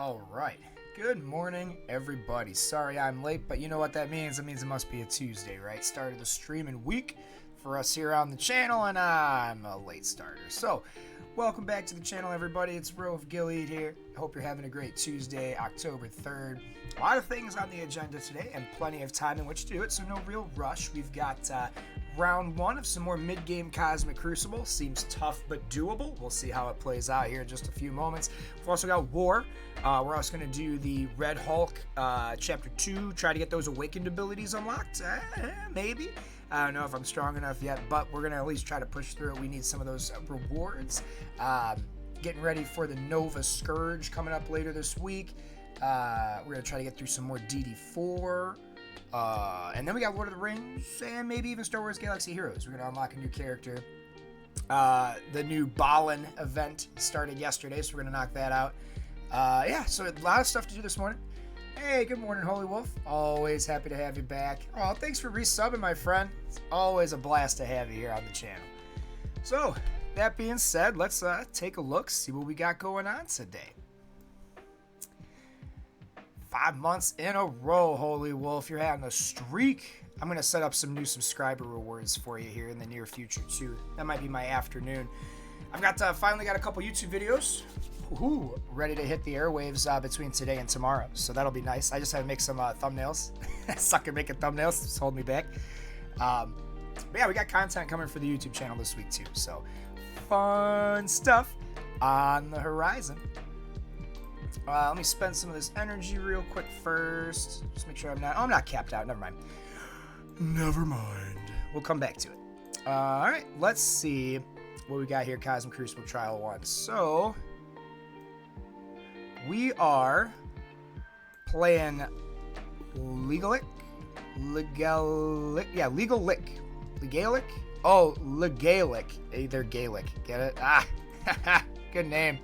All right. Good morning, everybody. Sorry I'm late, but you know what that means? It means it must be a Tuesday, right? Start of the streaming week for us here on the channel, and I'm a late starter. So, welcome back to the channel, everybody. It's Rove Gilead here. Hope you're having a great Tuesday, October 3rd. A lot of things on the agenda today, and plenty of time in which to do it, so no real rush. We've got round one of some more mid-game Cosmic Crucible. Seems tough but doable. We'll see how it plays out here in just a few moments. We've also got War. We're also going to do the Red Hulk Chapter 2, try to get those Awakened abilities unlocked. Maybe. I don't know if I'm strong enough yet, but we're going to at least try to push through it. We need some of those rewards. Getting ready for the Nova Scourge coming up later this week. We're going to try to get through some more DD4. And then we got Lord of the Rings and maybe even Star Wars Galaxy Heroes. We're going to unlock a new character. The new Balin event started yesterday, so we're going to knock that out. So a lot of stuff to do this morning. Hey, good morning, Holy Wolf. Always happy to have you back. Oh, thanks for resubbing, my friend. It's always a blast to have you here on the channel. So, that being said, let's take a look, see what we got going on today. 5 months in a row, Holy Wolf. You're having a streak. I'm going to set up some new subscriber rewards for you here in the near future, too. That might be my afternoon. I've got finally got a couple YouTube videos ready to hit the airwaves between today and tomorrow. So that'll be nice. I just had to make some thumbnails. Suck at making thumbnails. Just hold me back. But yeah, we got content coming for the YouTube channel this week, too. So fun stuff on the horizon. Let me spend some of this energy real quick first. Just make sure I'm not capped out. Never mind. We'll come back to it. All right, let's see what we got here. Cosmic Crucible Trial 1. So we are playing Legalic. Oh, Legalic. Hey, they're Gaelic. Get it? Good name.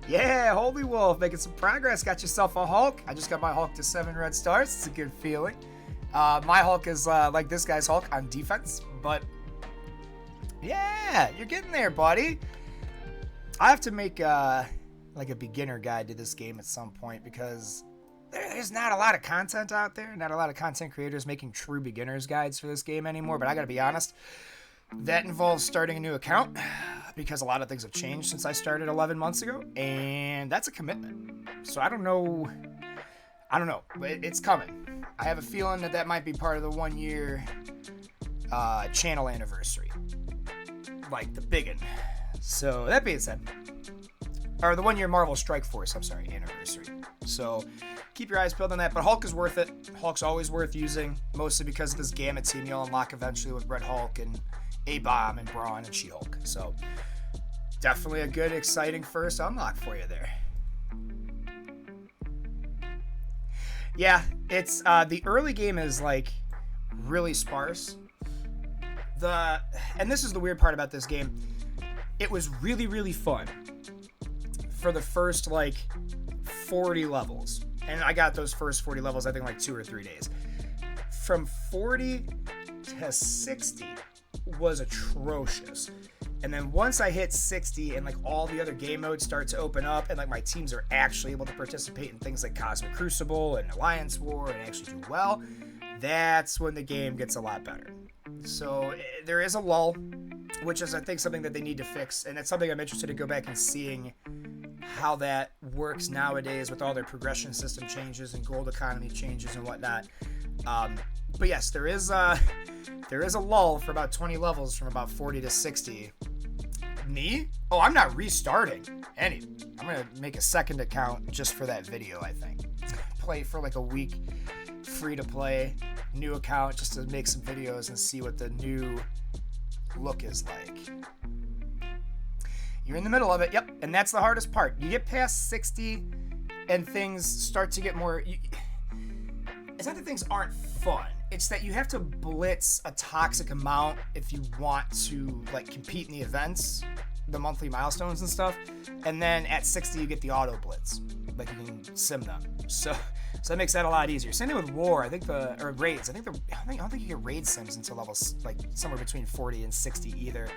Yeah, Holy Wolf, making some progress. Got yourself a Hulk. I just got my Hulk to 7 red stars. It's a good feeling. My Hulk is like this guy's Hulk on defense, but yeah, you're getting there, buddy. I have to make like a beginner guide to this game at some point because there's not a lot of content out there. Not a lot of content creators making true beginner's guides for this game anymore, but I gotta be honest, that involves starting a new account because a lot of things have changed since I started 11 months ago, and that's a commitment. So I don't know, but it's coming. I have a feeling that might be part of the 1 year channel anniversary, like the big one. So that being said, or the 1 year Marvel Strike Force, anniversary. So keep your eyes peeled on that, but Hulk is worth it. Hulk's always worth using, mostly because of this Gamma team you'll unlock eventually with Red Hulk and A-Bomb and Brawn and She-Hulk. So definitely a good, exciting first unlock for you there. Yeah, it's the early game is like really sparse. And this is the weird part about this game. It was really, really fun for the first like 40 levels. And I got those first 40 levels, I think, like 2 or 3 days. From 40 to 60 was atrocious. And then once I hit 60 and like all the other game modes start to open up and like my teams are actually able to participate in things like Cosmic Crucible and Alliance War and actually do well, that's when the game gets a lot better. So there is a lull, which is I think something that they need to fix, and it's something I'm interested to go back and seeing how that works nowadays with all their progression system changes and gold economy changes and whatnot. But yes, there is a lull for about 20 levels from about 40 to 60. Me? Oh, I'm not restarting any. I'm gonna make a second account just for that video, I think. Play for like a week, free to play, new account just to make some videos and see what the new look is like. You're in the middle of it, yep, and that's the hardest part. You get past 60 and things start to get more... It's not that things aren't fun. It's that you have to blitz a toxic amount if you want to like compete in the events, the monthly milestones and stuff. And then at 60 you get the auto blitz, like you can sim them. So So that makes that a lot easier. Same thing with war. I think or raids. I don't think you get raid sims until levels like somewhere between 40 and 60 either.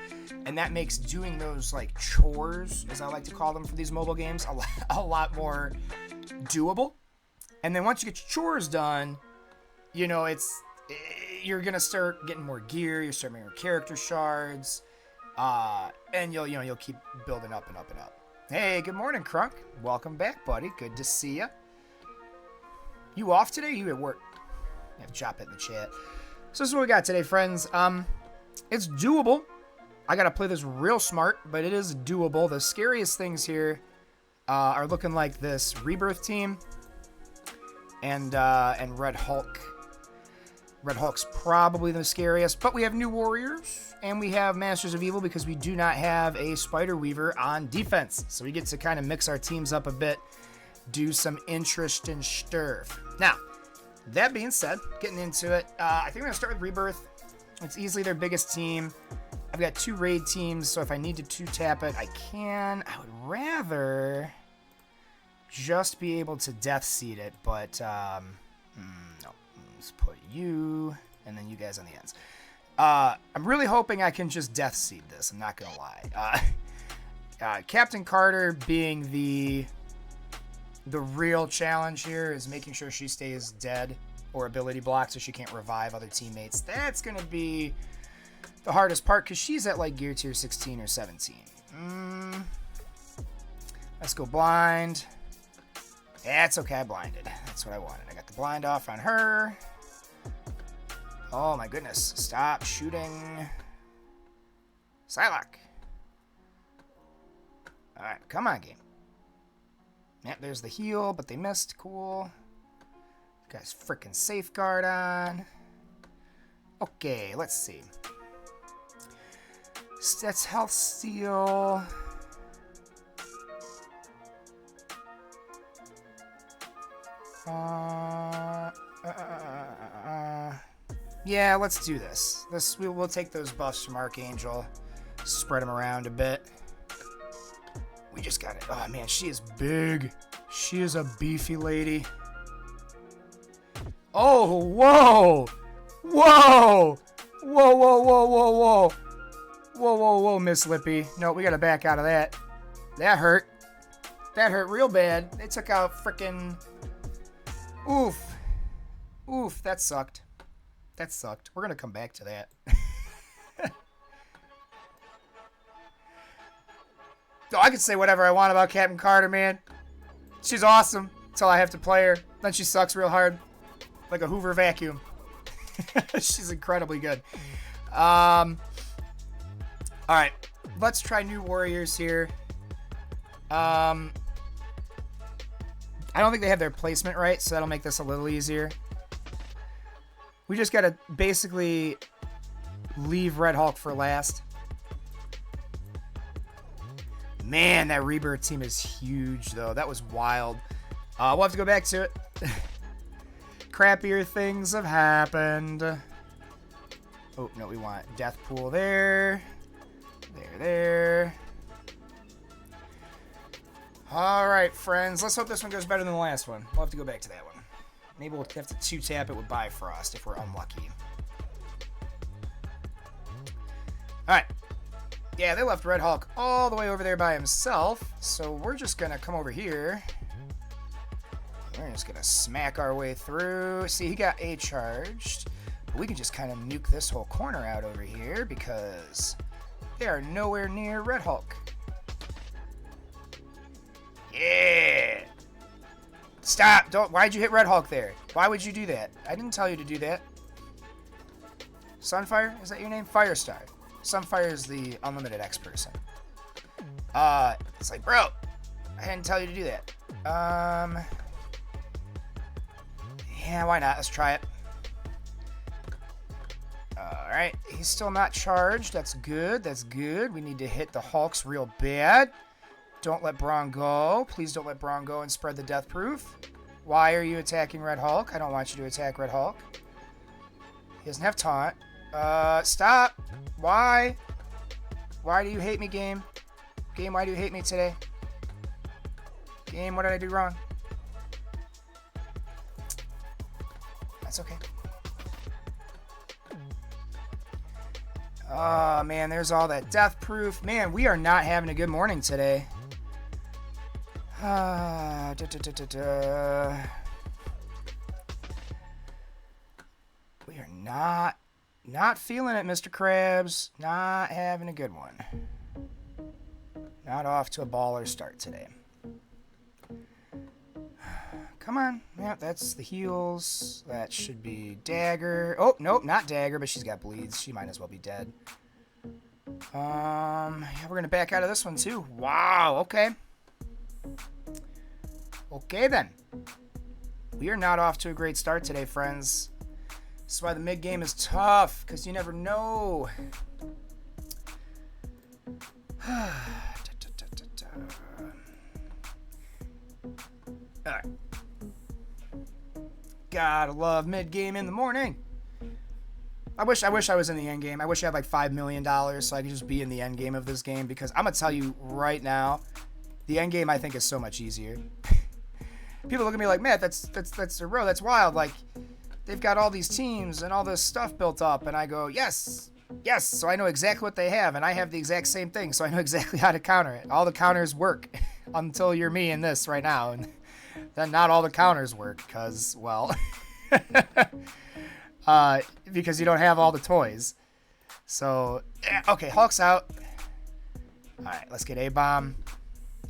And that makes doing those like chores, as I like to call them for these mobile games, a lot more doable. And then once you get your chores done, you know, you're gonna start getting more gear. You're starting more character shards, and you'll keep building up and up and up. Hey, good morning, Crunk. Welcome back, buddy. Good to see ya. You off today? You at work? Yeah, drop it in the chat. So this is what we got today, friends. It's doable. I gotta play this real smart, but it is doable. The scariest things here are looking like this Rebirth team and Red Hulk. Red Hulk's probably the scariest, but we have new warriors and we have Masters of Evil because we do not have a Spider Weaver on defense. So we get to kind of mix our teams up a bit, do some interesting stuff. Now, that being said, getting into it, I think we're going to start with Rebirth. It's easily their biggest team. I've got 2 raid teams, so if I need to 2-tap it, I can. I would rather just be able to death seed it, but no. Let's put you and then you guys on the ends. I'm really hoping I can just death seed this. I'm not going to lie. Captain Carter being the real challenge here is making sure she stays dead or ability blocked so she can't revive other teammates. That's going to be the hardest part because she's at like gear tier 16 or 17. Let's go blind. That's okay, I blinded. That's what I wanted. I got the blind off on her. Oh my goodness. Stop shooting. Psylocke. Alright, come on, game. Yep, there's the heal, but they missed. Cool. Guys, freaking safeguard on. Okay, let's see. That's health steal. Yeah, let's do this. We'll take those buffs from Archangel, spread them around a bit. We just got it. Oh man, she is big. She is a beefy lady. Oh, whoa! Whoa! Whoa, whoa, whoa, whoa, whoa. Whoa, whoa, whoa, Miss Lippy. No, we gotta back out of that. That hurt. That hurt real bad. They took out frickin'... Oof. Oof, that sucked. That sucked. We're gonna come back to that. Oh, I can say whatever I want about Captain Carter, man. She's awesome until I have to play her. Then she sucks real hard. Like a Hoover vacuum. She's incredibly good. Alright. Let's try new warriors here. I don't think they have their placement right, so that'll make this a little easier. We just gotta basically leave Red Hulk for last. Man, that Rebirth team is huge, though. That was wild. We'll have to go back to it. Crappier things have happened. Oh, no, we want Death Pool there. There. Alright, friends. Let's hope this one goes better than the last one. We'll have to go back to that one. Maybe we'll have to 2-tap it with Bifrost if we're unlucky. Alright. Yeah, they left Red Hulk all the way over there by himself. So we're just going to come over here. We're just going to smack our way through. See, he got A-charged. But we can just kind of nuke this whole corner out over here because they are nowhere near Red Hulk. Yeah! Stop! Don't. Why'd you hit Red Hulk there? Why would you do that? I didn't tell you to do that. Sunfire? Is that your name? Firestar. Sunfire is the unlimited X person. It's like, bro, I didn't tell you to do that. Yeah, why not? Let's try it. Alright, he's still not charged. That's good. That's good. We need to hit the Hulks real bad. Don't let Braun go. Please don't let Braun go and spread the death proof. Why are you attacking Red Hulk? I don't want you to attack Red Hulk. He doesn't have taunt. Stop. Why? Why do you hate me, game? Game, why do you hate me today? Game, what did I do wrong? That's okay. Oh, man, there's all that death proof. Man, we are not having a good morning today. We are not feeling it, Mr. Krabs. Not having a good one. Not off to a baller start today. Come on. Yeah, that's the heals. That should be Dagger. Oh, nope, not Dagger, but she's got bleeds. She might as well be dead. Yeah, we're going to back out of this one, too. Wow, okay. Okay, then. We are not off to a great start today, friends. This is why the mid-game is tough, because you never know. Alright. Gotta love mid-game in the morning. I wish I was in the end game. I wish I had like $5 million so I could just be in the end game of this game, because I'm gonna tell you right now, the end game I think is so much easier. People look at me like, man, that's a row, that's wild. Like, they've got all these teams and all this stuff built up, and I go, yes. So I know exactly what they have, and I have the exact same thing, so I know exactly how to counter it. All the counters work until you're me in this right now, and then not all the counters work because, well, because you don't have all the toys. So, okay, Hulk's out. All right, let's get A-Bomb.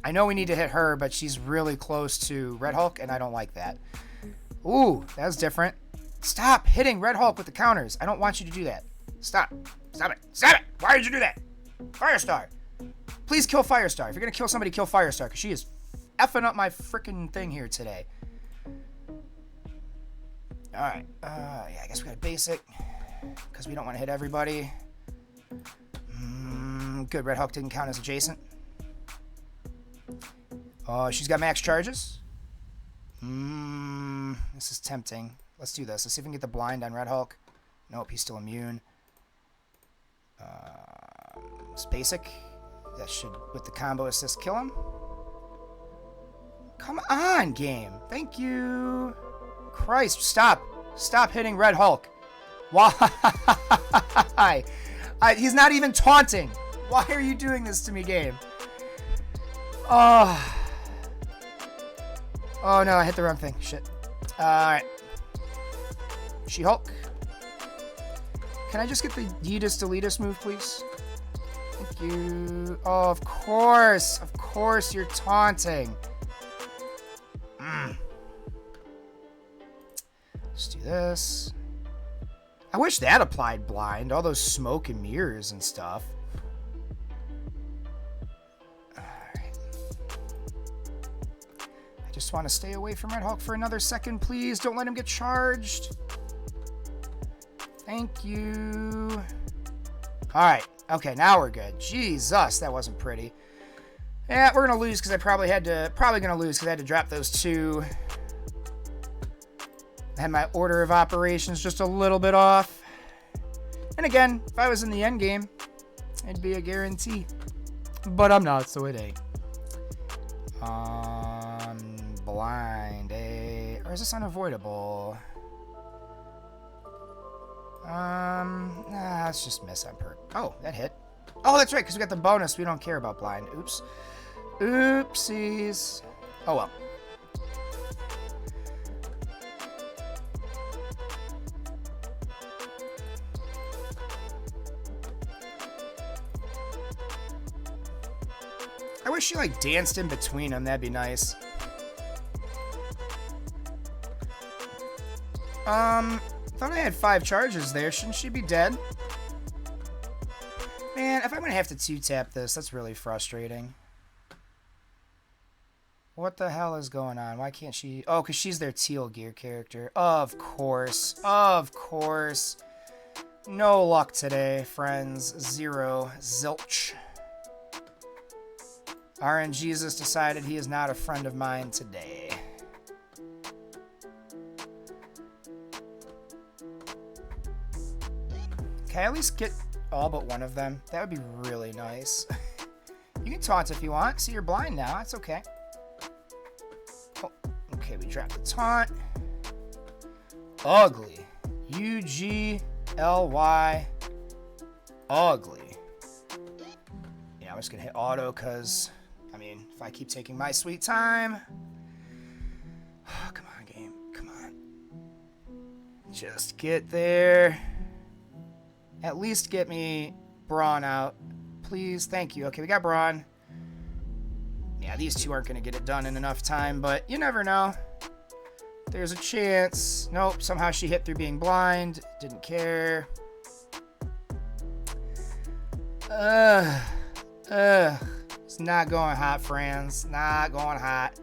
I know we need to hit her, but she's really close to Red Hulk, and I don't like that. Ooh, that was different. Stop hitting Red Hulk with the counters. I don't want you to do that. Stop. Stop it. Stop it. Why did you do that? Firestar. Please kill Firestar. If you're going to kill somebody, kill Firestar, because she is effing up my freaking thing here today. Alright. Yeah, I guess we got a basic, because we don't want to hit everybody. Good. Red Hulk didn't count as adjacent. Oh, she's got max charges. This is tempting. Let's do this. Let's see if we can get the blind on Red Hulk. Nope, he's still immune. It's basic. That should, with the combo assist, kill him. Come on, game. Thank you. Christ, stop. Stop hitting Red Hulk. Why? He's not even taunting. Why are you doing this to me, game? Oh. Oh, no, I hit the wrong thing. Shit. Alright. She-Hulk. Can I just get the Yeetus Deletus move, please? Thank you. Oh, of course. Of course you're taunting. Let's do this. I wish that applied blind. All those smoke and mirrors and stuff. Alright. I just want to stay away from Red Hulk for another second, please. Don't let him get charged. Thank you. Alright. Okay, now we're good. Jesus, that wasn't pretty. Yeah, we're gonna lose because I probably gonna lose because I had to drop those two. I had my order of operations just a little bit off. And again, if I was in the end game, it'd be a guarantee. But I'm not, so it ain't. Blind, or is this unavoidable? Let's just miss on perk. Oh, that hit. Oh, that's right, because we got the bonus. We don't care about blind. Oops. Oopsies. Oh, well. I wish she, like, danced in between them. That'd be nice. Thought I had 5 charges there. Shouldn't she be dead? Man, if I'm gonna have to 2-tap this, that's really frustrating. What the hell is going on? Why can't she... Oh, because she's their teal gear character. Of course. Of course. No luck today, friends. 0. Zilch. RNGesus decided he is not a friend of mine today. Can I at least get all but one of them? That would be really nice. You can taunt if you want. See, you're blind now. That's okay. Oh, okay, we dropped the taunt. ugly. UGLY ugly. Yeah, I'm just gonna hit auto because, I mean, if I keep taking my sweet time. Oh, come on, game. Come on. Just get there. At least get me Braun out. Please. Thank you. Okay, we got Braun. Yeah, these two aren't going to get it done in enough time, but you never know. There's a chance. Nope, somehow she hit through being blind. Didn't care. It's not going hot, friends. Not going hot.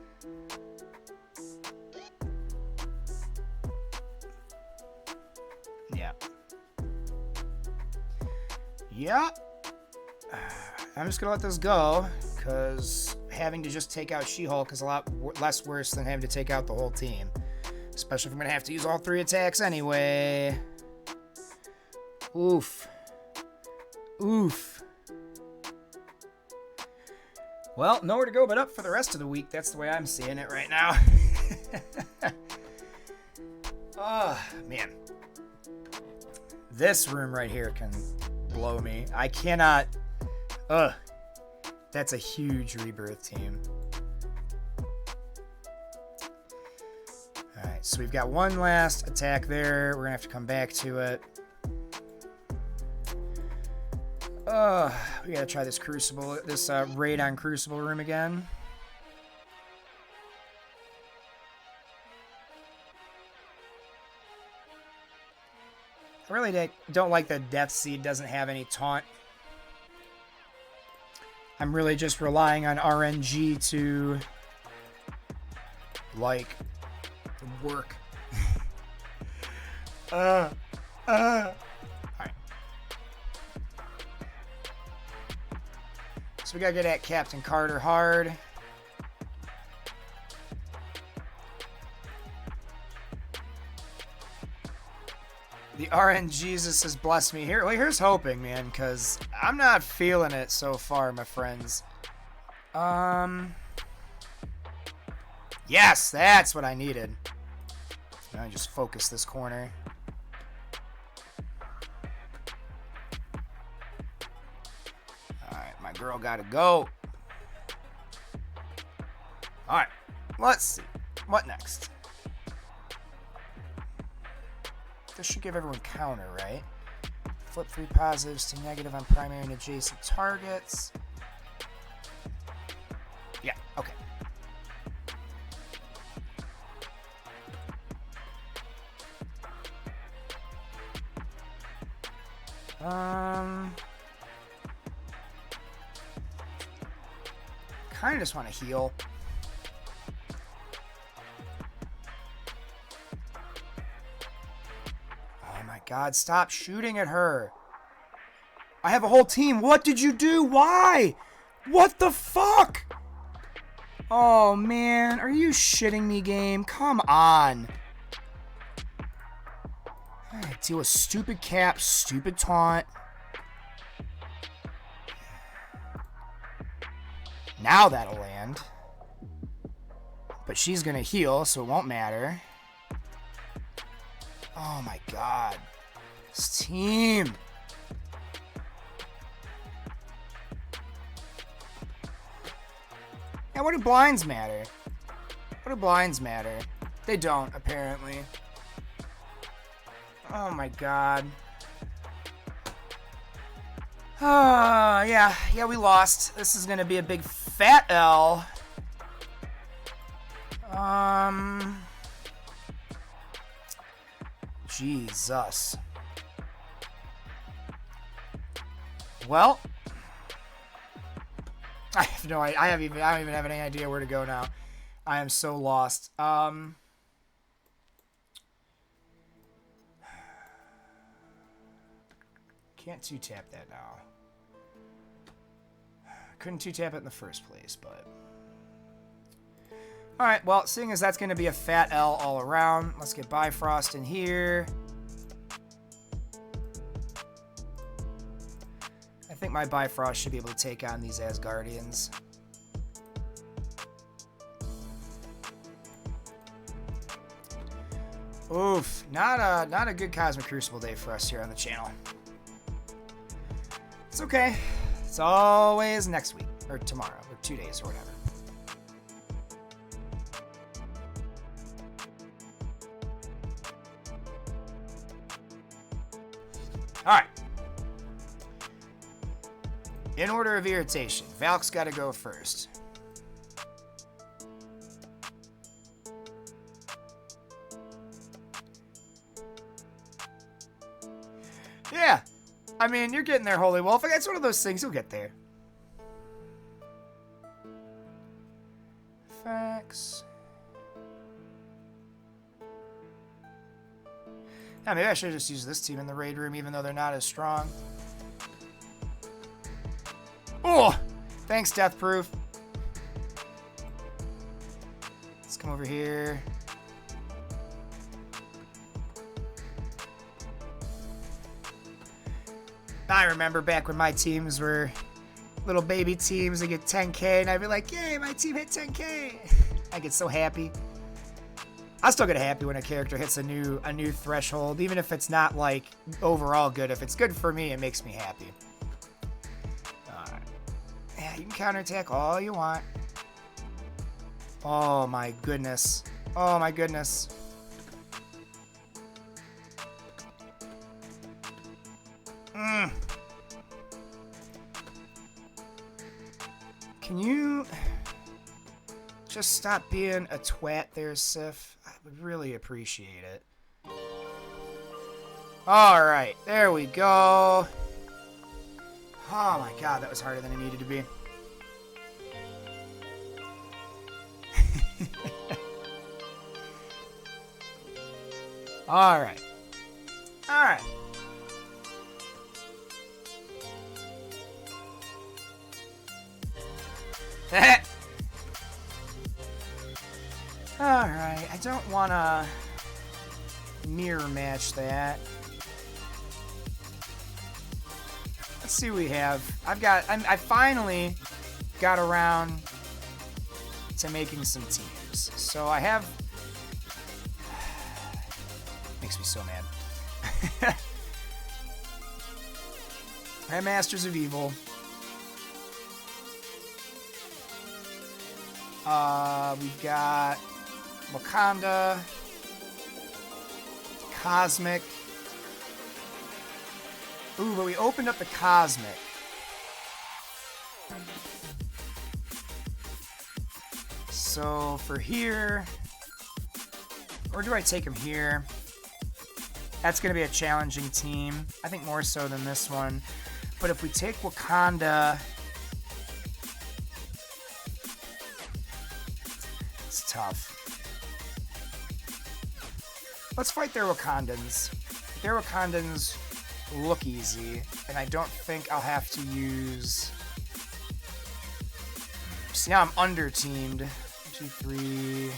Yeah. Yep. I'm just going to let this go, because having to just take out She-Hulk is a lot less worse than having to take out the whole team. Especially if I'm going to have to use all 3 attacks anyway. Oof. Oof. Well, nowhere to go but up for the rest of the week. That's the way I'm seeing it right now. Oh, man. This room right here can blow me. I cannot... Ugh. That's a huge rebirth team. Alright, so we've got one last attack there. We're going to have to come back to it. We got to try this Crucible, this raid on Crucible room again. I really don't like that Death Seed doesn't have any taunt. I'm really just relying on RNG to, like, work. Alright. So we gotta get at Captain Carter hard. The RNGesus has blessed me here. Well, here's hoping, man, because I'm not feeling it so far, my friends. Yes, that's what I needed. Now I just focus this corner. Alright, my girl gotta go. Alright, let's see. What next? This should give everyone counter, right? Flip 3 positives to negative on primary and adjacent targets. Yeah, okay. Kind of just want to heal. God, stop shooting at her. I have a whole team. What did you do? Why? What the fuck? Oh, man. Are you shitting me, game? Come on. I deal with stupid cap, stupid taunt. Now that'll land. But she's going to heal, so it won't matter. Oh, my God. This team. Yeah, what do blinds matter? What do blinds matter? They don't, apparently. Oh my God. Yeah, we lost. This is gonna be a big fat L. Jesus. Well, I have no idea. I don't even have any idea where to go now. I am so lost. Can't 2-tap that now. Couldn't 2-tap it in the first place, but... Alright, well, seeing as that's going to be a fat L all around, let's get Bifrost in here. I think my Bifrost should be able to take on these Asgardians. Oof, not a good Cosmic Crucible day for us here on the channel. It's okay. It's always next week, or tomorrow, or 2 days, or whatever. Alright. In order of irritation, Valk's got to go first. Yeah. I mean, you're getting there, Holy Wolf. It's one of those things. You'll get there. Facts. Yeah, maybe I should have just used this team in the raid room, even though they're not as strong. Oh! Thanks, Death Proof. Let's come over here. I remember back when my teams were little baby teams that get 10K, and I'd be like, yay, my team hit 10K. I get so happy. I still get happy when a character hits a new threshold, even if it's not like overall good. If it's good for me, it makes me happy. Alright. Yeah, you can counterattack all you want. Oh my goodness. Oh my goodness. Can you just stop being a twat there, Sif? I would really appreciate it. Alright, there we go. Oh my god, that was harder than it needed to be. Alright. Alright. Alright, I don't want to mirror match that. Let's see what we have. I finally got around to making some teams. So I have... Makes me so mad. I have Masters of Evil. We've got Wakanda, Cosmic. Ooh, but we opened up the Cosmic. So for here, or do I take him here? That's going to be a challenging team. I think more so than this one. But if we take Wakanda... It's tough. Let's fight their Wakandans. Their Wakandans look easy, and I don't think I'll have to use... See, now I'm under-teamed. 1, 2, 3,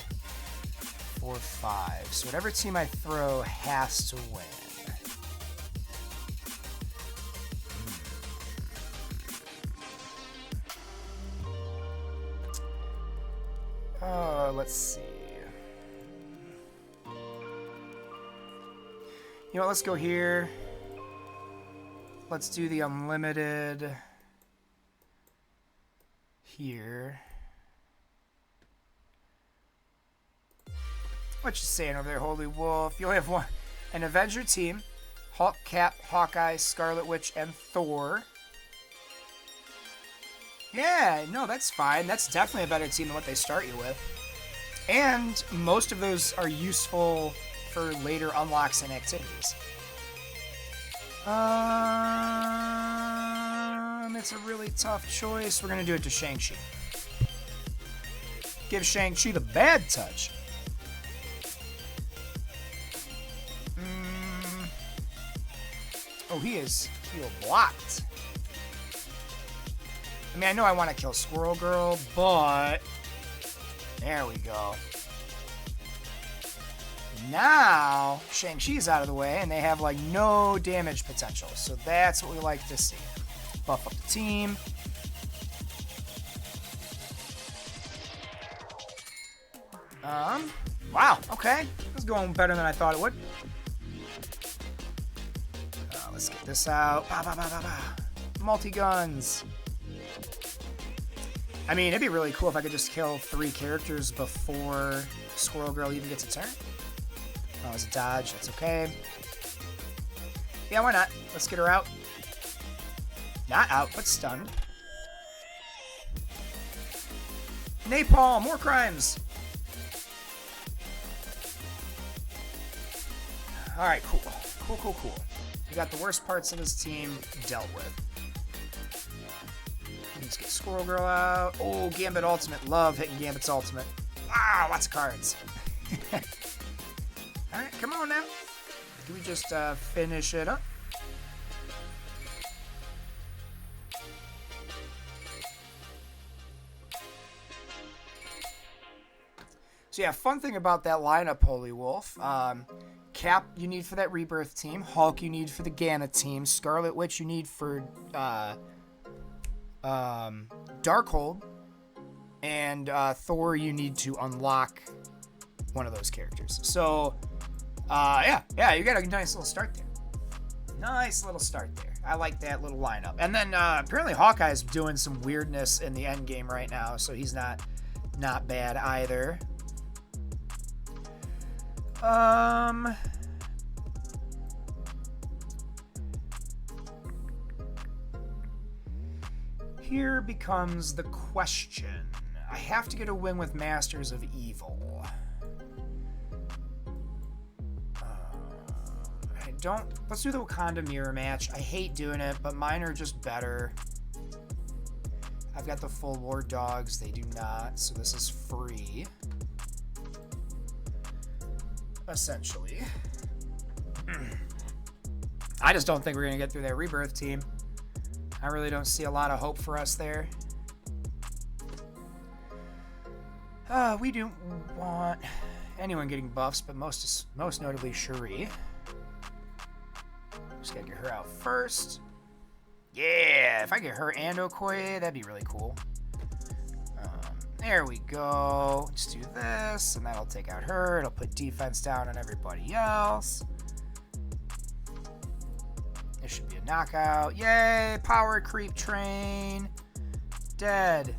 4, 5. So whatever team I throw has to win. Let's see. You know what, let's go here. Let's do the unlimited here. What you saying over there, Holy Wolf? You only have an Avenger team. Hulk, Cap, Hawkeye, Scarlet Witch, and Thor. Yeah, no, that's fine. That's definitely a better team than what they start you with. And most of those are useful for later unlocks and activities. It's a really tough choice. We're going to do it to Shang-Chi. Give Shang-Chi the bad touch. Oh, he is heal blocked. I mean, I know I want to kill Squirrel Girl, but... There we go. Now, Shang-Chi's out of the way, and they have, like, no damage potential. So that's what we like to see. Buff up the team. Wow, okay. This is going better than I thought it would. Let's get this out. Bah, bah, bah, bah, bah. Multi-guns. I mean, it'd be really cool if I could just kill 3 characters before Squirrel Girl even gets a turn. Oh, it's a dodge. That's okay. Yeah, why not? Let's get her out. Not out, but stunned. Napalm, more crimes. Alright, cool. Cool. We got the worst parts of his team dealt with. Let's get Squirrel Girl out. Oh, Gambit Ultimate. Love hitting Gambit's Ultimate. Wow, lots of cards. Alright, come on now. Can we just finish it up? So yeah, fun thing about that lineup, Holy Wolf. Cap you need for that Rebirth team. Hulk you need for the Gamma team. Scarlet Witch you need for Darkhold. And Thor you need to unlock one of those characters. So, yeah, you got a nice little start there. Nice little start there. I like that little lineup. And then apparently Hawkeye's doing some weirdness in the end game right now, so he's not bad either. Here becomes the question. I have to get a win with Masters of Evil. Let's do the Wakanda mirror match. I hate doing it, but mine are just better. I've got the full war dogs. They do not, so this is free. Essentially. I just don't think we're going to get through that Rebirth team. I really don't see a lot of hope for us there. We don't want anyone getting buffs, but most notably Shuri. Just gotta get her out first. Yeah, if I get her and Okoye, that'd be really cool. There we go. Let's do this, and that'll take out her. It'll put defense down on everybody else. This should be a knockout. Yay! Power creep train. Dead.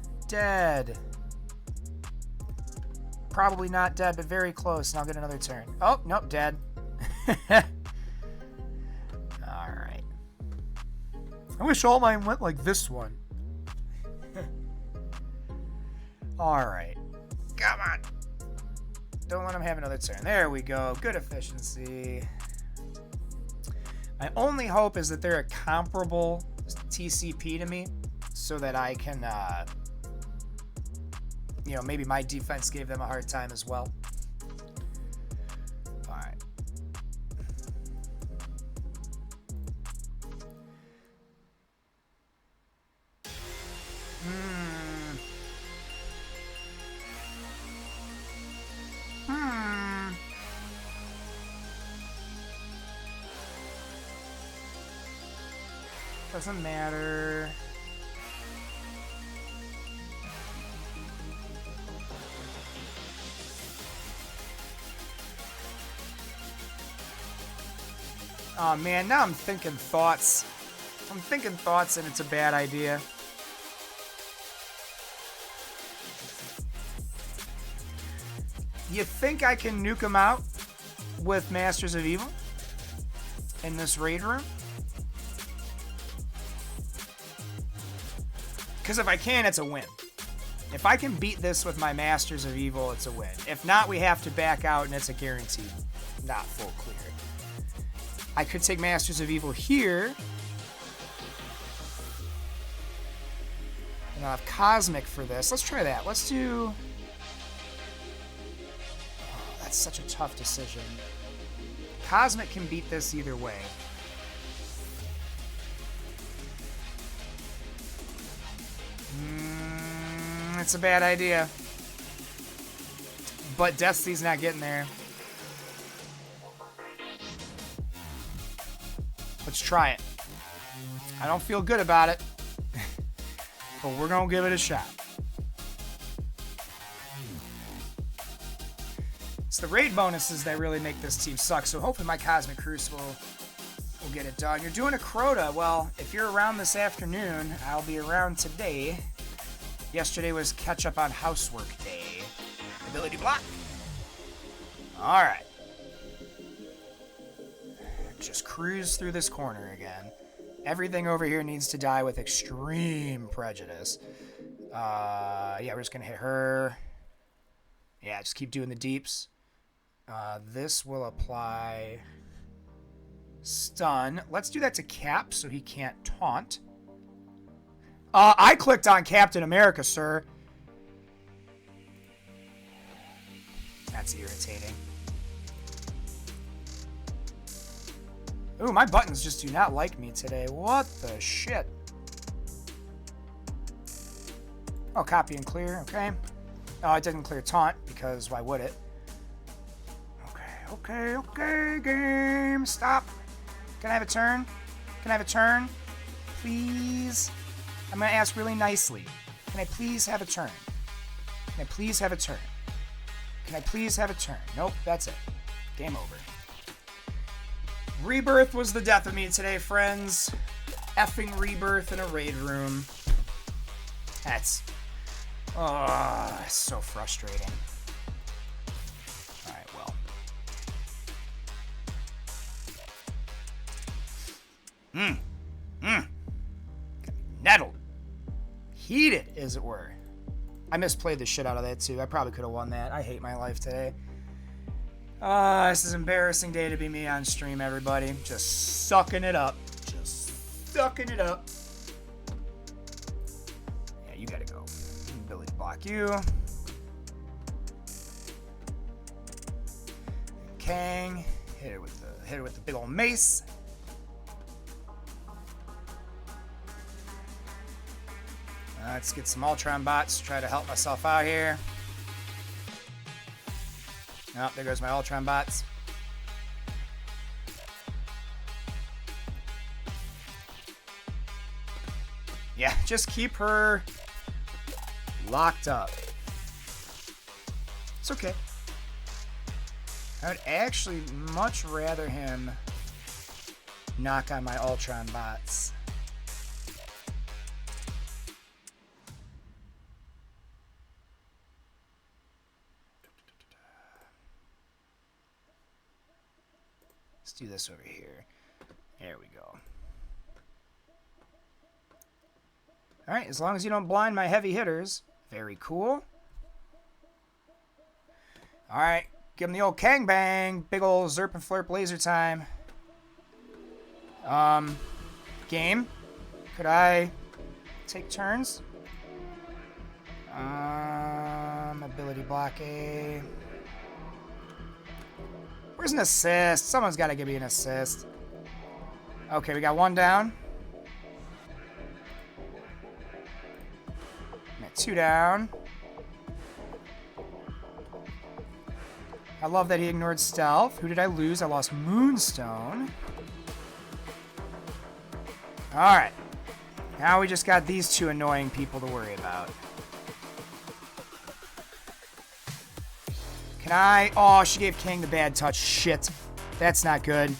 Probably not dead, but very close, and I'll get another turn. Oh, nope, dead. Alright. I wish all mine went like this one. Alright. Come on. Don't let him have another turn. There we go. Good efficiency. My only hope is that they're a comparable TCP to me so that I can, maybe my defense gave them a hard time as well. Alright. Doesn't matter. Oh man, now I'm thinking thoughts. I'm thinking thoughts and it's a bad idea. You think I can nuke him out with Masters of Evil in this raid room? Because if I can, it's a win. If I can beat this with my Masters of Evil, it's a win. If not, we have to back out and it's a guaranteed not full clear. I could take Masters of Evil here. And I'll have Cosmic for this. Let's try that. Let's do... Oh, that's such a tough decision. Cosmic can beat this either way. It's a bad idea. But Destiny's not getting there. Let's try it. I don't feel good about it. But we're going to give it a shot. It's the raid bonuses that really make this team suck, so hopefully my Cosmic Crucible will get it done. You're doing a Crota. Well, if you're around this afternoon, I'll be around today. Yesterday was catch up on housework day. Ability block. Alright. Just cruise through this corner again. Everything over here needs to die with extreme prejudice. Yeah, we're just going to hit her. Yeah, just keep doing the deeps. This will apply stun. Let's do that to Cap so he can't taunt. I clicked on Captain America, sir. That's irritating. Ooh, my buttons just do not like me today. What the shit? Oh, copy and clear. Okay. Oh, it didn't clear taunt because why would it? Okay, game. Stop. Can I have a turn? Can I have a turn? Please? I'm going to ask really nicely. Can I please have a turn? Can I please have a turn? Can I please have a turn? Nope, that's it. Game over. Rebirth was the death of me today, friends. Effing Rebirth in a raid room. That's... oh, so frustrating. Alright, well. Nettled. Heated, as it were. I misplayed the shit out of that, too. I probably could have won that. I hate my life today. This is an embarrassing day to be me on stream, everybody. Just sucking it up. Just sucking it up. Yeah, you gotta go. Ability to block you. Kang. Hit it with the big old mace. Let's get some Ultron bots to try to help myself out here. Oh, there goes my Ultron bots. Yeah, just keep her locked up. It's okay. I would actually much rather him knock on my Ultron bots. Do this over here. There we go. Alright, as long as you don't blind my heavy hitters. Very cool. Alright, give him the old Kang Bang. Big old Zerp and Flurp laser time. Game. Could I take turns? Ability block A. Where's an assist? Someone's got to give me an assist. Okay, we got one down. Got two down. I love that he ignored stealth. Who did I lose? I lost Moonstone. Alright. Now we just got these two annoying people to worry about. Can I... oh, she gave King the bad touch. Shit. That's not good.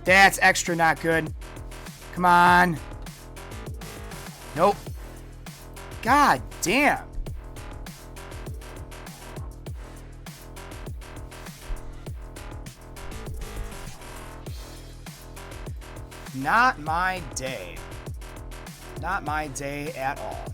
That's extra not good. Come on. Nope. God damn. Not my day. Not my day at all.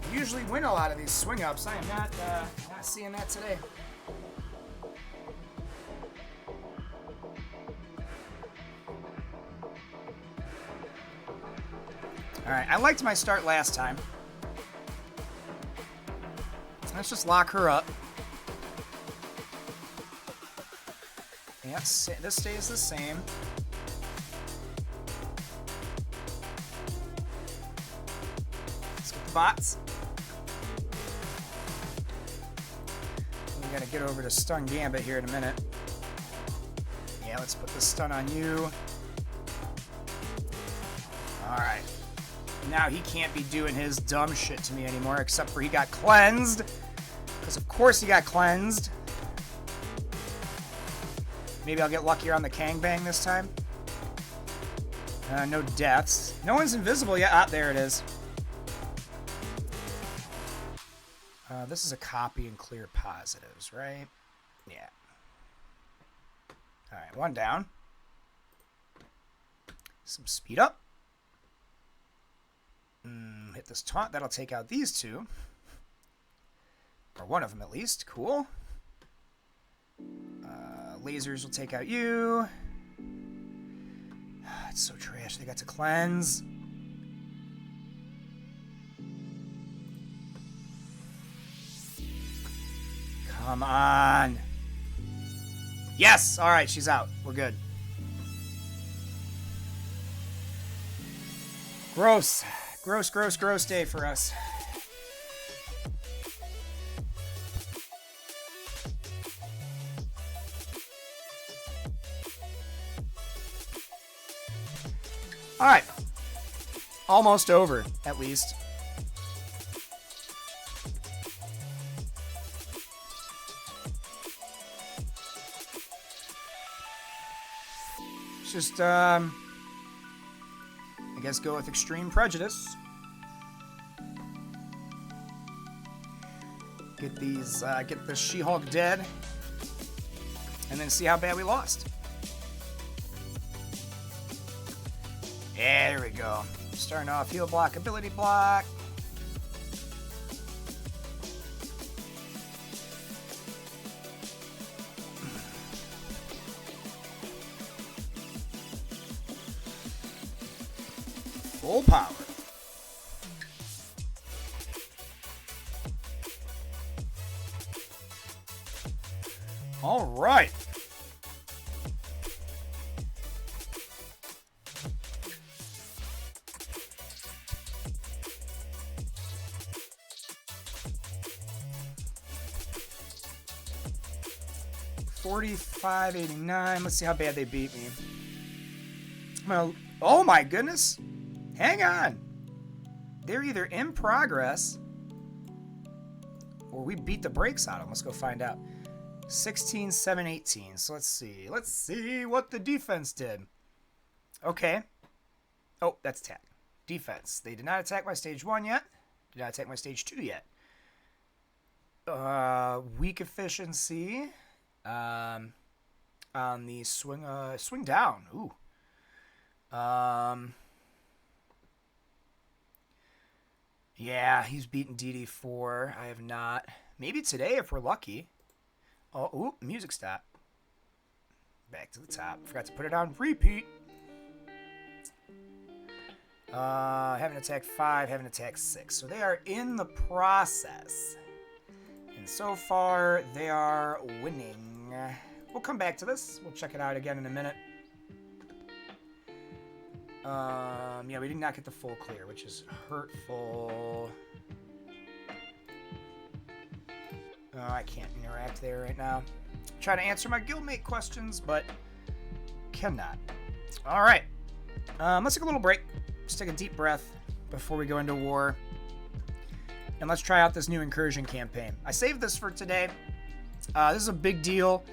I usually win a lot of these swing ups. I am not seeing that today. All right, I liked my start last time. Let's just lock her up. Yes, this stays the same. Let's get the bots. We gotta get over to Stun Gambit here in a minute. Yeah, let's put the stun on you. Alright. Now he can't be doing his dumb shit to me anymore, except for he got cleansed. Because of course he got cleansed. Maybe I'll get luckier on the Kangbang this time. No deaths. No one's invisible yet. Ah, there it is. This is a copy and clear positives, right? Yeah. Alright, one down. Some speed up. Hit this taunt. That'll take out these two. Or one of them at least. Cool. Lasers will take out you. It's so trash. They got to cleanse. Come on. Yes! Alright, she's out. We're good. Gross. Gross, gross, gross day for us. Alright. Almost over, at least. It's just, I guess go with extreme prejudice. Get these, get the She-Hulk dead. And then see how bad we lost. Yeah, there we go. Starting off heal block, ability block. Full power. All right. $45.89. Let's see how bad they beat me. Well, oh my goodness. Hang on. They're either in progress or we beat the brakes out of them. Let's go find out. 16, 7, 18. So let's see. Let's see what the defense did. Okay. Oh, that's attack. Defense. They did not attack my stage 1 yet. Did not attack my stage 2 yet. Weak efficiency. On the swing down. Ooh. Yeah, he's beaten DD4. I have not. Maybe today if we're lucky. Oh, ooh, music stop. Back to the top. Forgot to put it on repeat. Haven't attacked 5, haven't attacked 6. So they are in the process. And so far, they are winning. We'll come back to this. We'll check it out again in a minute. Yeah, we did not get the full clear, which is hurtful. Oh, I can't interact there right now. Try to answer my guildmate questions, but cannot. All right. Let's take a little break. Let's take a deep breath before we go into war. And let's try out this new incursion campaign. I saved this for today. This is a big deal.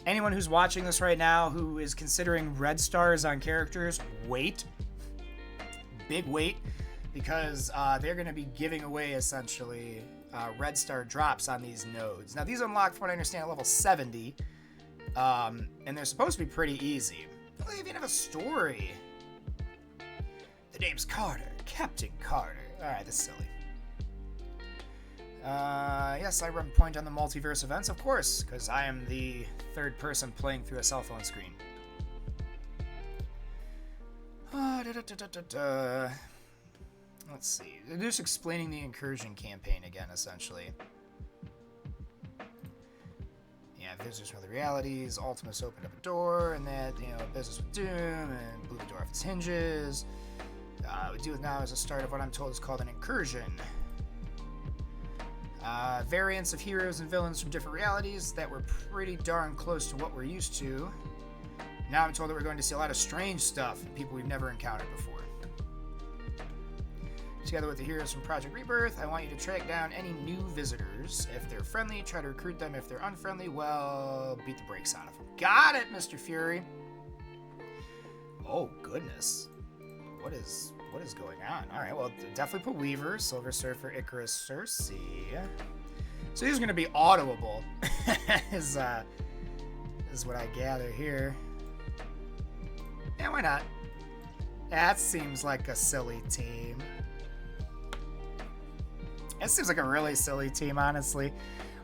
Anyone who's watching this right now who is considering red stars on characters, wait. Big wait. Because they're going to be giving away, essentially, red star drops on these nodes. Now, these unlock, from what I understand, at level 70. And they're supposed to be pretty easy. They even have a story. The name's Carter. Captain Carter. Alright, that's silly. Yes, I run point on the multiverse events, of course, because I am the third person playing through a cell phone screen. Let's see. They're just explaining the incursion campaign again, essentially. Yeah, visitors from other realities. Ultimus opened up a door, and that, business with Doom, and blew the door off its hinges. What we do now is the start of what I'm told is called an incursion. Variants of heroes and villains from different realities that were pretty darn close to what we're used to. Now I'm told that we're going to see a lot of strange stuff and people we've never encountered before. Together with the heroes from Project Rebirth, I want you to track down any new visitors. If they're friendly, try to recruit them. If they're unfriendly, well, beat the brakes out of them. Got it, Mr. Fury. Oh, goodness. What is going on? All right, well, definitely put Weaver, Silver Surfer, Icarus, Cersei. So these are going to be auditable, is what I gather here. Yeah, why not? That seems like a silly team. That seems like a really silly team, honestly.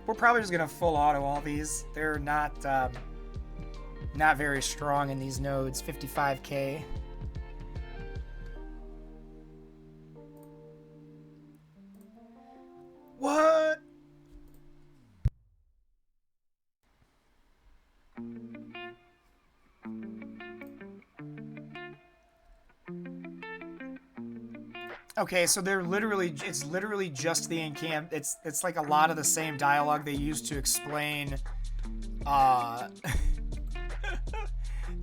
We're probably just going to full auto all these. They're not very strong in these nodes. 55k. What? Okay, so it's literally just the encamp. It's like a lot of the same dialogue they used to explain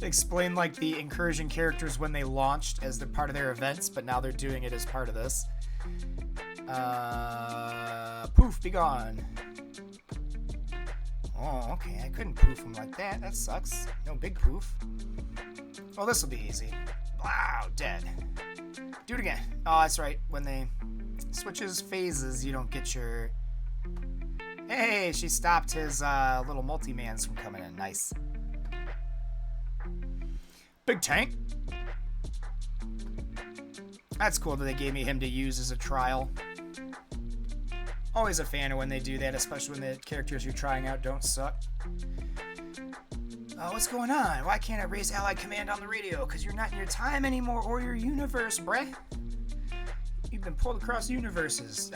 explain like the incursion characters when they launched as the part of their events, but now they're doing it as part of this. Poof, be gone. Oh, okay, I couldn't poof him like that. That sucks. No big poof. Oh, this will be easy. Wow, dead. Do it again. Oh, that's right. When they switches phases, you don't get your... Hey, she stopped his little multi-mans from coming in. Nice. Big tank. That's cool that they gave me him to use as a trial. Always a fan of when they do that, especially when the characters you're trying out don't suck. What's going on? Why can't I raise Allied Command on the radio? Because you're not in your time anymore or your universe, bruh. You've been pulled across universes.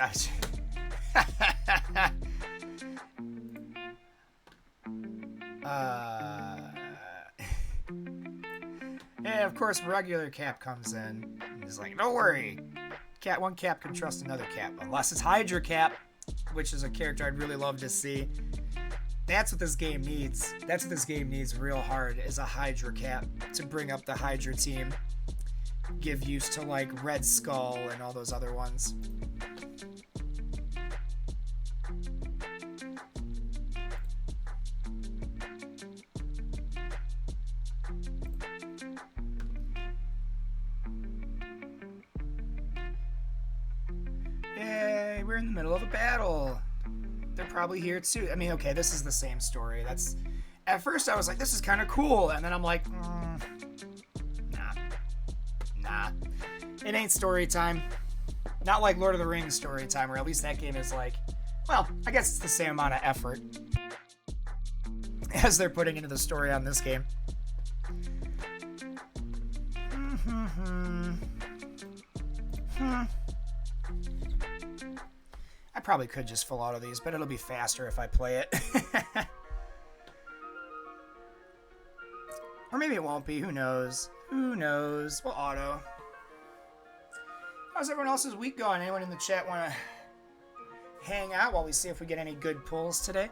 Yeah, of course, regular Cap comes in. And he's like, don't worry. One Cap can trust another Cap. Unless it's Hydra Cap, which is a character I'd really love to see. That's what this game needs. That's what this game needs real hard, is a Hydra Cap to bring up the Hydra team. Give use to, like, Red Skull and all those other ones. Yay, we're in the middle of a battle. They're probably here too. I mean, okay, this is the same story. At first I was like, this is kind of cool, and then I'm like, nah. It ain't story time. Not like Lord of the Rings story time, or at least that game is like, well, I guess it's the same amount of effort as they're putting into the story on this game. I probably could just full auto these, but it'll be faster if I play it. Or maybe it won't be. Who knows? Who knows? We'll auto. How's everyone else's week going? Anyone in the chat want to hang out while we see if we get any good pulls today?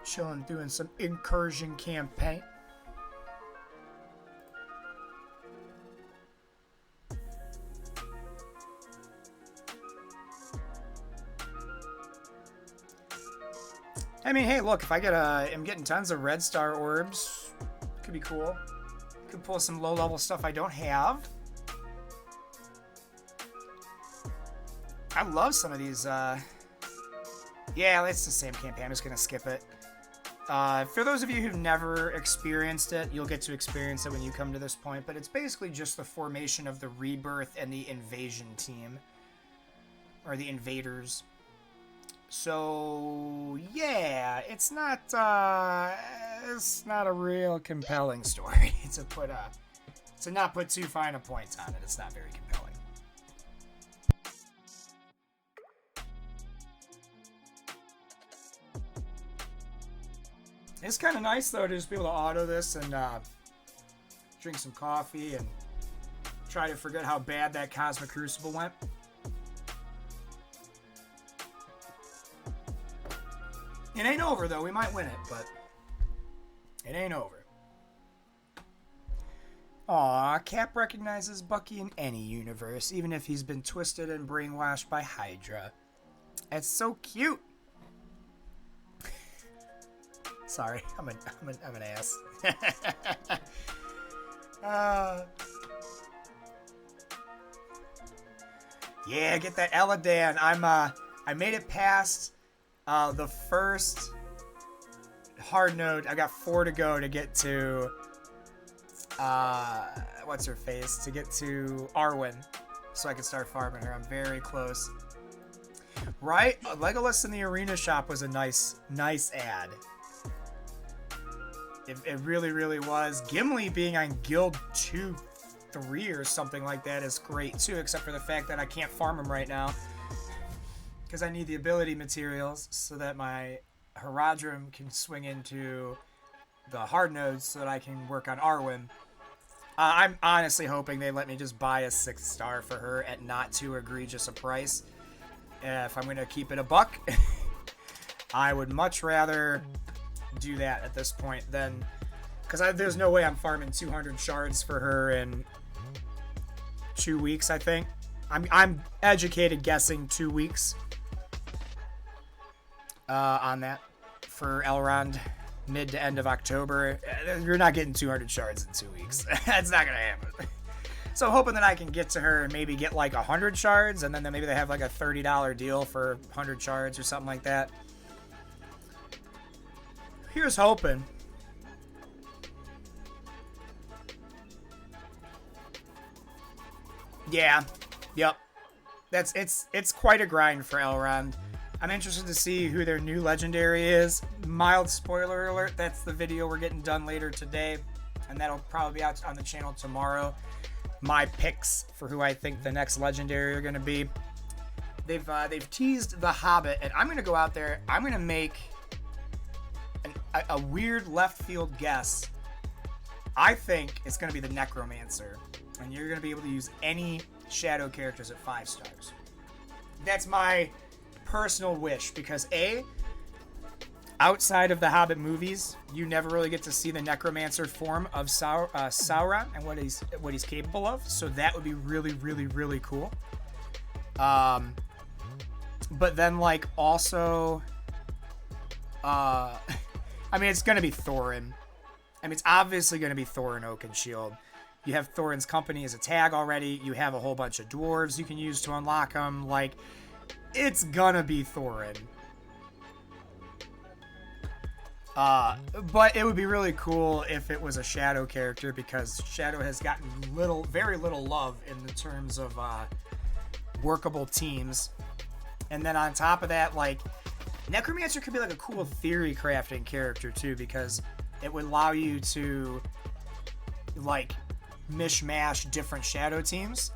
Chilling, doing some incursion campaign. I mean, hey, look, if I I'm getting tons of red star orbs, could be cool. Could pull some low-level stuff I don't have. I love some of these, yeah, it's the same campaign. I'm just gonna skip it. For those of you who've never experienced it, you'll get to experience it when you come to this point, but it's basically just the formation of the Rebirth and the Invasion team. Or the Invaders. So yeah, it's not a real compelling story to not put too fine a point on it. It's not very compelling. It's kind of nice though to just be able to auto this and drink some coffee and try to forget how bad that Cosmic Crucible went. It ain't over, though. We might win it, but it ain't over. Aw, Cap recognizes Bucky in any universe, even if he's been twisted and brainwashed by Hydra. It's so cute. Sorry, I'm an ass. Yeah, get that Eladan. I made it past the first hard node. I got 4 to go to get to what's her face? To get to Arwen, so I can start farming her. I'm very close. Right? Legolas in the arena shop was a nice ad. It really, really was. Gimli being on Guild 2, 3 or something like that is great too, except for the fact that I can't farm him right now because I need the ability materials so that my Haradrim can swing into the hard nodes so that I can work on Arwen. I'm honestly hoping they let me just buy a 6th star for her at not too egregious a price. If I'm going to keep it a buck, I would much rather do that at this point than... Because there's no way I'm farming 200 shards for her in 2 weeks, I think. I'm educated guessing 2 weeks on that for Elrond. Mid to end of October. You're not getting 200 shards in 2 weeks. That's not going to happen. So I'm hoping that I can get to her and maybe get like 100 shards, and then maybe they have like a $30 deal for 100 shards or something like that. Here's hoping. Yeah. Yep. It's quite a grind for Elrond. I'm interested to see who their new legendary is. Mild spoiler alert, that's the video we're getting done later today, and that'll probably be out on the channel tomorrow. My picks for who I think the next legendary are going to be. They've teased the Hobbit, and I'm going to go out there. I'm going to make a weird left field guess. I think it's going to be the Necromancer, and you're going to be able to use any shadow characters at 5 stars. That's my personal wish, because outside of the Hobbit movies, you never really get to see the Necromancer form of Sauron and what he's capable of. So that would be really, really, really cool. But then, like, also, I mean, it's gonna be Thorin. I mean, it's obviously gonna be Thorin Oakenshield. You have Thorin's Company as a tag already. You have a whole bunch of dwarves you can use to unlock them. Like, it's gonna be Thorin. But it would be really cool if it was a Shadow character, because Shadow has gotten very little love in the terms of workable teams. And then on top of that, like, Necromancer could be like a cool theory crafting character too, because it would allow you to, like, mishmash different Shadow teams.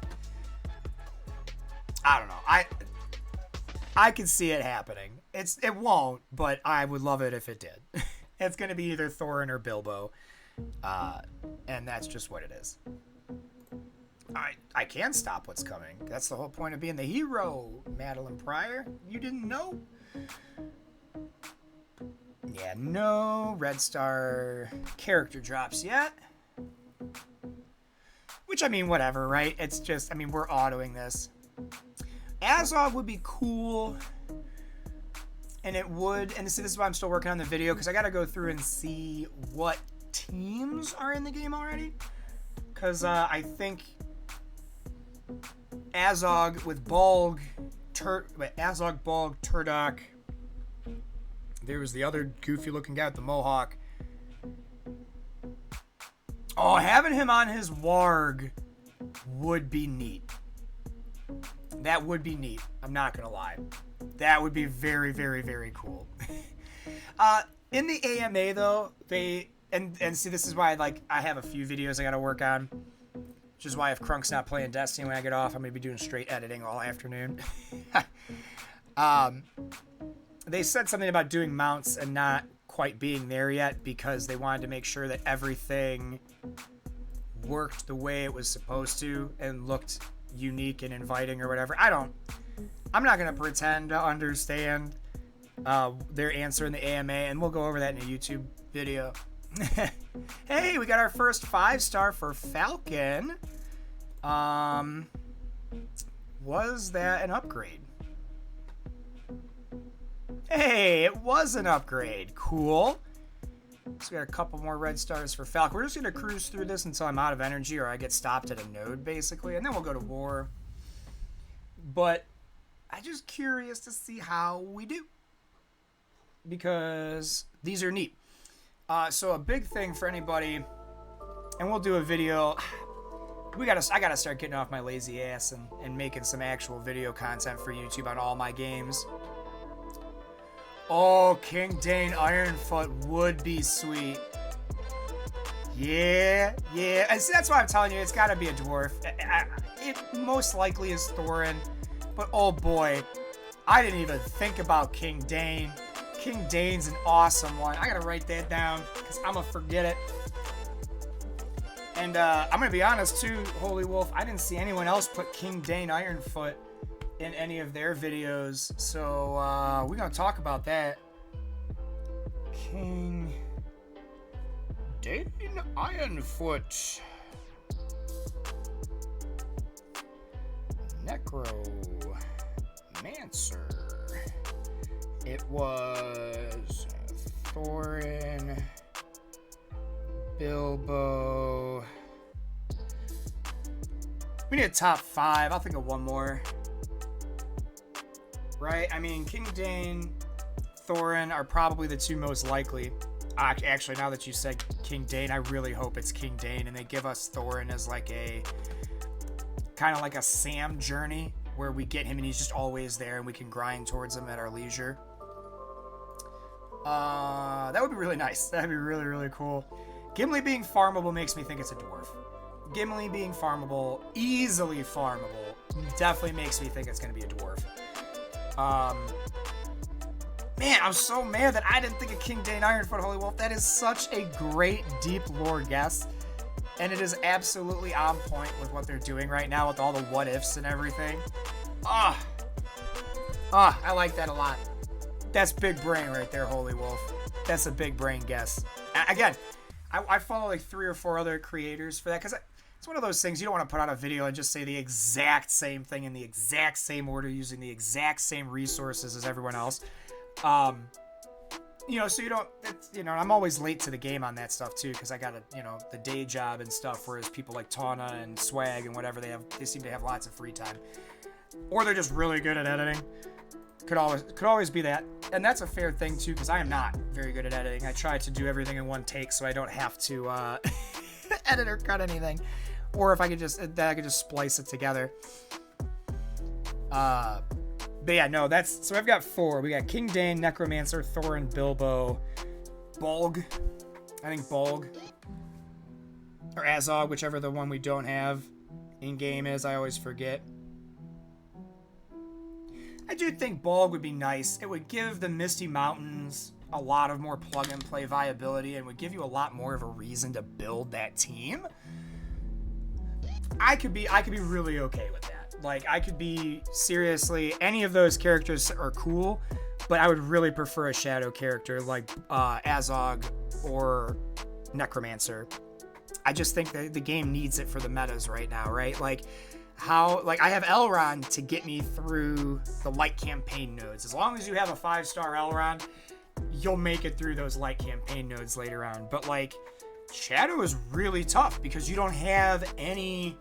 I don't know. I can see it happening. It won't, but I would love it if it did. It's going to be either Thorin or Bilbo. And that's just what it is. I can stop what's coming. That's the whole point of being the hero, Madeline Pryor. You didn't know? Yeah, no Red Star character drops yet. Which, I mean, whatever, right? It's just, I mean, we're autoing this. Azog would be cool. And it would, and see, this is why I'm still working on the video, because I got to go through and see what teams are in the game already. Because I think Azog with Bolg, Azog, Bolg, Turdock. There was the other goofy looking guy with the mohawk. Oh, having him on his warg would be neat. That would be neat. I'm not going to lie. That would be very, very, very cool. In the AMA, though, and see, this is why, like, I have a few videos I got to work on. Which is why if Crunk's not playing Destiny when I get off, I'm going to be doing straight editing all afternoon. They said something about doing mounts and not quite being there yet, because they wanted to make sure that everything worked the way it was supposed to and looked unique and inviting or whatever. I'm not going to pretend to understand their answer in the AMA, and we'll go over that in a YouTube video. Hey, we got our first 5-star for Falcon. Was that an upgrade? Hey, it was an upgrade. Cool. So we got a couple more red stars for Falcon. We're just going to cruise through this until I'm out of energy or I get stopped at a node, basically. And then we'll go to war. But I'm just curious to see how we do. Because these are neat. So a big thing for anybody, and we'll do a video. I gotta start getting off my lazy ass and making some actual video content for YouTube on all my games. Oh, King Dane Ironfoot would be sweet. Yeah. And see, that's why I'm telling you, it's gotta be a dwarf. It most likely is Thorin, but oh boy, I didn't even think about King Dane. King Dane's an awesome one. I gotta write that down because I'm gonna forget it. And I'm gonna be honest too, Holy Wolf, I didn't see anyone else put King Dane Ironfoot in any of their videos, so we're gonna talk about that. King Dane Ironfoot. Necromancer. It was Thorin, Bilbo. We need a top 5. I'll think of one more. Right? I mean, King Dane, Thorin are probably the two most likely. Actually, now that you said King Dane, I really hope it's King Dane and they give us Thorin as like a kind of like a Sam journey where we get him and he's just always there and we can grind towards him at our leisure. That would be really nice. That'd be really, really cool. Gimli being farmable makes me think it's a dwarf. Gimli being farmable, easily farmable, definitely makes me think it's going to be a dwarf. Man, I'm so mad that I didn't think of King Dane Ironfoot, Holy Wolf. That is such a great, deep lore guess. And it is absolutely on point with what they're doing right now with all the what-ifs and everything. I like that a lot. That's big brain right there, Holy Wolf. That's a big brain guess. Again, I follow like 3 or 4 other creators for that because it's one of those things you don't want to put out a video and just say the exact same thing in the exact same order using the exact same resources as everyone else. So you don't, I'm always late to the game on that stuff too because I got the day job and stuff, whereas people like Tawna and Swag and whatever, they seem to have lots of free time. Or they're just really good at editing. Could always be that. And that's a fair thing too, because I am not very good at editing. I try to do everything in one take so I don't have to edit or cut anything. Or if I could just splice it together. But yeah, no, so I've got 4. We got King Dane, Necromancer, Thorin, Bilbo, Bolg. I think Bolg. Or Azog, whichever the one we don't have in game is. I always forget. I do think Bolg would be nice. It would give the Misty Mountains a lot of more plug-and-play viability and would give you a lot more of a reason to build that team. I could be really okay with that. Like, I could be, seriously, any of those characters are cool, but I would really prefer a shadow character like Azog or Necromancer. I just think that the game needs it for the metas right now, right? Like, I have Elrond to get me through the light campaign nodes. As long as you have a 5-star Elrond, you'll make it through those light campaign nodes later on. But like, Shadow is really tough because you don't have any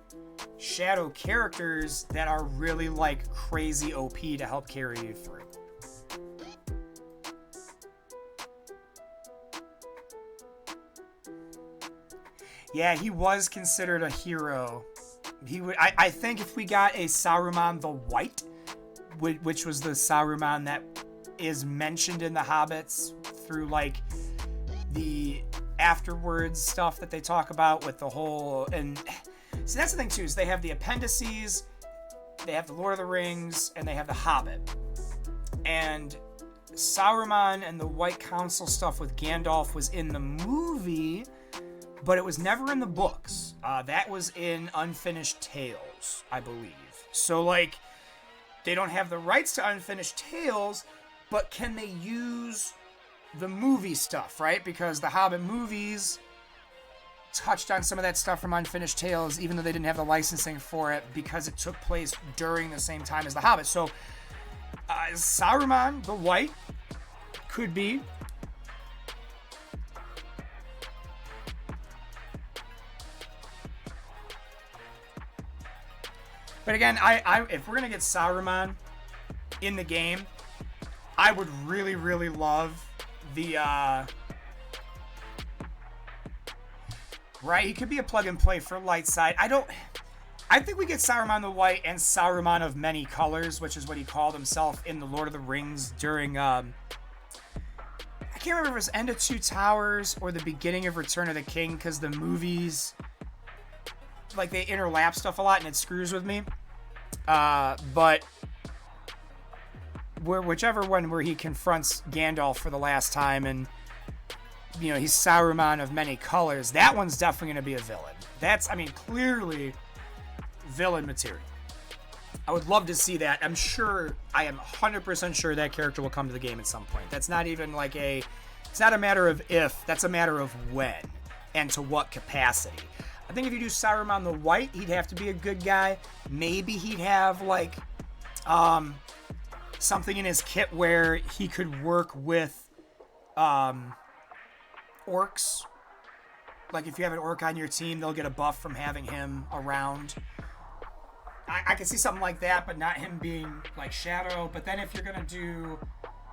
Shadow characters that are really like crazy OP to help carry you through. Yeah, he was considered a hero. He would. I think if we got a Saruman the White, which was the Saruman that is mentioned in the Hobbits through like the afterwards stuff that they talk about with the whole, and see, that's the thing too, is they have the appendices, they have the Lord of the Rings, and they have the Hobbit. And Saruman and the White Council stuff with Gandalf was in the movie, but it was never in the books. That was in Unfinished Tales, I believe. So, like, they don't have the rights to Unfinished Tales, but can they use the movie stuff, right? Because the Hobbit movies touched on some of that stuff from Unfinished Tales, even though they didn't have the licensing for it, because it took place during the same time as the Hobbit. So Saruman the White could be. But again, if we're gonna get Saruman in the game, I would really, really love the right. He could be a plug and play for light side. I think we get Saruman the White and Saruman of Many Colors, which is what he called himself in the Lord of the Rings during I can't remember if it was End of Two Towers or the beginning of Return of the King, because the movies, like, they interlap stuff a lot and it screws with me. But whichever one where he confronts Gandalf for the last time and, you know, he's Saruman of Many Colors, that one's definitely going to be a villain. That's, I mean, clearly villain material. I would love to see that. I am 100% sure that character will come to the game at some point. That's not even like it's not a matter of if, that's a matter of when and to what capacity. I think if you do Saruman the White, he'd have to be a good guy. Maybe he'd have, like, something in his kit where he could work with orcs. Like, if you have an orc on your team, they'll get a buff from having him around. I can see something like that, but not him being, like, Shadow. But then if you're going to do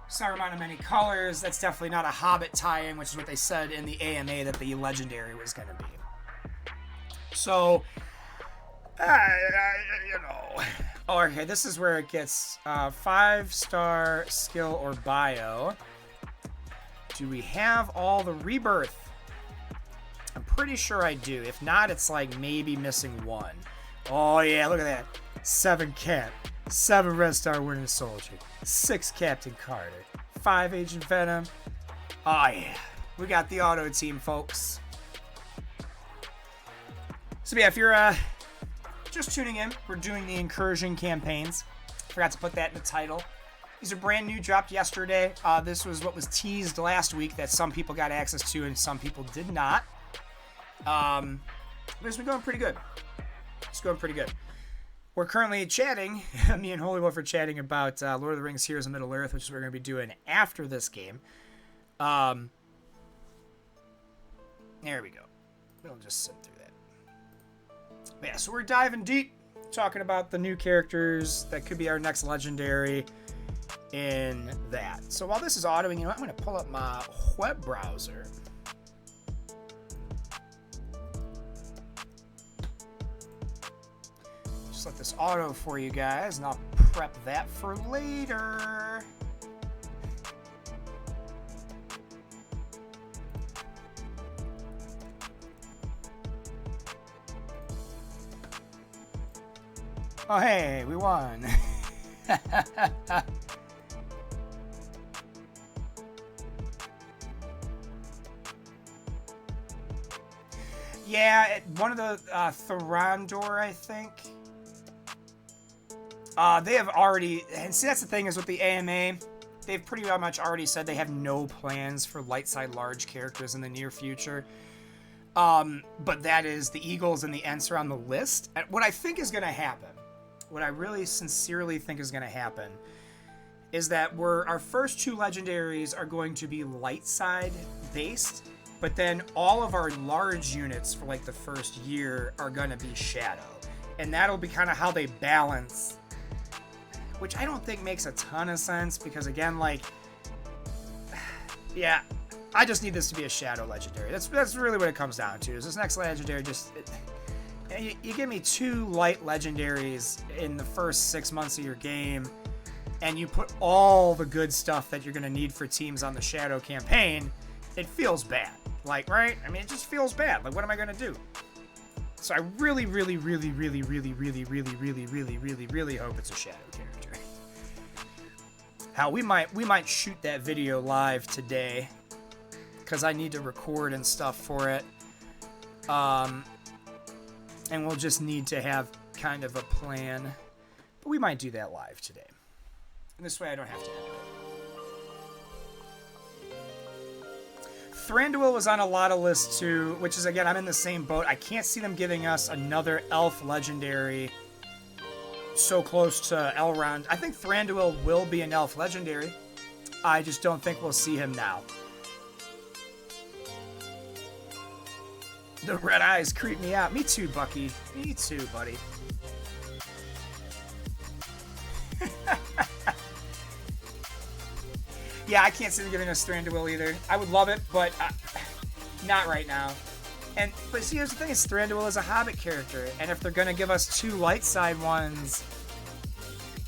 Saruman of Many Colors, that's definitely not a Hobbit tie-in, which is what they said in the AMA that the Legendary was going to be. So, you know. Oh, okay, this is where it gets 5-star skill or bio. Do we have all the rebirth? I'm pretty sure I do. If not, it's like maybe missing one. Oh, yeah, look at that. 7 Cap, 7 Red Star Winter Soldier, 6 Captain Carter, 5 Agent Venom. Oh, yeah. We got the auto team, folks. So yeah, if you're just tuning in, we're doing the incursion campaigns. Forgot to put that in the title. These are brand new, dropped yesterday. This was what was teased last week that some people got access to and some people did not. But it's been going pretty good. It's going pretty good. We're currently chatting, me and Holy Wolf are chatting about Lord of the Rings Heroes of Middle-earth, which is what we're going to be doing after this game. There we go. We'll just sit through that. But yeah, so we're diving deep, talking about the new characters that could be our next legendary in that. So while this is autoing, you know what? I'm going to pull up my web browser. Just let this auto for you guys, and I'll prep that for later. Oh, hey, we won. Yeah, one of the Thorondor, I think. They have already, and see, that's the thing is with the AMA, they've pretty much already said they have no plans for light side large characters in the near future. But that is the Eagles and the Ents are on the list. And what I think is going to happen, what I really sincerely think is going to happen, is that our first 2 legendaries are going to be light side based, but then all of our large units for like the first year are going to be shadow. And that'll be kind of how they balance, which I don't think makes a ton of sense because, again, like, yeah, I just need this to be a shadow legendary. That's really what it comes down to. Is this next legendary just... You give me 2 light legendaries in the first 6 months of your game, and you put all the good stuff that you're going to need for teams on the Shadow campaign, it feels bad. Like, right? I mean, it just feels bad. Like, what am I going to do? So I really, really, really, really, really, really, really, really, really, really, really hope it's a Shadow character. How we might shoot that video live today, because I need to record and stuff for it. And we'll just need to have kind of a plan. But we might do that live today. And this way I don't have to edit Thranduil was on a lot of lists too, which is, again, I'm in the same boat. I can't see them giving us another elf legendary so close to Elrond. I think Thranduil will be an elf legendary. I just don't think we'll see him now. The red eyes creep me out. Me too, Bucky. Me too, buddy. Yeah, I can't see them giving us Thranduil either. I would love it, but not right now. But see, here's the thing: is Thranduil is a Hobbit character, and if they're gonna give us 2 light side ones,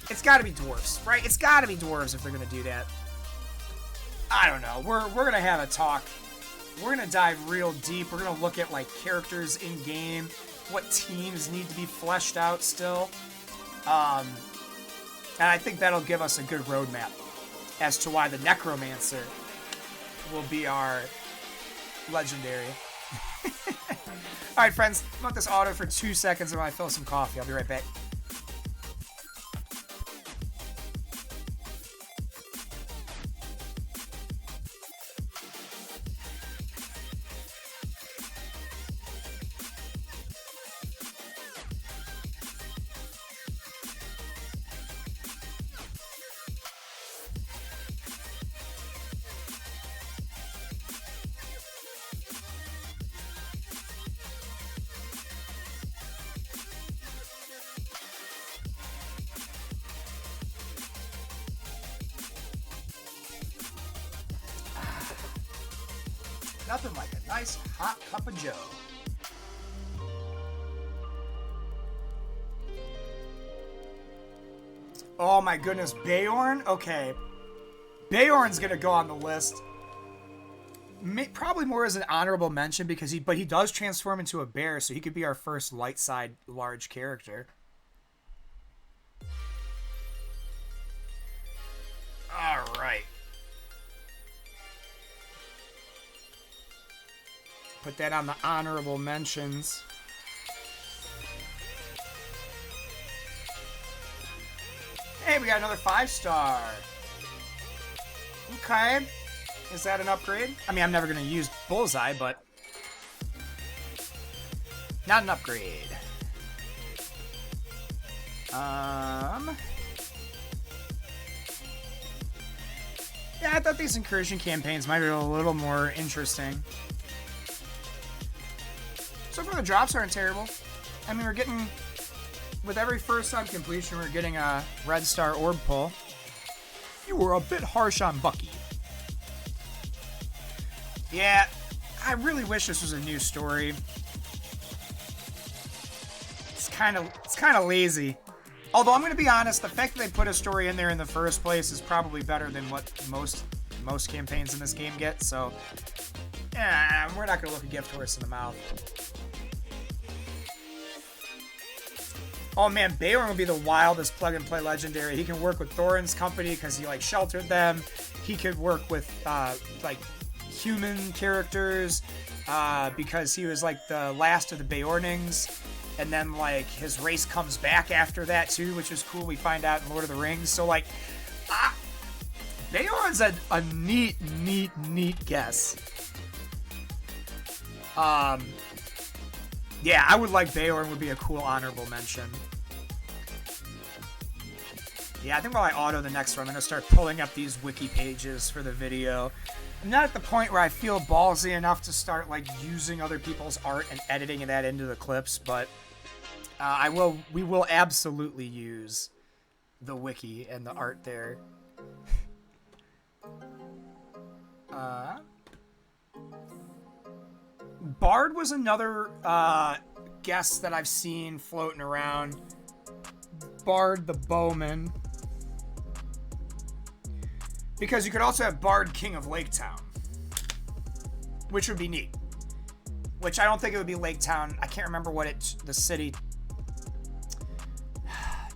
it's got to be dwarves, right? It's got to be dwarves if they're gonna do that. I don't know. We're gonna have a talk. We're gonna dive real deep. We're gonna look at like characters in game, what teams need to be fleshed out still, and I think that'll give us a good roadmap as to why the Necromancer will be our legendary. Alright, friends, I'm on this auto for 2 seconds while I fill some coffee. I'll be right back. Nothing like a nice hot cup of joe. Oh my goodness, Beorn? Okay. Beorn's gonna go on the list. Probably more as an honorable mention because he does transform into a bear, so he could be our first light side large character. Alright. Put that on the honorable mentions. Hey, we got another 5-star. Okay. Is that an upgrade? I mean, I'm never going to use Bullseye, but... not an upgrade. Yeah, I thought these incursion campaigns might be a little more interesting. So far, the drops aren't terrible. I mean, we're getting... with every first time completion, we're getting a red star orb pull. You were a bit harsh on Bucky. Yeah, I really wish this was a new story. It's kind of lazy. Although I'm going to be honest, the fact that they put a story in there in the first place is probably better than what most campaigns in this game get. So, yeah, we're not going to look a gift horse in the mouth. Oh man, Beorn would be the wildest plug-and-play legendary. He can work with Thorin's company because he, like, sheltered them. He could work with, like, human characters because he was, like, the last of the Beornings. And then, like, his race comes back after that, too, which is cool. We find out in Lord of the Rings. So, like, Beorn's a neat guess. Yeah, I would like Beorn would be a cool honorable mention. Yeah, I think while I auto the next one, I'm going to start pulling up these wiki pages for the video. I'm not at the point where I feel ballsy enough to start, like, using other people's art and editing that into the clips, but we will absolutely use the wiki and the art there. Bard was another guest that I've seen floating around. Bard the Bowman. Because you could also have Bard King of Lake Town, which would be neat. Which I don't think it would be Lake Town. I can't remember what the city...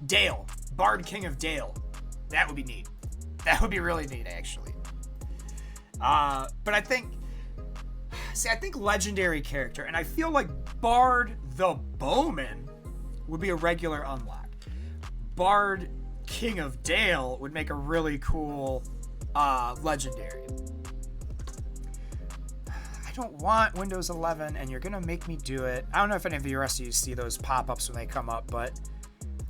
Dale. Bard King of Dale. That would be neat. That would be really neat, actually. But I think... See, I think legendary character, and I feel like Bard the Bowman would be a regular unlock. Bard King of Dale would make a really cool legendary. don't want Windows 11, and you're gonna make me do it. I don't know if any of the rest of you see those pop-ups when they come up, but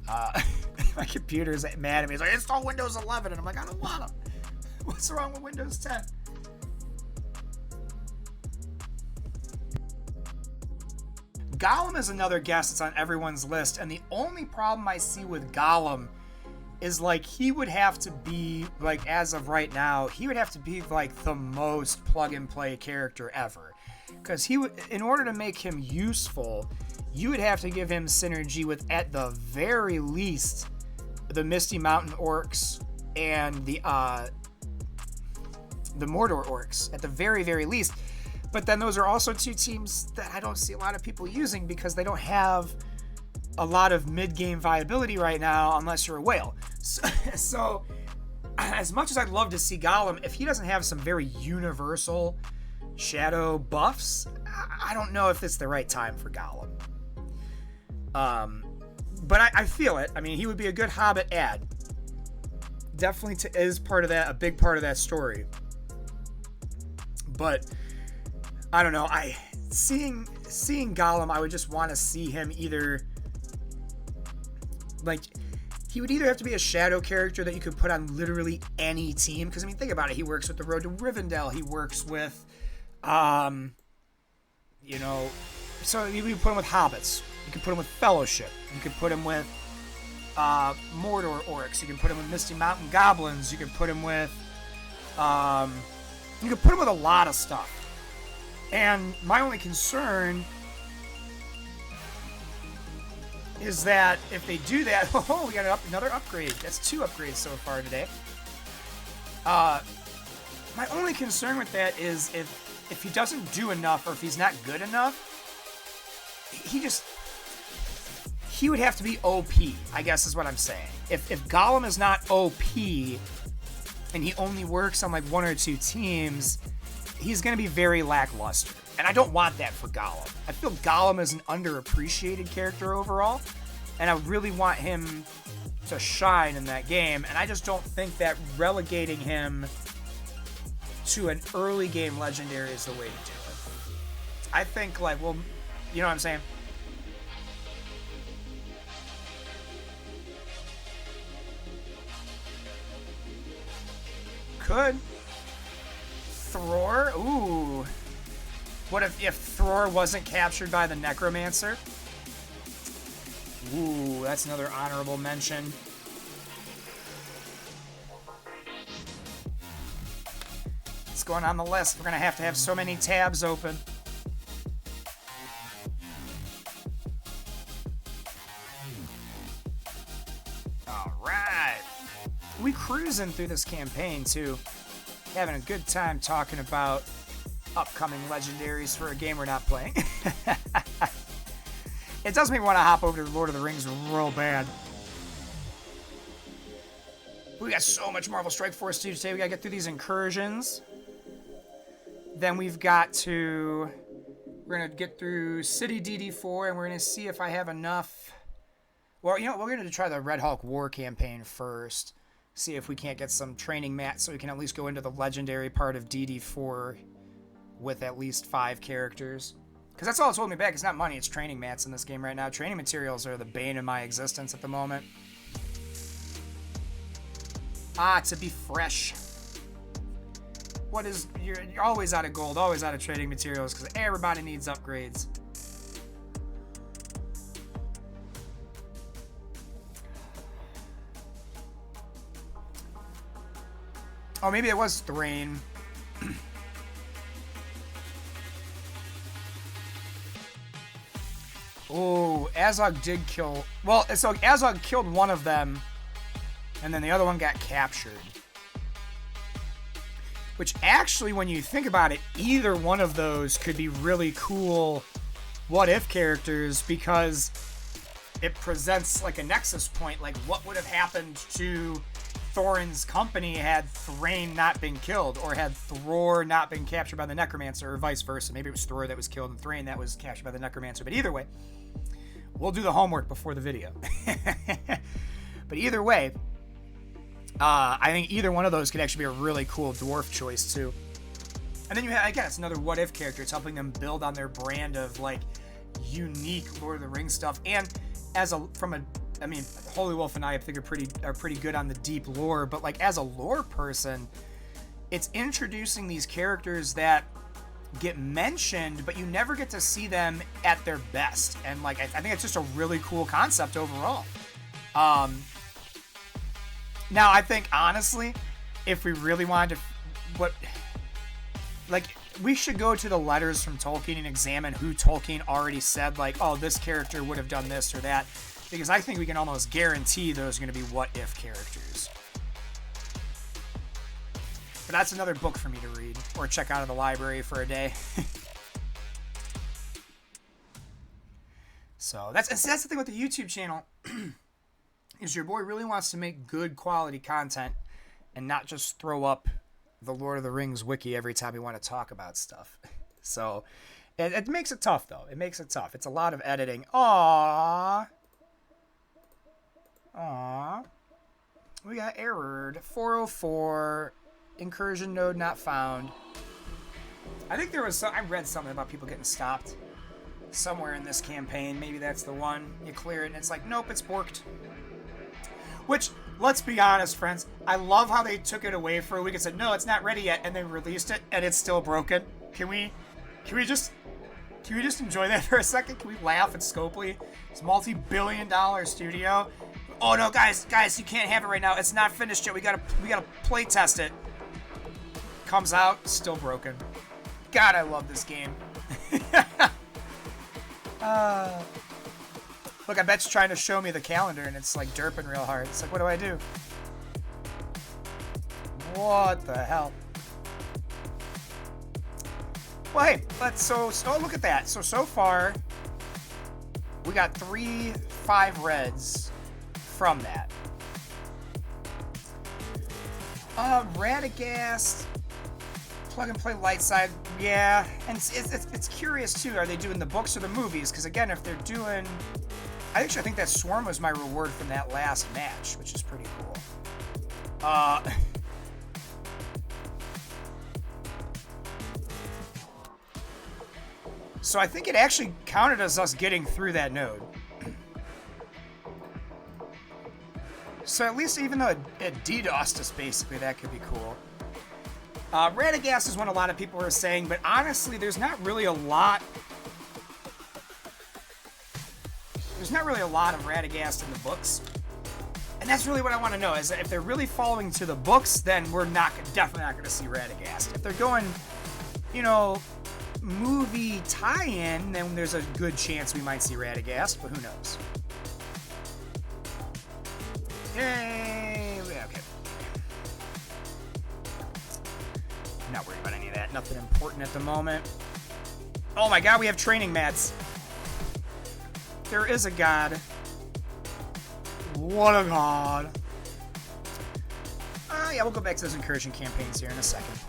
my computer's mad at me. It's like, install Windows 11, and I'm like, I don't want them. What's wrong with Windows 10? Gollum is another guest that's on everyone's list, and the only problem I see with Gollum is, like, he would have to be, like, as of right now, he would have to be, like, the most plug-and-play character ever. Because he would, in order to make him useful, you would have to give him synergy with, at the very least, the Misty Mountain Orcs and the Mordor Orcs, at the very, very least. But then those are also two teams that I don't see a lot of people using because they don't have a lot of mid-game viability right now unless you're a whale. So as much as I'd love to see Gollum, if he doesn't have some very universal shadow buffs, I don't know if it's the right time for Gollum. But I feel it. I mean, he would be a good Hobbit ad. Definitely is part of that, a big part of that story. But I don't know. Seeing Gollum, I would just want to see him either, like, he would either have to be a shadow character that you could put on literally any team. Because, I mean, think about it. He works with the Road to Rivendell. He works with, you know, so you could put him with Hobbits. You could put him with Fellowship. You could put him with Mordor Orcs. You can put him with Misty Mountain Goblins. You could put him with, you could put him with a lot of stuff. And my only concern is that if they do that, oh, we got another upgrade. That's 2 upgrades so far today. My only concern with that is if he doesn't do enough, or if he's not good enough, he would have to be OP, I guess is what I'm saying. If Gollum is not OP and he only works on like 1 or 2 teams, he's going to be very lackluster. And I don't want that for Gollum. I feel Gollum is an underappreciated character overall, and I really want him to shine in that game, and I just don't think that relegating him to an early game legendary is the way to do it. I think, like, well, you know what I'm saying? Could. Thror? Ooh. What if Thror wasn't captured by the Necromancer? Ooh, that's another honorable mention. It's going on the list. We're going to have so many tabs open. Alright. We cruising through this campaign, too. Having a good time talking about upcoming legendaries for a game we're not playing. It does make me want to hop over to Lord of the Rings real bad. We got so much Marvel Strike Force to do today. We got to get through these incursions. Then we've got to... We're going to get through City DD4, and we're going to see if I have enough... Well, you know, we're going to try the Red Hulk War campaign first. See if we can't get some training mats so we can at least go into the legendary part of DD4 with at least 5 characters. Because that's all that's holding me back. It's not money, it's training mats in this game right now. Training materials are the bane of my existence at the moment. To be fresh. What is... You're always out of gold, always out of trading materials, because everybody needs upgrades. Oh, maybe it was Thrain. Oh, Azog did kill... Well, so Azog killed one of them, and then the other one got captured. Which actually, when you think about it, either one of those could be really cool what-if characters, because it presents like a nexus point, like what would have happened to Thorin's company had Thrain not been killed, or had Thror not been captured by the Necromancer, or vice versa. Maybe it was Thror that was killed and Thrain that was captured by the Necromancer. But either way, we'll do the homework before the video. But either way, I think either one of those could actually be a really cool dwarf choice too. And then you have, again, it's another what if character. It's helping them build on their brand of like unique Lord of the Rings stuff. And I mean, Holy Wolf and I think are pretty good on the deep lore, but like as a lore person, it's introducing these characters that get mentioned, but you never get to see them at their best. And like I think it's just a really cool concept overall. Now I think honestly, if we really wanted to, we should go to the letters from Tolkien and examine who Tolkien already said, like, oh, this character would have done this or that, because I think we can almost guarantee those are going to be what-if characters. But that's another book for me to read, or check out of the library for a day. So that's the thing with the YouTube channel, is your boy really wants to make good quality content and not just throw up the Lord of the Rings wiki every time we want to talk about stuff. So it makes it tough, though. It makes it tough. It's a lot of editing. Aww. We got errored. 404. Incursion node not found. I think there was I read something about people getting stopped somewhere in this campaign. Maybe that's the one. You clear it and it's like, nope, it's borked. Which, let's be honest, friends, I love how they took it away for a week and said, no, it's not ready yet, and they released it, and it's still broken. Can we just enjoy that for a second? Can we laugh at Scopely? It's a multi-billion-dollar studio. Oh no, guys, you can't have it right now. It's not finished yet. We gotta play test it. Comes out, still broken. God, I love this game. Look, I bet it's trying to show me the calendar, and it's like derping real hard. It's like, what do I do? What the hell? Well, hey, oh, look at that. So far, we got 5 reds from that. Radagast, plug and play light side, yeah. And it's curious too. Are they doing the books or the movies? Because again, if they're doing, I actually think that Swarm was my reward from that last match, which is pretty cool. So I think it actually counted as us getting through that node. So at least even though it DDoSed us, basically, that could be cool. Radagast is one a lot of people are saying, but honestly, there's not really a lot of Radagast in the books. And that's really what I want to know, is that if they're really following to the books, then we're definitely not going to see Radagast. If they're going, movie tie-in, then there's a good chance we might see Radagast, but who knows? Yay! Yeah, okay. Not worried about any of that. Nothing important at the moment. Oh my god, we have training mats. There is a god. What a god. Yeah, we'll go back to those incursion campaigns here in a second.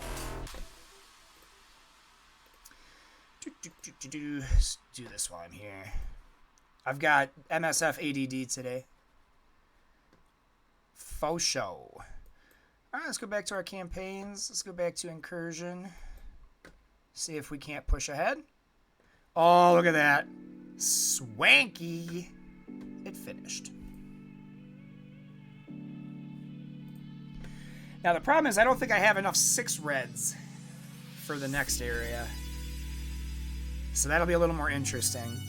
Let's do this while I'm here. I've got MSF ADD today. Faux show. Alright, let's go back to our campaigns. Let's go back to incursion. See if we can't push ahead. Oh, look at that. Swanky. It finished. Now, the problem is I don't think I have enough 6 reds for the next area. So that'll be a little more interesting.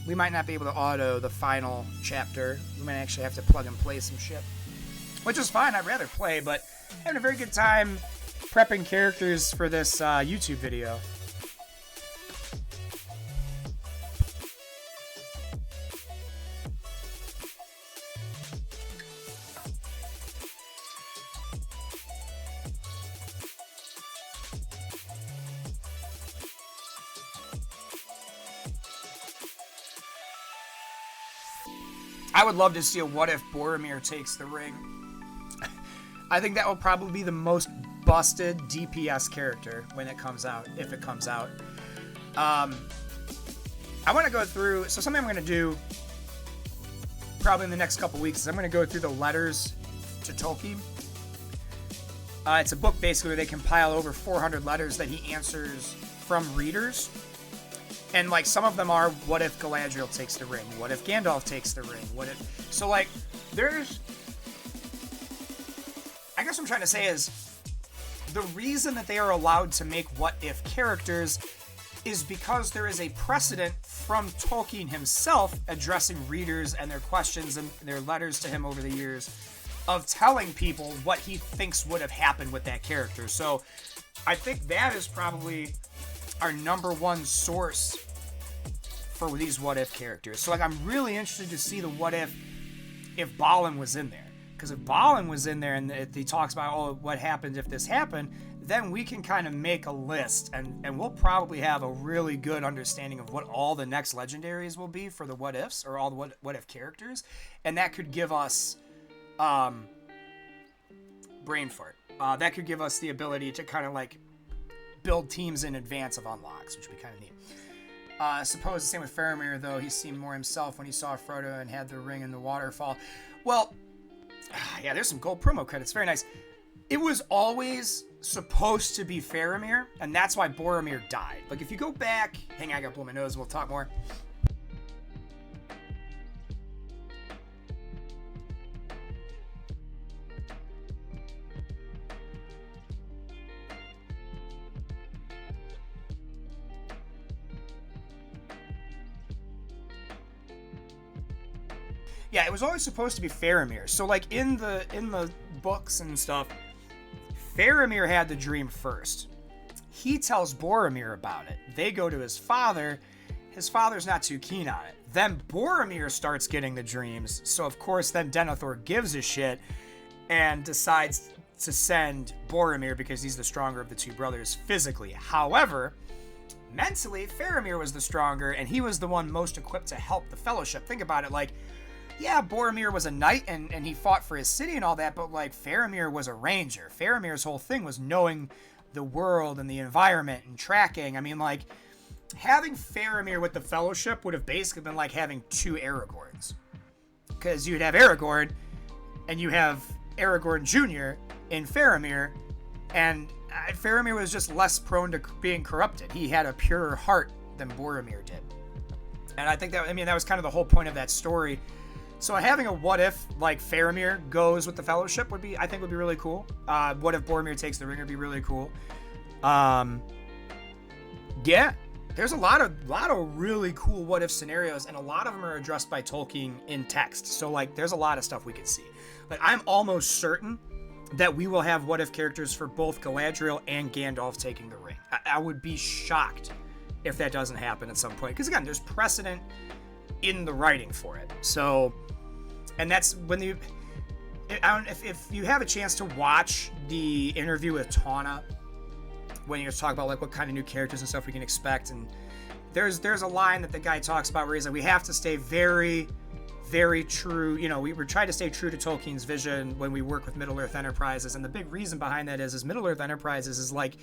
We might not be able to auto the final chapter. We might actually have to plug and play some shit. Which is fine, I'd rather play, but having a very good time prepping characters for this YouTube video. I would love to see a what if Boromir takes the ring. I think that will probably be the most busted DPS character when it comes out, if it comes out. I want to go through, so something I'm going to do probably in the next couple weeks is I'm going to go through the letters to Tolkien It's a book basically where they compile over 400 letters that he answers from readers. And, like, some of them are, what if Galadriel takes the ring? What if Gandalf takes the ring? What if... So, like, there's... I guess what I'm trying to say is the reason that they are allowed to make what-if characters is because there is a precedent from Tolkien himself addressing readers and their questions and their letters to him over the years of telling people what he thinks would have happened with that character. So I think that is probably our number one source for these what-if characters. So, like, I'm really interested to see the what-if if Balin was in there. Because if Balin was in there and he talks about, oh, what happened if this happened, then we can kind of make a list, and we'll probably have a really good understanding of what all the next legendaries will be for the what-ifs, or all the what-if characters, and that could give us brain fart. That could give us the ability to kind of, like, build teams in advance of unlocks, which would be kind of neat. I suppose the same with Faramir, though. He seemed more himself when he saw Frodo and had the ring in the waterfall. Well, yeah, there's some gold promo credits. Very nice. It was always supposed to be Faramir, and that's why Boromir died. Like, if you go back... Hang on, I gotta blow my nose. We'll talk more. Yeah, it was always supposed to be Faramir. So, like, in the books and stuff, Faramir had the dream first. He tells Boromir about it. They go to his father. His father's not too keen on it. Then Boromir starts getting the dreams. So, of course, then Denethor gives a shit and decides to send Boromir because he's the stronger of the two brothers physically. However, mentally, Faramir was the stronger, and he was the one most equipped to help the Fellowship. Think about it, like... Yeah, Boromir was a knight, and he fought for his city and all that, but, like, Faramir was a ranger. Faramir's whole thing was knowing the world and the environment and tracking. I mean, like, having Faramir with the Fellowship would have basically been like having two Aragorns. Because you'd have Aragorn, and you have Aragorn Jr. in Faramir, and Faramir was just less prone to being corrupted. He had a purer heart than Boromir did. And I think that, I mean, that was kind of the whole point of that story. So having a what if, like, Faramir goes with the Fellowship would be, I think, would be really cool. What if Boromir takes the ring would be really cool. Yeah, there's a lot of really cool what if scenarios, and a lot of them are addressed by Tolkien in text. So, like, there's a lot of stuff we could see. Like, I'm almost certain that we will have what if characters for both Galadriel and Gandalf taking the ring. I would be shocked if that doesn't happen at some point. Because, again, there's precedent in the writing for it. So... And that's when you, if you have a chance to watch the interview with Tawna, when you talk about, like, what kind of new characters and stuff we can expect, and there's a line that the guy talks about where he's like, we have to stay very, very true. You know, we were trying to stay true to Tolkien's vision when we work with Middle-earth Enterprises, and the big reason behind that is Middle-earth Enterprises is, like,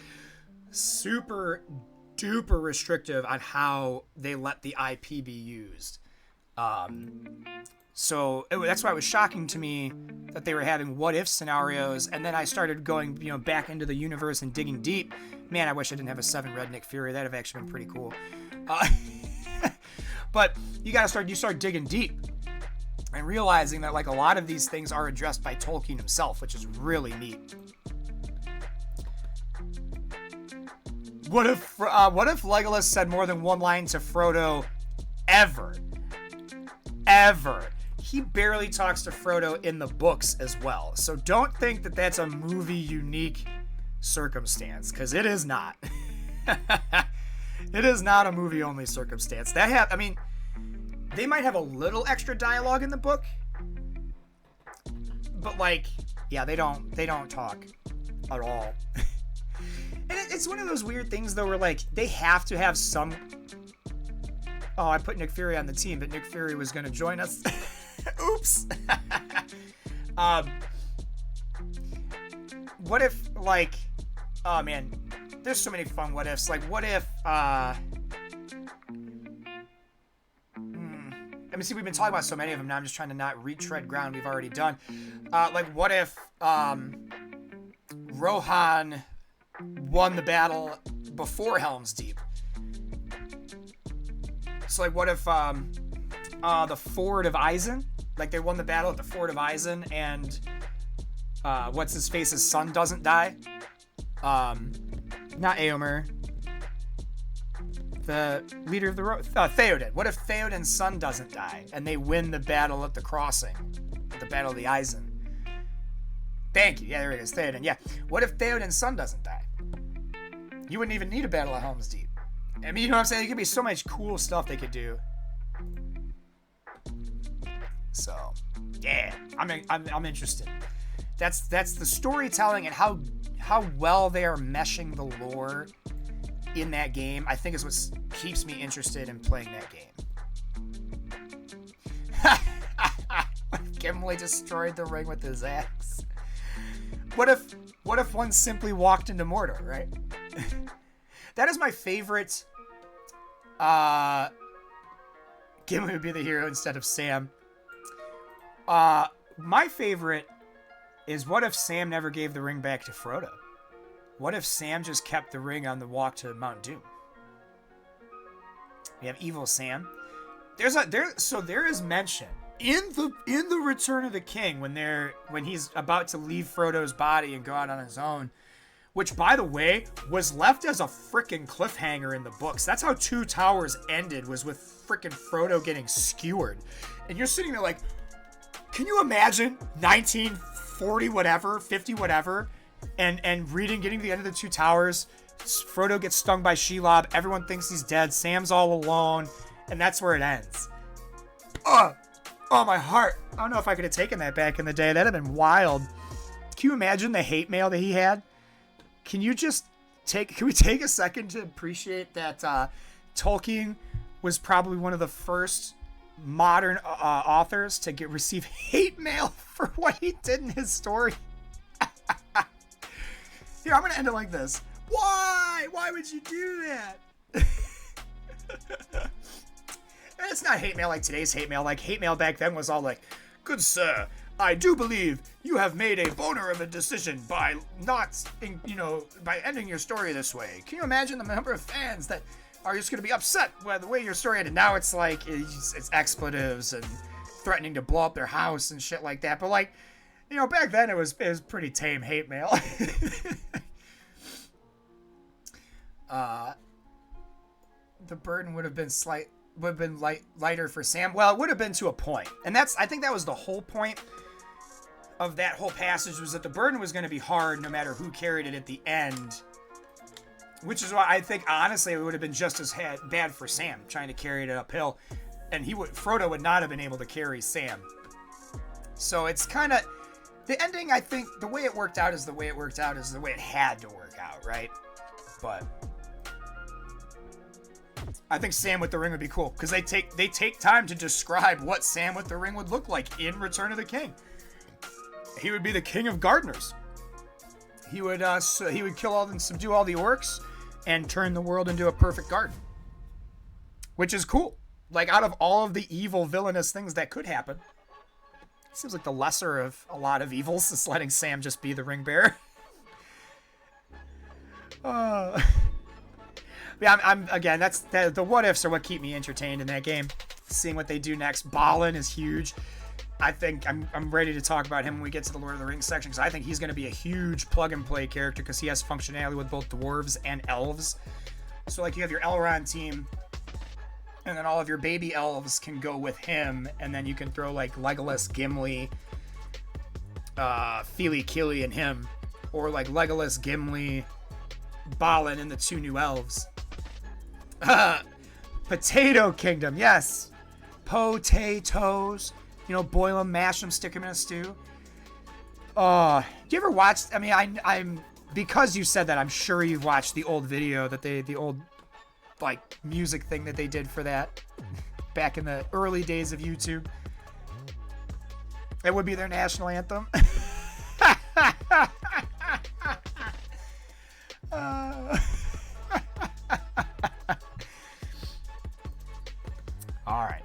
super duper restrictive on how they let the IP be used. So that's why it was shocking to me that they were having what-if scenarios, and then I started going, back into the universe and digging deep. Man, I wish I didn't have a 7 Red Nick Fury. That'd have actually been pretty cool. But you start digging deep and realizing that, like, a lot of these things are addressed by Tolkien himself, which is really neat. What if Legolas said more than one line to Frodo ever? He barely talks to Frodo in the books as well. So don't think that that's a movie unique circumstance, because it is not. It is not a movie only circumstance. I mean, they might have a little extra dialogue in the book, but, like, yeah, they don't talk at all. And it's one of those weird things, though, where, like, they have to have some... Oh, I put Nick Fury on the team, but Nick Fury was going to join us. Oops. What if, like... Oh, man. There's so many fun what ifs. Like, what if... I mean, see, we've been talking about so many of them now. I'm just trying to not retread ground we've already done. Like, what if Rohan won the battle before Helm's Deep? So, like, what if the Ford of Eisen? Like, they won the battle at the Ford of Eisen, and what's his face's son doesn't die? Not Éomer. The leader of the Theoden. What if Theoden's son doesn't die, and they win the battle at the crossing? The Battle of the Eisen. Thank you. Yeah, there it is. Theoden. Yeah. What if Theoden's son doesn't die? You wouldn't even need a battle at Helm's Deep. I mean, you know what I'm saying? There could be so much cool stuff they could do. So, yeah, I'm interested. That's the storytelling and how well they are meshing the lore in that game. I think is what keeps me interested in playing that game. Gimli destroyed the ring with his axe. What if one simply walked into Mordor, right? That is my favorite. Gimli would be the hero instead of Sam. My favorite is what if Sam never gave the ring back to Frodo? What if Sam just kept the ring on the walk to Mount Doom? We have evil Sam. There is mention in the Return of the King when he's about to leave Frodo's body and go out on his own, which, by the way, was left as a freaking cliffhanger in the books. That's how Two Towers ended, was with freaking Frodo getting skewered. And you're sitting there like, can you imagine 1940 whatever, 50 whatever, and getting to the end of the Two Towers, Frodo gets stung by Shelob, everyone thinks he's dead, Sam's all alone, and that's where it ends. Oh, my heart. I don't know if I could have taken that back in the day. That'd have been wild. Can you imagine the hate mail that he had? Can we take a second to appreciate that Tolkien was probably one of the first modern authors to receive hate mail for what he did in his story? Here, I'm going to end it like this. Why? Why would you do that? And it's not hate mail like today's hate mail. Like, hate mail back then was all like, good sir, I do believe you have made a boner of a decision by by ending your story this way. Can you imagine the number of fans that are just going to be upset by the way your story ended? Now it's like, it's expletives and threatening to blow up their house and shit like that. But like, back then it was pretty tame hate mail. The burden would have been lighter for Sam. Well, it would have been to a point. And I think that was the whole point of that whole passage, was that the burden was going to be hard no matter who carried it at the end. Which is why I think, honestly, it would have been just as bad for Sam trying to carry it uphill. And Frodo would not have been able to carry Sam. So it's kind of, the ending, I think, the way it worked out is the way it worked out is the way it had to work out, right? But I think Sam with the ring would be cool, because they take time to describe what Sam with the ring would look like in Return of the King. He would be the king of gardeners. He would kill all and subdue all the orcs and turn the world into a perfect garden, which is cool. Like, out of all of the evil, villainous things that could happen, it seems like the lesser of a lot of evils is letting Sam just be the ring bearer. Yeah, I'm again. That's the what ifs are what keep me entertained in that game. Seeing what they do next. Balin is huge. I think I'm ready to talk about him when we get to the Lord of the Rings section, because I think he's going to be a huge plug and play character, because he has functionality with both dwarves and elves. So like, you have your Elrond team, and then all of your baby elves can go with him, and then you can throw like Legolas, Gimli, Fili Kili, and him, or like Legolas, Gimli, Balin, and the two new elves. Potato Kingdom, yes. Potatoes. Boil them, mash them, stick them in a stew. Do you ever watch? I mean, I'm because you said that, I'm sure you've watched the old video the old like music thing that they did for that back in the early days of YouTube. It would be their national anthem. All right.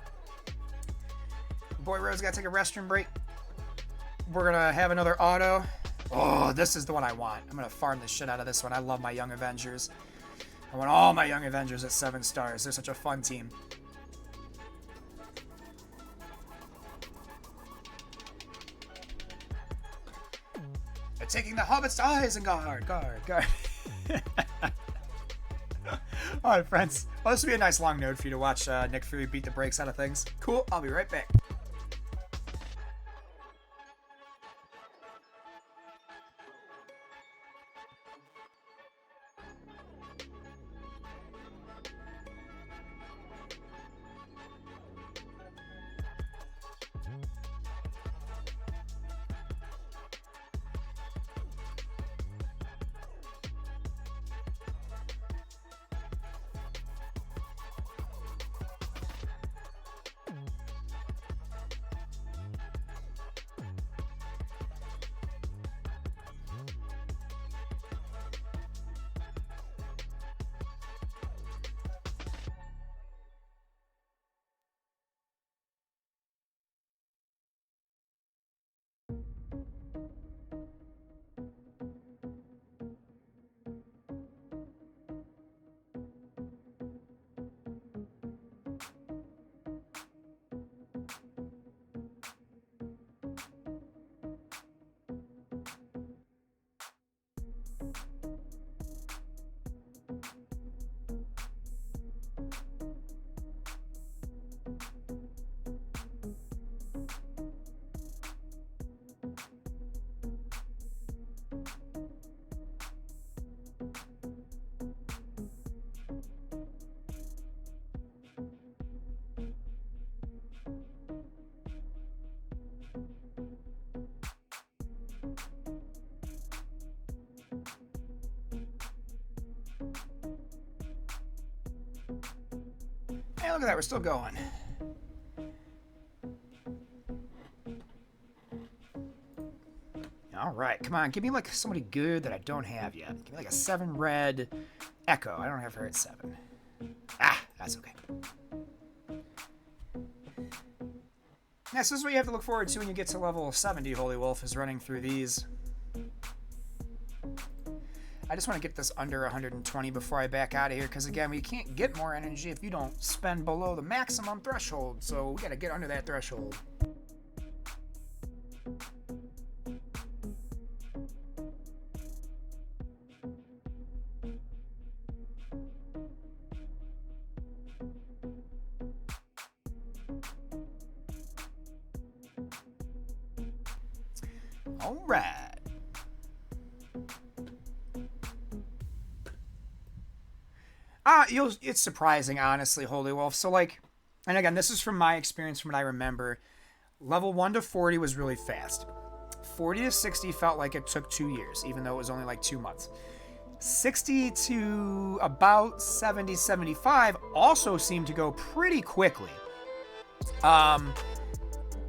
Boy Rose got to take a restroom break. We're going to have another auto. Oh, this is the one I want. I'm going to farm the shit out of this one. I love my Young Avengers. I want all my Young Avengers at 7 stars. They're such a fun team. They're taking the hobbits to Isengard. Guard. Alright, friends. Well, this will be a nice long note for you to watch Nick Fury beat the brakes out of things. Cool. I'll be right back. Hey, look at that. We're still going. All right. Come on. Give me like somebody good that I don't have yet. Give me like a 7 red Echo. I don't have her at 7. Ah, that's okay. Yeah, so this is what you have to look forward to when you get to level 70, Holy Wolf, is running through these. I just want to get this under 120 before I back out of here, because again, we can't get more energy if you don't spend below the maximum threshold, so we got to get under that threshold. All right. It's surprising, honestly, Holy Wolf. So, like, and again, this is from my experience, from what I remember. Level 1 to 40 was really fast. 40 to 60 felt like it took 2 years, even though it was only like 2 months. 60 to about 70, 75 also seemed to go pretty quickly.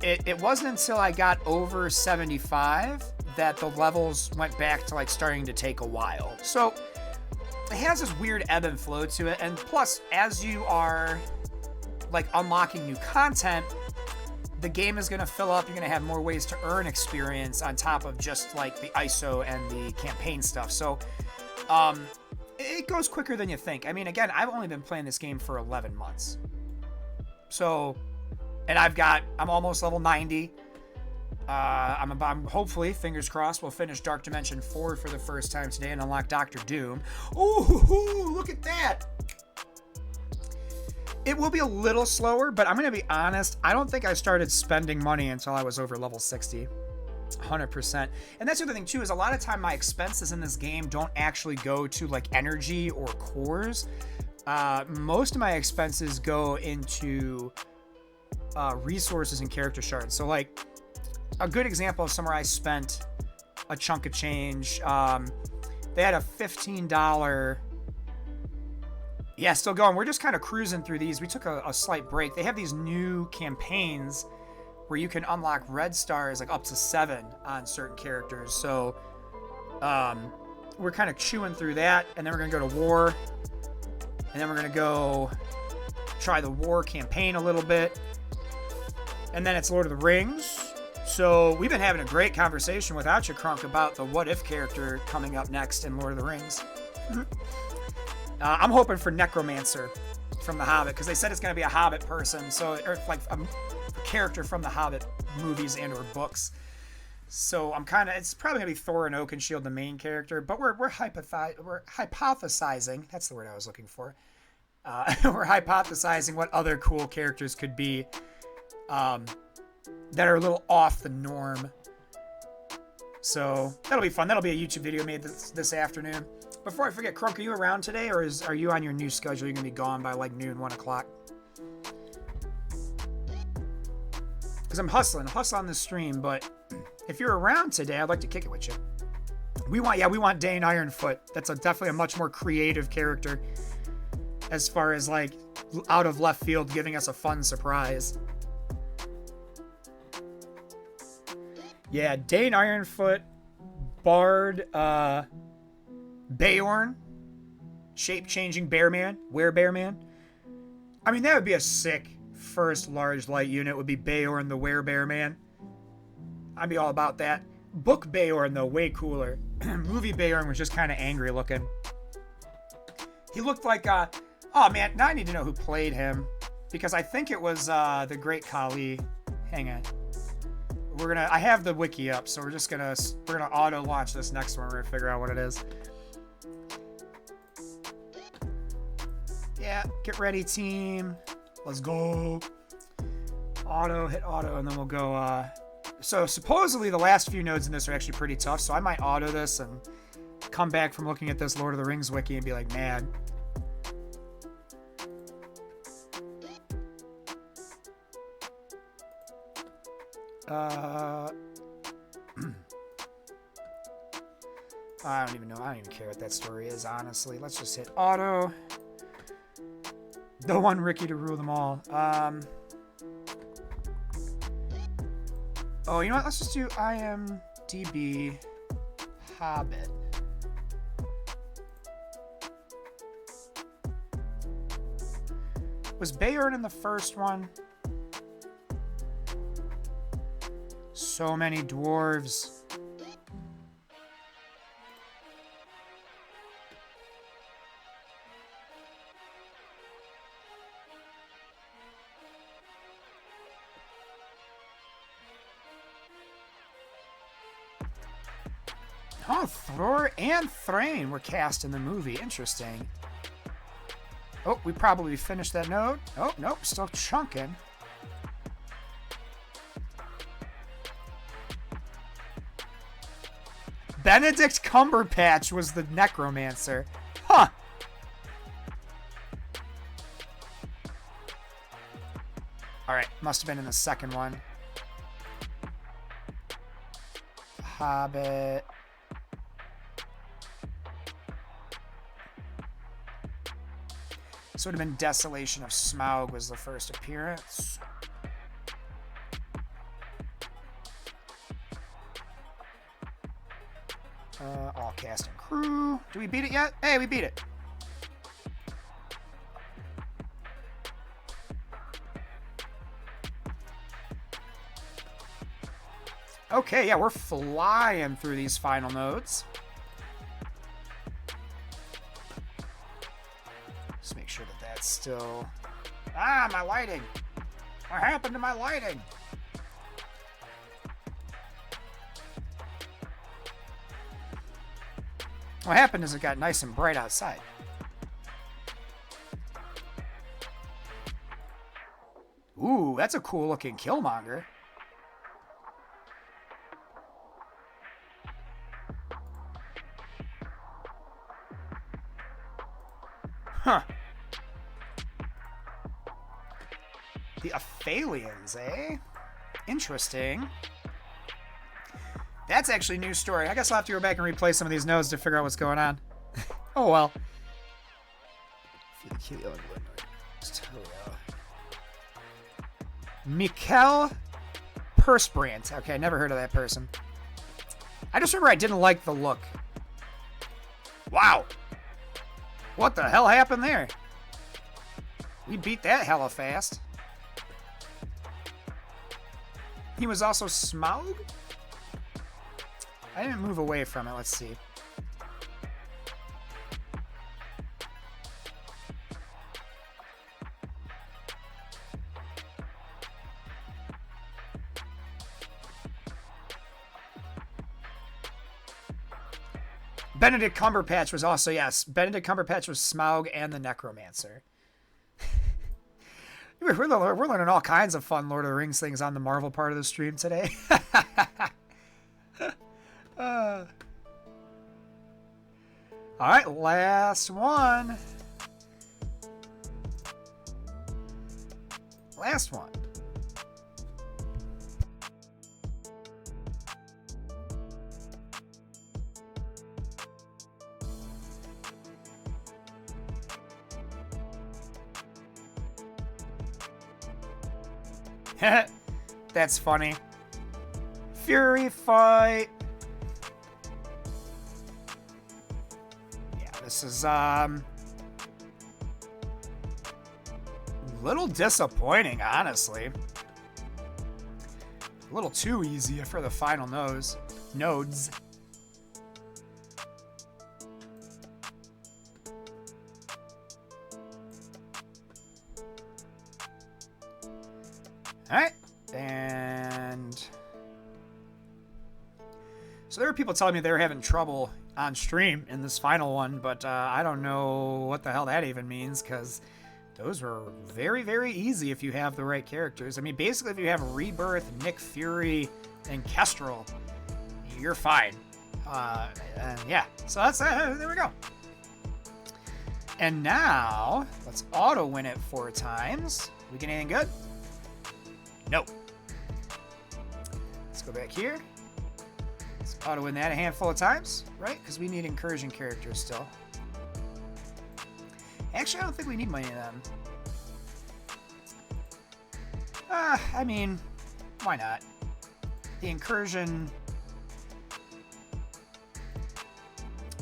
It wasn't until I got over 75 that the levels went back to like starting to take a while. So it has this weird ebb and flow to it, and plus, as you are like unlocking new content, the game is going to fill up. You're going to have more ways to earn experience on top of just like the ISO and the campaign stuff. So it goes quicker than you think. I mean, again, I've only been playing this game for 11 months. So, and I'm almost level 90. I'm hopefully, fingers crossed, we'll finish Dark Dimension 4 for the first time today and unlock Dr. Doom. Ooh, look at that. It will be a little slower, but I'm going to be honest, I don't think I started spending money until I was over level 60. 100%. And that's the other thing too, is a lot of time my expenses in this game don't actually go to like energy or cores. Most of my expenses go into resources and character shards. So like a good example of somewhere I spent a chunk of change, they had a $15. Yeah, still going. We're just kind of cruising through these. We took a slight break. They have these new campaigns where you can unlock red stars like up to 7 on certain characters. So we're kind of chewing through that, and then we're going to go to war, and then we're going to go try the war campaign a little bit, and then it's Lord of the Rings. So we've been having a great conversation without you, Crunk, about the what if character coming up next in Lord of the Rings. I'm hoping for Necromancer from The Hobbit, because they said it's going to be a Hobbit person, so or like a character from the Hobbit movies and or books. So it's probably going to be Thor and Oakenshield, the main character, but we're hypothesizing. That's the word I was looking for. We're hypothesizing what other cool characters could be that are a little off the norm. So that'll be fun. That'll be a YouTube video made this afternoon. Before I forget, Crunk, are you around today, or are you on your new schedule? You're going to be gone by like noon, 1 o'clock? Because I'm hustling the stream, but if you're around today, I'd like to kick it with you. We want Dane Ironfoot. That's definitely a much more creative character as far as like out of left field giving us a fun surprise. Yeah, Dane Ironfoot, Bard, Beorn, shape-changing Bearman, Werebearman. I mean, that would be a sick first large light unit, would be Beorn the Werebearman. I'd be all about that. Book Beorn, though, way cooler. Movie Beorn was just kind of angry looking. He looked like, oh man, now I need to know who played him, because I think it was the great Kali. Hang on. I have the wiki up, so we're gonna auto launch this next one. We're gonna figure out what it is. Yeah, get ready, team. Let's go. Hit auto, and then we'll go. So supposedly the last few nodes in this are actually pretty tough, so I might auto this and come back from looking at this Lord of the Rings wiki and be like, mad. I don't even know. I don't even care what that story is, honestly. Let's just hit auto. Don't want Ricky to rule them all. Oh, you know what? Let's just do IMDb Hobbit. Was Beorn in the first one? So many dwarves. Oh, Thor and Thrain were cast in the movie. Interesting. Oh, we probably finished that node. Oh, nope, still chunking. Benedict Cumberbatch was the Necromancer. Huh. Alright, must have been in the second one. Hobbit. So it would have been Desolation of Smaug was the first appearance. All cast and crew. Do we beat it yet? Hey, we beat it. Okay, yeah, we're flying through these final nodes. Just make sure that that's still... Ah, my lighting! What happened to my lighting? What happened is it got nice and bright outside. Ooh, that's a cool looking Killmonger. Huh. The Aphelions, eh? Interesting. That's actually a new story. I guess I'll have to go back and replay some of these nodes to figure out what's going on. Oh well. Mikkel Persbrandt. Okay, I never heard of that person. I just remember I didn't like the look. Wow. What the hell happened there? We beat that hella fast. He was also Smaug? I didn't move away from it. Let's see. Benedict Cumberpatch was also, yes. Benedict Cumberpatch was Smaug and the Necromancer. We're learning all kinds of fun Lord of the Rings things on the Marvel part of the stream today. All right, last one. Last one. That's funny. Fury fight. Yeah, this is a little disappointing, honestly. A little too easy for the final nodes. Alright, and so there were people telling me they were having trouble on stream in this final one, but I don't know what the hell that even means, because those were very, very easy if you have the right characters. I mean, basically, if you have Rebirth, Nick Fury, and Kestrel, you're fine. And yeah, so that's there we go. And now, let's auto-win it 4 times. We get anything good? Nope. Let's go back here. Let's auto-win that a handful of times, right? Because we need incursion characters still. Actually, I don't think we need many of them. I mean, why not? The incursion...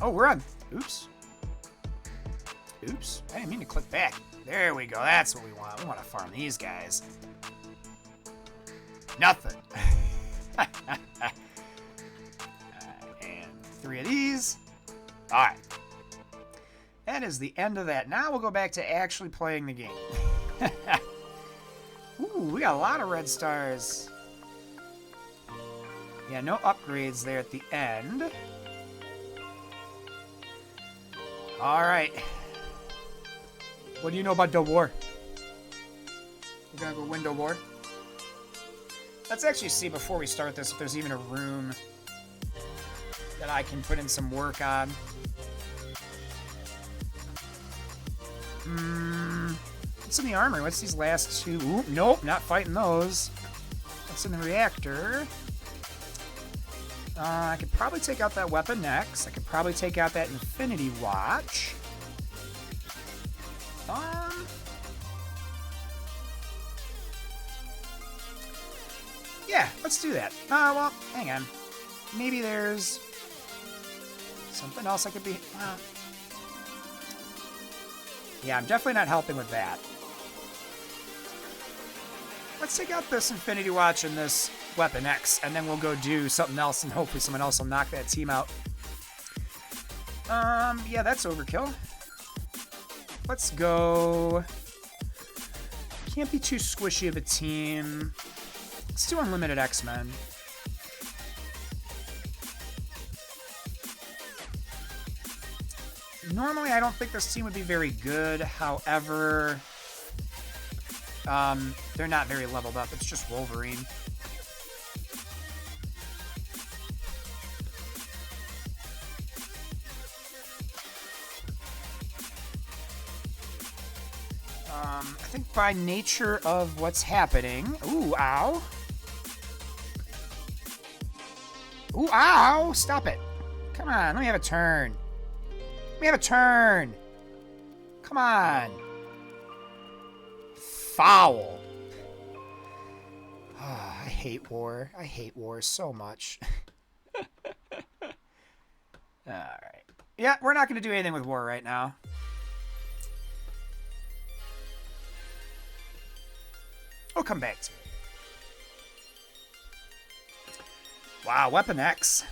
Oh, we're on... Oops. Oops. I didn't mean to click back. There we go. That's what we want. We want to farm these guys. Nothing. And 3 of these. Alright. That is the end of that. Now we'll go back to actually playing the game. Ooh, we got a lot of red stars. Yeah, no upgrades there at the end. Alright. What do you know about the war? We're gonna go window war. Let's actually see before we start this if there's even a room that I can put in some work on. What's in the armory? What's these last 2? Ooh, nope, not fighting those. What's in the reactor? I could probably take out that weapon next. I could probably take out that Infinity Watch. Yeah, let's do that. Well, hang on. Maybe there's something else I could be... Yeah, I'm definitely not helping with that. Let's take out this Infinity Watch and this Weapon X, and then we'll go do something else, and hopefully someone else will knock that team out. Yeah, that's overkill. Let's go... Can't be too squishy of a team. Let's do Unlimited X-Men. Normally, I don't think this team would be very good. However, they're not very leveled up. It's just Wolverine. I think by nature of what's happening... Ooh, ow. Ooh, ow! Stop it. Come on, let me have a turn. Let me have a turn. Come on. Foul. Oh, I hate war. I hate war so much. Alright. Yeah, we're not going to do anything with war right now. We'll come back to it. Wow, Weapon X.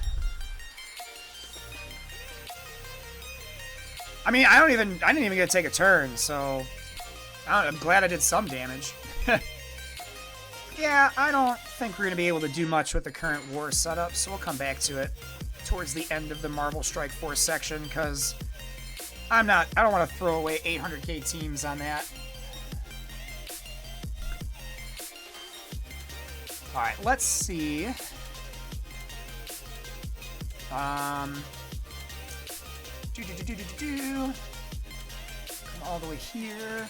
I mean, I didn't even get to take a turn, so I'm glad I did some damage. Yeah, I don't think we're going to be able to do much with the current war setup, so we'll come back to it towards the end of the Marvel Strike Force section, because I don't want to throw away 800k teams on that. Alright, let's see. Come all the way here.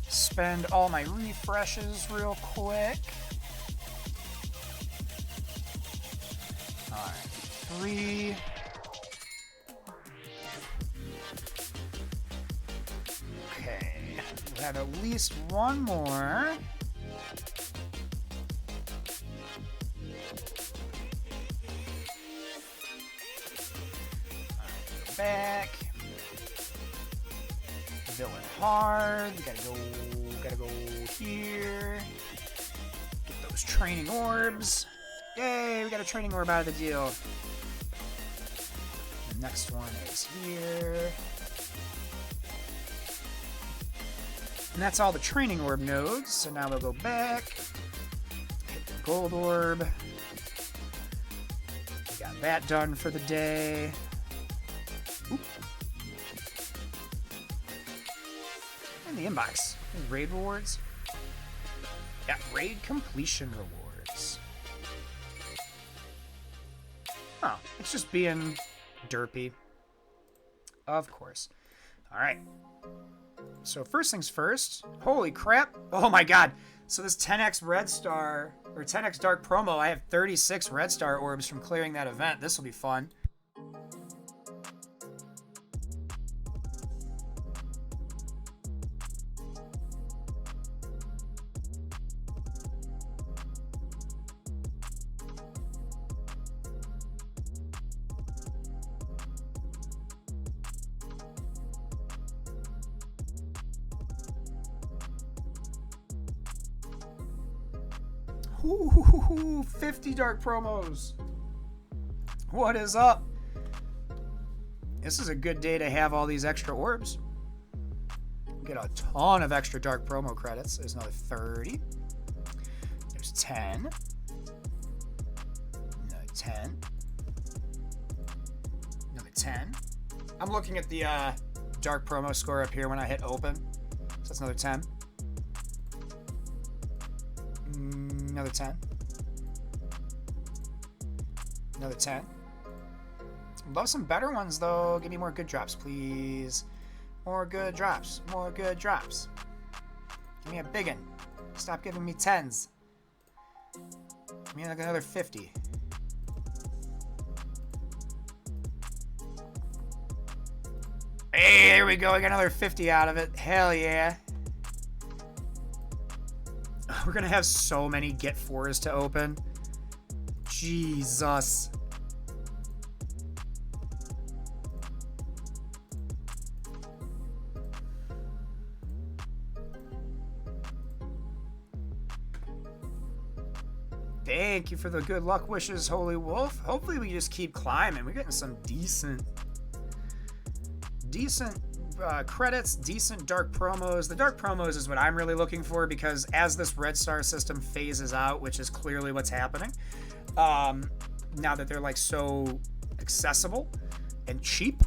Spend all my refreshes real quick. Alright, 3. Okay, we'll have at least one more. Back. Villain hard. We gotta go here. Get those training orbs. Yay, we got a training orb out of the deal. The next one is here. And that's all the training orb nodes. So now we'll go back. Hit the gold orb. We got that done for the day. Oop. In the inbox. Raid rewards. Yeah, raid completion rewards. Oh, it's just being derpy. Of course. Alright. So first things first. Holy crap. Oh my god. So this 10x red star, or 10x dark promo, I have 36 red star orbs from clearing that event. This will be fun. Ooh, 50 dark promos. What is up? This is a good day to have all these extra orbs. Get a ton of extra dark promo credits. There's another 30. There's 10. Another 10. Another 10. I'm looking at the dark promo score up here when I hit open. So that's another 10. Another 10. Another 10. Love some better ones, though. Give me more good drops, please. More good drops. More good drops. Give me a big one. Stop giving me 10s. Give me like another 50. Hey, there we go. I got another 50 out of it. Hell yeah. We're gonna have so many get 4s to open. Jesus. Thank you for the good luck wishes, Holy Wolf. Hopefully we just keep climbing. We're getting some decent credits, decent dark promos. The dark promos is what I'm really looking for, because as this red star system phases out, which is clearly what's happening, now that they're like so accessible and cheap,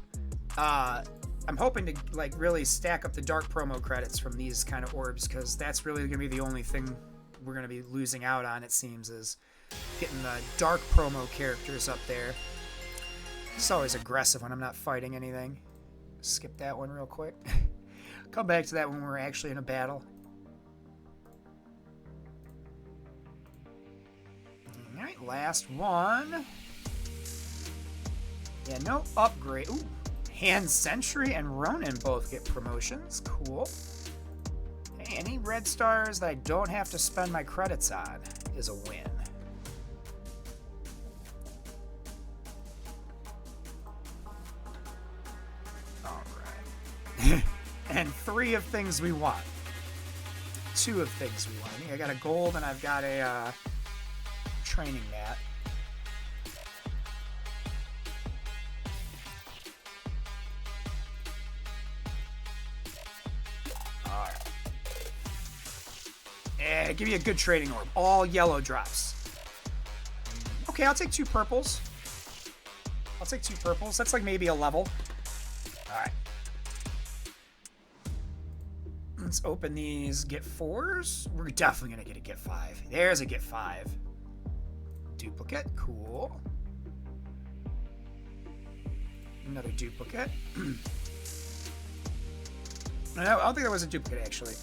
I'm hoping to like really stack up the dark promo credits from these kind of orbs, because that's really gonna be the only thing we're gonna be losing out on, it seems, is getting the dark promo characters up there. It's always aggressive when I'm not fighting anything. Skip that one real quick. Come back to that when we're actually in a battle. Alright, last one. Yeah, no upgrade. Ooh, Hand Sentry and Ronin both get promotions. Cool. Hey, any red stars that I don't have to spend my credits on is a win. And 3 of things we want. 2 of things we want. I got a gold and I've got a training mat. Alright. Yeah, give me a good trading orb. All yellow drops. Okay, I'll take 2 purples. I'll take 2 purples. That's like maybe a level. Alright. Let's open these get 4s. We're definitely going to get a get 5. There's a get 5. Duplicate. Cool. Another duplicate. No, I don't think that was a duplicate, actually.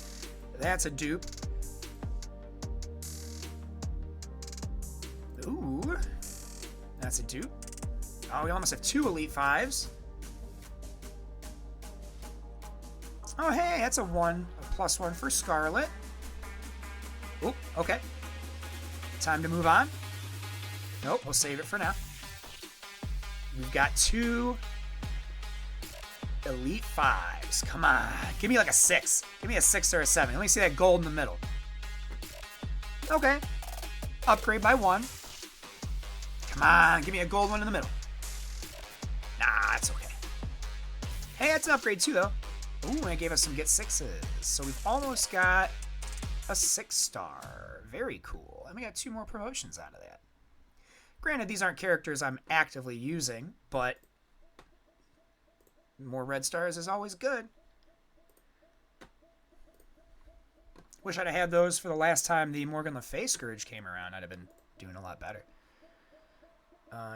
That's a dupe. Ooh. That's a dupe. Oh, we almost have 2 Elite 5s. Oh, hey, that's a 1. A +1 for Scarlet. Oop, okay. Time to move on. Nope, we'll save it for now. We've got 2 Elite 5s. Come on. Give me like a 6. Give me a 6 or a 7. Let me see that gold in the middle. Okay. Upgrade by 1. Come on. Give me a gold one in the middle. Nah, it's okay. Hey, that's an upgrade too, though. Ooh, and it gave us some get 6s. So we've almost got a 6-star. Very cool. And we got 2 more promotions out of that. Granted, these aren't characters I'm actively using, but more red stars is always good. Wish I'd have had those for the last time the Morgan Le Fay Scourge came around. I'd have been doing a lot better.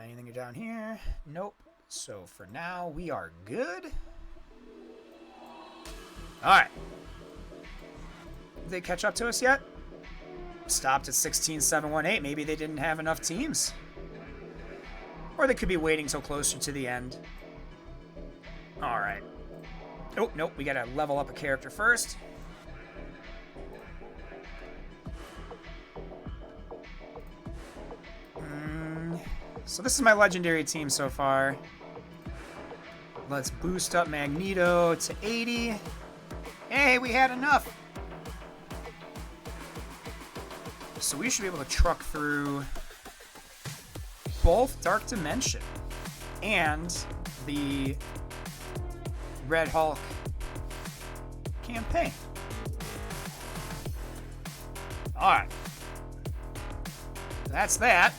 Anything down here? Nope. So for now, we are good. Alright. Did they catch up to us yet? Stopped at 16,718. Maybe they didn't have enough teams. Or they could be waiting till closer to the end. Alright. Oh, nope. We gotta level up a character first. So this is my legendary team so far. Let's boost up Magneto to 80. Hey, we had enough. So we should be able to truck through both Dark Dimension and the Red Hulk campaign. Alright. That's that.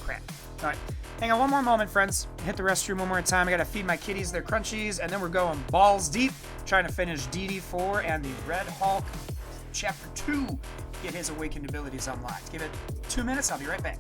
Crap. Alright. Hang on one more moment, friends. Hit the restroom one more time. I gotta feed my kitties their crunchies, and then we're going balls deep, trying to finish DD4 and the Red Hulk Chapter 2. Get his awakened abilities unlocked. Give it 2 minutes. I'll be right back.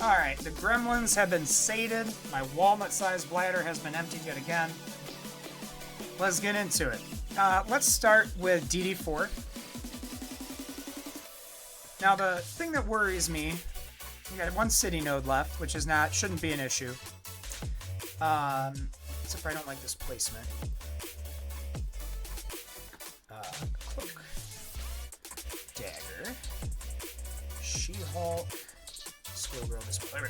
Alright, the gremlins have been sated. My walnut-sized bladder has been emptied yet again. Let's get into it. Let's start with DD4. Now, the thing that worries me, we got one city node left, which is shouldn't be an issue. Except for I don't like this placement. Cloak. Dagger. She-Hulk. Squirrel Girl display.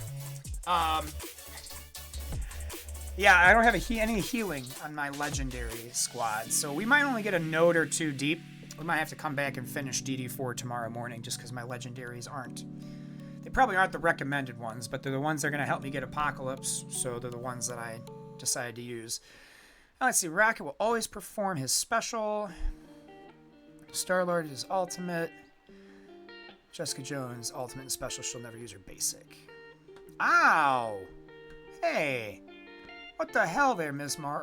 Yeah, I don't have any healing on my legendary squad, so we might only get a node or two deep. We might have to come back and finish DD4 tomorrow morning just because my legendaries aren't. They probably aren't the recommended ones, but they're the ones that are going to help me get Apocalypse, so they're the ones that I decided to use. Now, let's see. Rocket will always perform his special. Star-Lord his ultimate. Jessica Jones, ultimate and special. She'll never use her basic. Ow! Hey! What the hell there,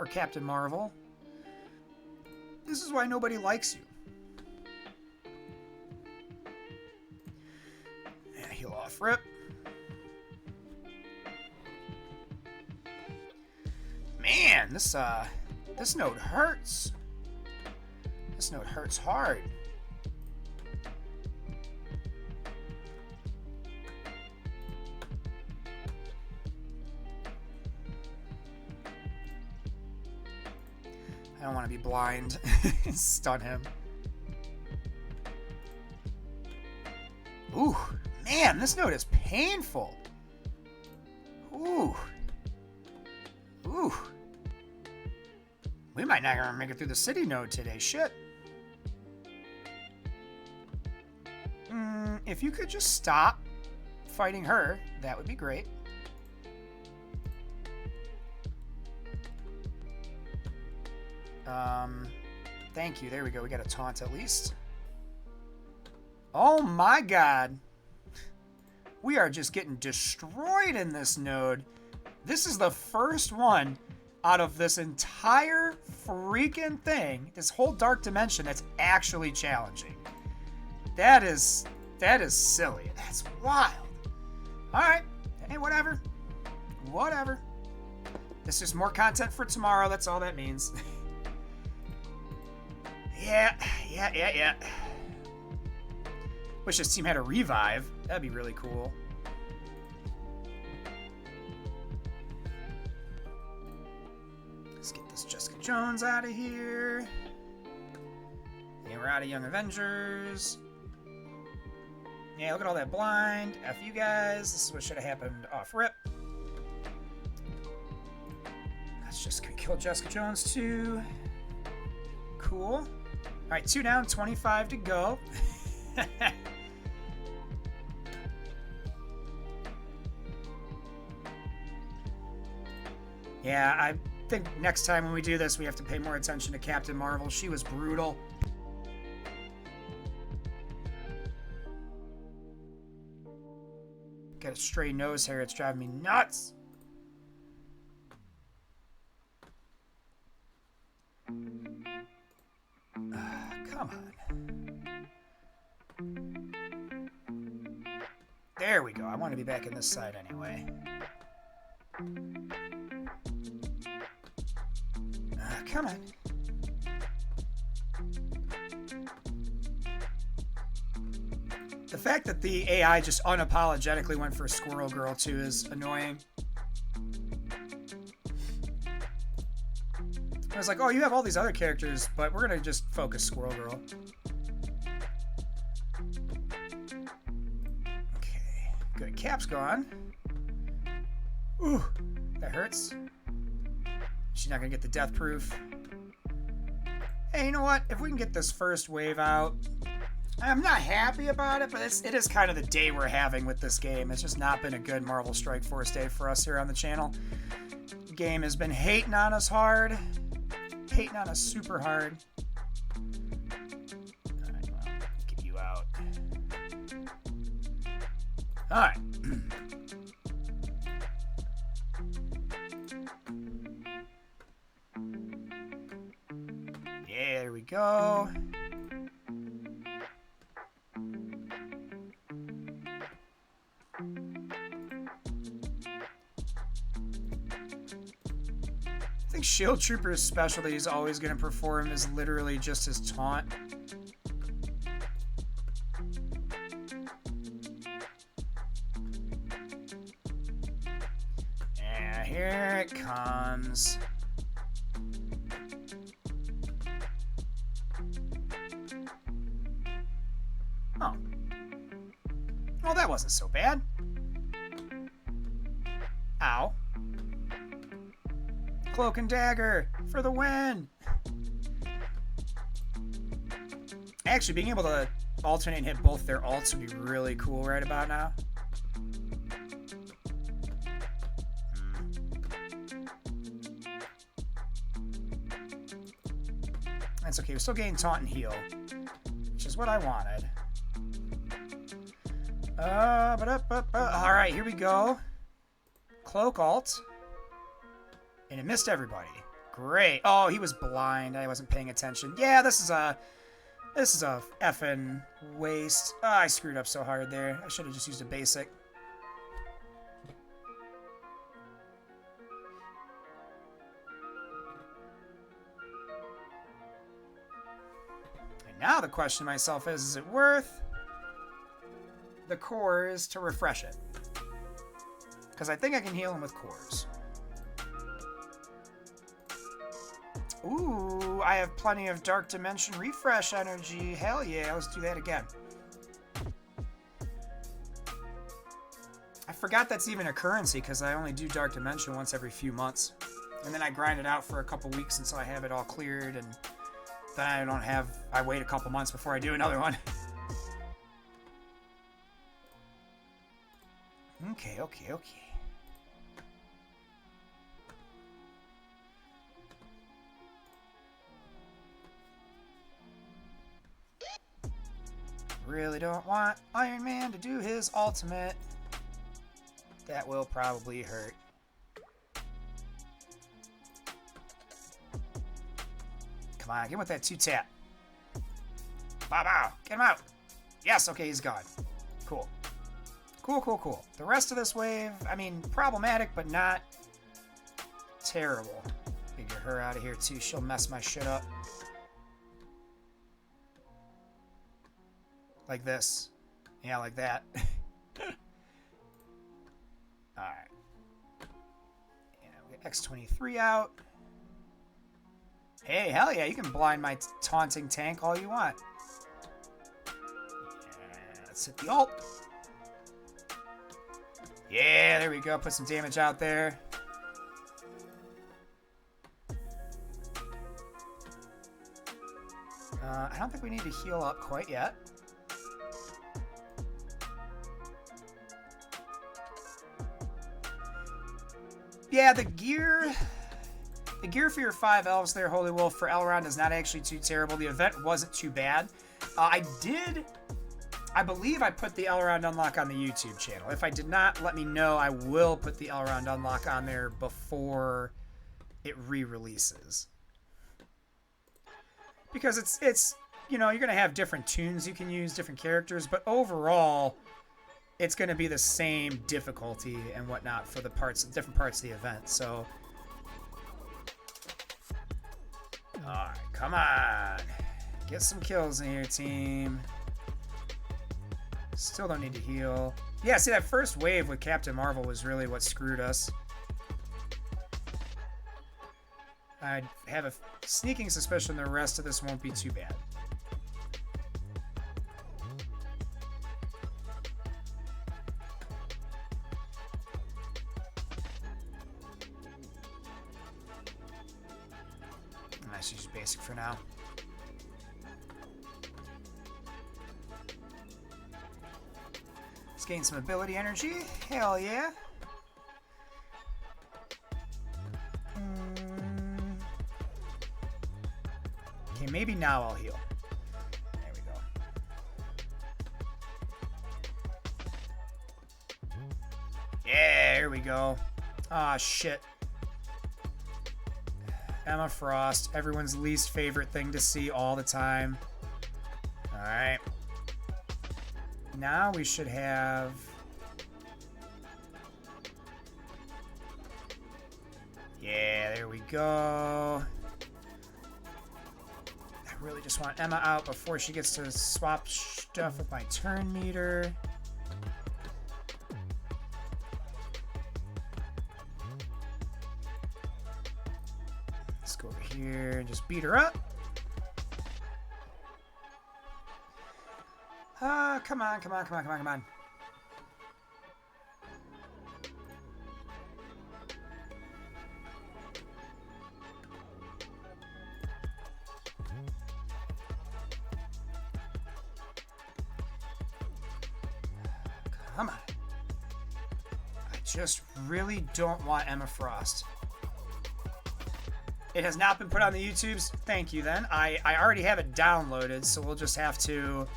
Captain Marvel? This is why nobody likes you. Yeah, heal off. Rip. Man, this node hurts. This node hurts hard. I don't want to be blind. Stun him. Ooh, man, this node is painful. Ooh. Ooh. We might not gonna make it through the city node today. Shit. If you could just stop fighting her, that would be great. Thank you. There we go. We got a taunt at least. Oh my god. We are just getting destroyed in this node. This is the first one out of this entire freaking thing, this whole dark dimension, that's actually challenging. That is silly. That's wild. Alright. Hey, whatever. Whatever. This is more content for tomorrow. That's all that means. Yeah. Wish this team had a revive. That'd be really cool. Let's get this Jessica Jones out of here. Yeah, we're out of Young Avengers. Yeah, look at all that blind. F you guys. This is what should have happened off rip. Let's just kill Jessica Jones too. Cool. Alright, 2 down, 25 to go. Yeah, I think next time when we do this, we have to pay more attention to Captain Marvel. She was brutal. Got a stray nose hair. It's driving me nuts. Come on. There we go. I want to be back in this side anyway. Come on. The fact that the AI just unapologetically went for Squirrel Girl too is annoying. I was like, oh, you have all these other characters, but we're gonna just focus Squirrel Girl. Okay, good. Cap's gone. Ooh, that hurts. She's not gonna get the death proof. Hey, you know what? If we can get this first wave out, I'm not happy about it, but it is kind of the day we're having with this game. It's just not been a good Marvel Strike Force day for us here on the channel. The game has been hating on us hard. Hating on us super hard. Alright, well, get you out. Alright. Yeah, there we go. think Shield Trooper's specialty is always going to perform is literally just his taunt. And here it comes. Oh. Well, that wasn't so bad. Ow. Cloak and Dagger for the win! Actually, being able to alternate and hit both their alts would be really cool right about now. That's okay, we're still getting taunt and heal, which is what I wanted. Alright, here we go. Cloak alt. And it missed everybody. Great. Oh, he was blind. I wasn't paying attention. Yeah, this is a effing waste. Oh, I screwed up so hard there. I should have just used a basic. And now the question to myself is it worth the cores to refresh it? Because I think I can heal him with cores. Ooh, I have plenty of Dark Dimension refresh energy. Hell yeah, let's do that again. I forgot that's even a currency because I only do Dark Dimension once every few months. And then I grind it out for a couple weeks until I have it all cleared, and then I wait a couple months before I do another one. Okay. Really don't want Iron Man to do his ultimate. That will probably hurt. Come on, get him with that 2-tap. Bow. Get him out. Yes, okay, he's gone. Cool. Cool. The rest of this wave, I mean, problematic, but not terrible. Get her out of here, too. She'll mess my shit up. Like this. Yeah, like that. Alright. Yeah, we get X-23 out. Hey, hell yeah, you can blind my taunting tank all you want. Yeah, let's hit the ult. Yeah, there we go. Put some damage out there. I don't think we need to heal up quite yet. Yeah, the gear for your 5 elves there, Holy Wolf, for Elrond is not actually too terrible. The event wasn't too bad. I believe I put the Elrond unlock on the YouTube channel. If I did not, let me know. I will put the Elrond unlock on there before it re-releases. Because it's you know, you're going to have different tunes you can use, different characters, but overall, it's going to be the same difficulty and whatnot for the different parts of the event. So, alright, come on. Get some kills in your team. Still don't need to heal. Yeah, see, that first wave with Captain Marvel was really what screwed us. I have a sneaking suspicion the rest of this won't be too bad. Let's use basic for now. Let's gain some ability energy. Hell yeah. Okay, maybe now I'll heal. There we go. Yeah, here we go. Ah, shit. Emma Frost, everyone's least favorite thing to see all the time. Alright. Now we should have... Yeah, there we go. I really just want Emma out before she gets to swap stuff with my turn meter. Let's go over here and just beat her up. Come on, come on, come on, come on, come on. Come on. I just really don't want Emma Frost. It has not been put on the YouTubes. Thank you, then. I already have it downloaded, so we'll just have to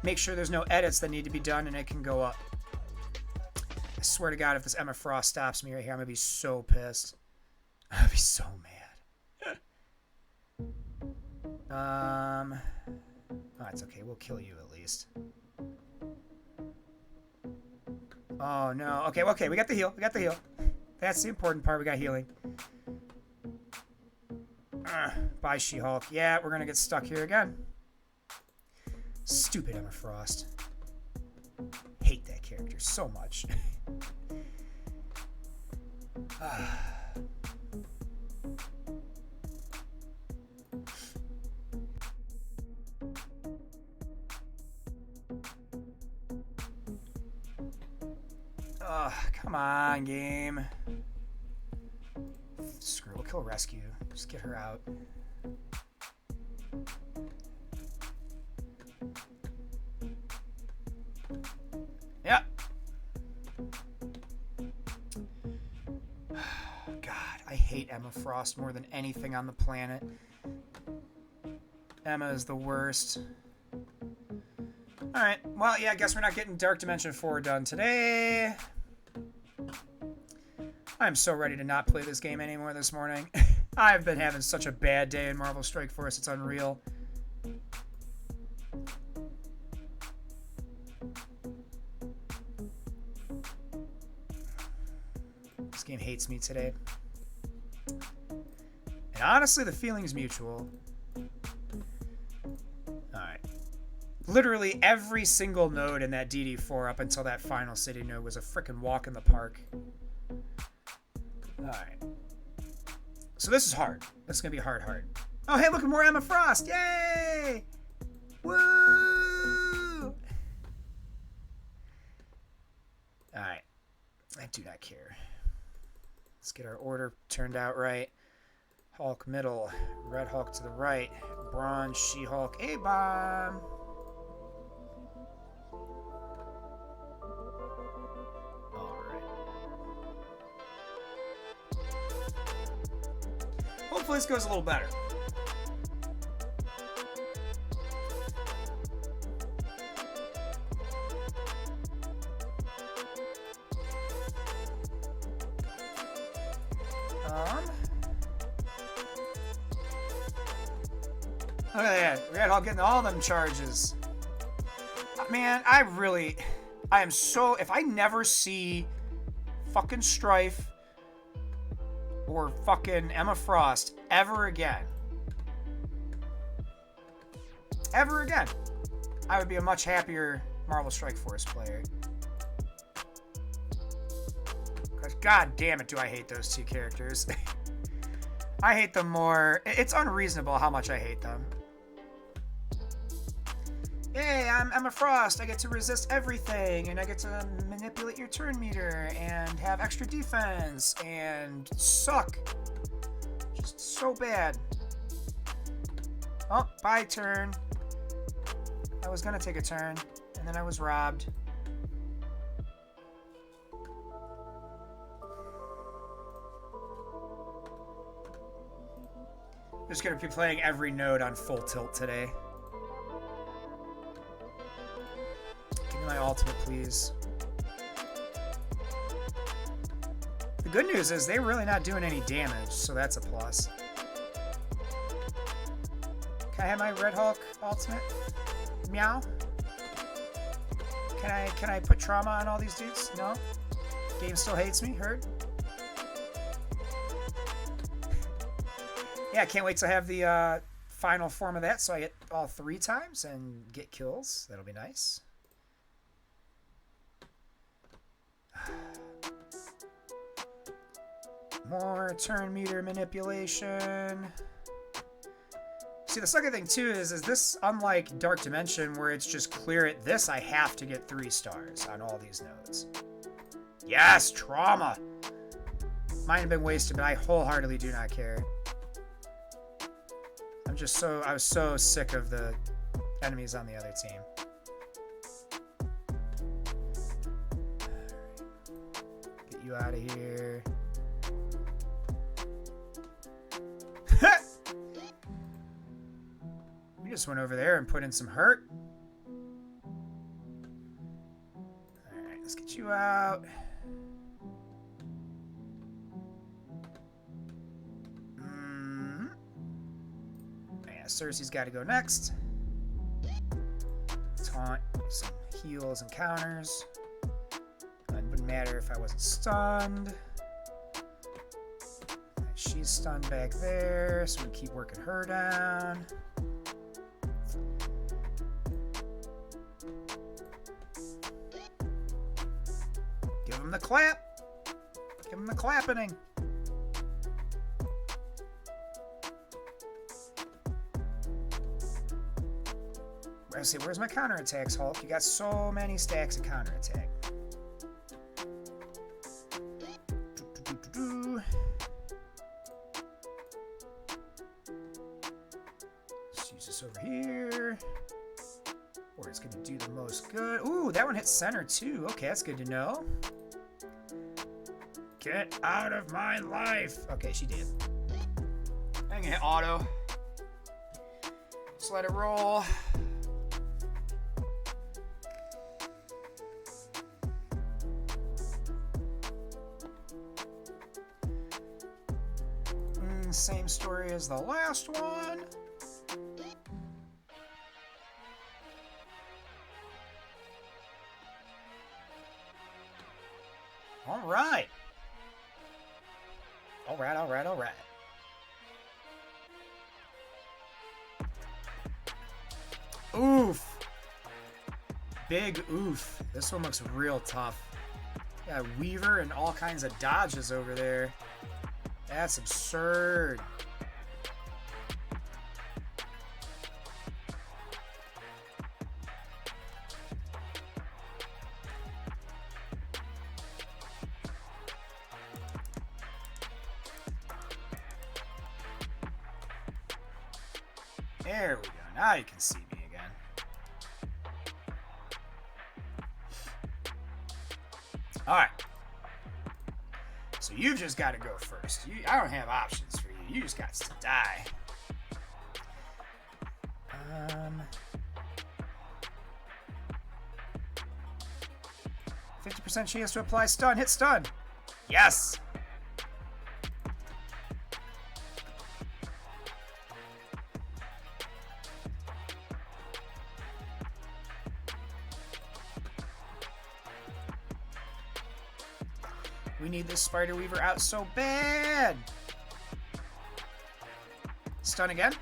make sure there's no edits that need to be done and it can go up. I swear to God, if this Emma Frost stops me right here, I'm going to be so pissed. I'm going to be so mad. Oh, it's okay. We'll kill you at least. Oh, no. Okay, okay. We got the heal. We got the heal. That's the important part. We got healing. Bye, She-Hulk. Yeah, we're going to get stuck here again. Stupid Emma Frost. Hate that character so much. Come on, game. Screw it, we'll kill Rescue. Just get her out. Yep. God, I hate Emma Frost more than anything on the planet. Emma is the worst. Alright, well, yeah, I guess we're not getting Dark Dimension 4 done today. I'm so ready to not play this game anymore this morning. I've been having such a bad day in Marvel Strike Force, it's unreal. This game hates me today. And honestly, the feeling's mutual. Alright. Literally every single node in that DD4 up until that final city node was a frickin' walk in the park. Alright. So this is hard. This is going to be hard. Oh, hey, look at more Emma Frost. Yay! Woo! Alright. I do not care. Let's get our order turned out right. Hulk middle. Red Hulk to the right. Bronze She-Hulk A-bomb. Hopefully this goes a little better. Look at that. Red Hulk getting all them charges. Man, I am so... If I never see fucking Strife or fucking Emma Frost ever again, I would be a much happier Marvel Strike Force player. Because god damn it do I hate those two characters. I hate them more. It's unreasonable how much I hate them. Yay, I'm Emma Frost. I get to resist everything, and I get to manipulate your turn meter, and have extra defense, and suck. Just so bad. Oh, bye turn. I was gonna take a turn, and then I was robbed. Just gonna be playing every node on full tilt today. Give me my ultimate, please. The good news is they're really not doing any damage, so that's a plus. Can I have my Red Hulk ultimate? Meow? Can I put trauma on all these dudes? No? Game still hates me. Heard. Yeah, I can't wait to have the final form of that, so I hit all 3 times and get kills. That'll be nice. More turn meter manipulation. See, the second thing too is this, unlike Dark Dimension where it's just clear it, this I have to get 3 stars on all these nodes. Yes, trauma. Might have been wasted, but I wholeheartedly do not care. I was so sick of the enemies on the other team. Get you out of here. We just went over there and put in some hurt. Alright, let's get you out. Cersei's got to go next. Taunt, some heals and counters. It wouldn't matter if I wasn't stunned. She's stunned back there, so we keep working her down. Give him the clap. Give him the clapping. I say, where's my counterattacks, Hulk? You got so many stacks of counterattack. Let's use this over here. Where it's going to do the most good. Ooh, that one hit center too. Okay, that's good to know. Get out of my life. Okay, she did. I'm going to hit auto. Just let it roll. Same story as the last one. All right. All right, all right, all right. Oof. Big oof. This one looks real tough. Got Weaver and all kinds of dodges over there. That's absurd. There we go. Now you can see me again. All right. So you've just got to go first. I don't have options for you. You just got to die. 50% chance to apply stun. Hit stun. Yes. We need this Spider Weaver out so bad. Stun again?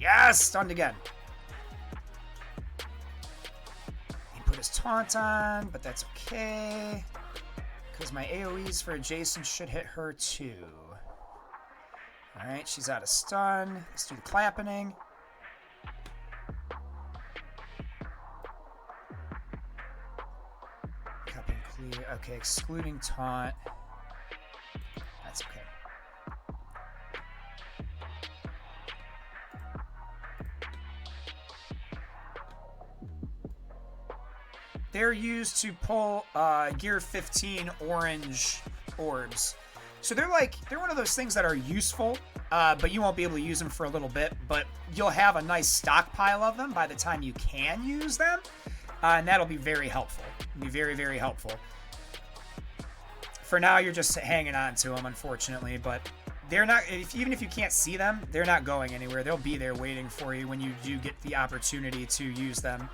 Yes, stunned again. He put his taunt on, but that's okay. Because my AoEs for adjacent should hit her too. Alright, she's out of stun. Let's do the clapping. Cup and clear. Okay, excluding taunt. That's okay. They're used to pull Gear 15 orange orbs. So they're one of those things that are useful, but you won't be able to use them for a little bit, but you'll have a nice stockpile of them by the time you can use them, and that'll be very helpful. It'll be very, very helpful. For now, you're just hanging on to them, unfortunately, but they're not, even if you can't see them, they're not going anywhere. They'll be there waiting for you when you do get the opportunity to use them.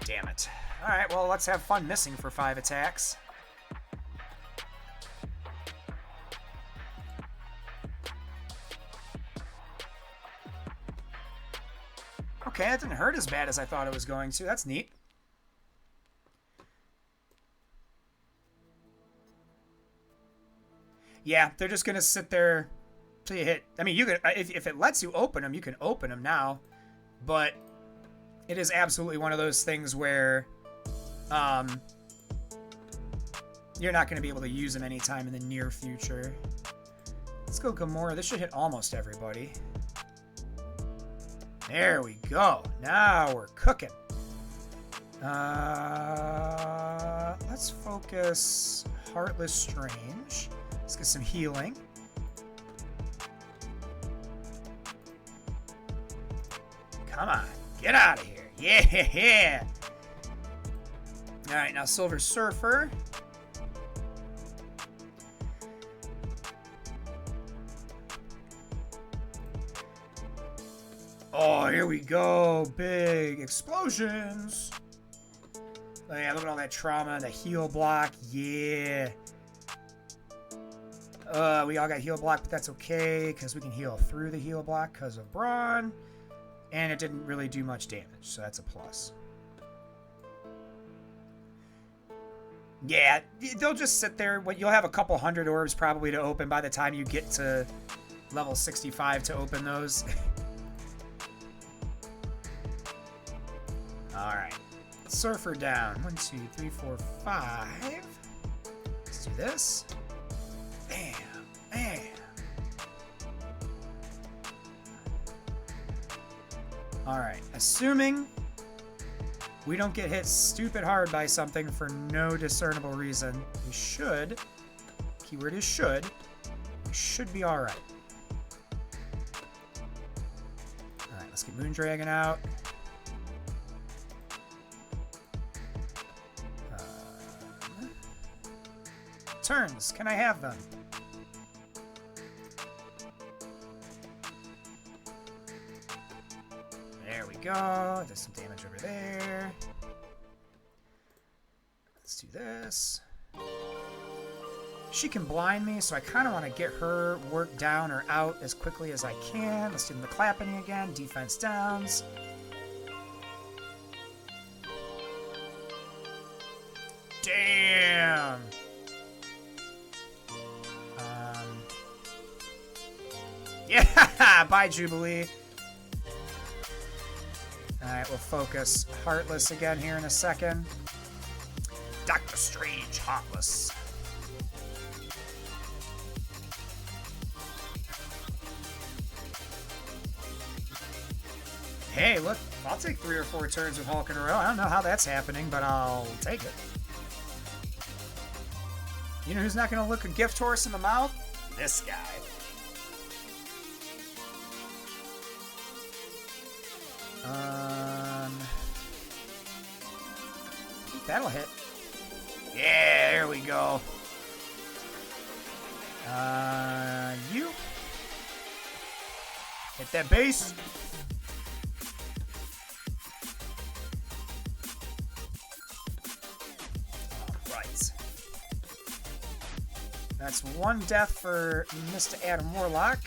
Damn it. Alright, well, let's have fun missing for 5 attacks. Okay, that didn't hurt as bad as I thought it was going to. That's neat. Yeah, they're just gonna sit there till you hit. I mean, you can if it lets you open them, you can open them now, but it is absolutely one of those things where, you're not gonna be able to use them anytime in the near future. Let's go Gamora. This should hit almost everybody. There we go. Now we're cooking. Let's focus Heartless Strange. Let's get some healing. Come on. Get out of here. Yeah. Alright, now Silver Surfer. Oh, here we go. Big explosions. Oh, yeah, look at all that trauma. The heal block. Yeah. We all got heal block, but that's okay, because we can heal through the heal block because of Brawn. And it didn't really do much damage, so that's a plus. Yeah, they'll just sit there. You'll have a couple hundred orbs probably to open by the time you get to level 65 to open those. Alright. Surfer down. 1, 2, 3, 4, 5. Let's do this. Bam. Bam. Alright. Assuming we don't get hit stupid hard by something for no discernible reason, we should. Keyword is should. We should be alright. Alright, let's get Moondragon out. Turns. Can I have them? There we go. There's some damage over there. Let's do this. She can blind me, so I kind of want to get her worked down or out as quickly as I can. Let's do the clapping again. Defense downs. Damn! Yeah! Bye, Jubilee. Alright, we'll focus Heartless again here in a second. Doctor Strange, Heartless. Hey, look, I'll take 3 or 4 turns with Hulk in a row. I don't know how that's happening, but I'll take it. You know who's not going to look a gift horse in the mouth? This guy. That'll hit. Yeah, there we go. You. Hit that base. Alright. That's 1 death for Mr. Adam Warlock.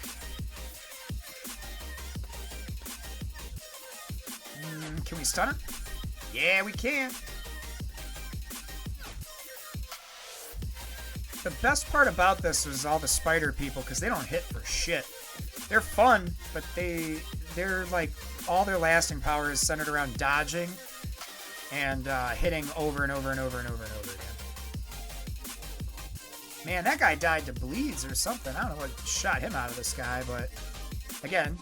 Can we stun him? Yeah, we can. The best part about this is all the spider people, because they don't hit for shit. They're fun, but they're like, all their lasting power is centered around dodging and hitting over and over and over and over and over again. Man, that guy died to bleeds or something. I don't know what shot him out of the sky, but again,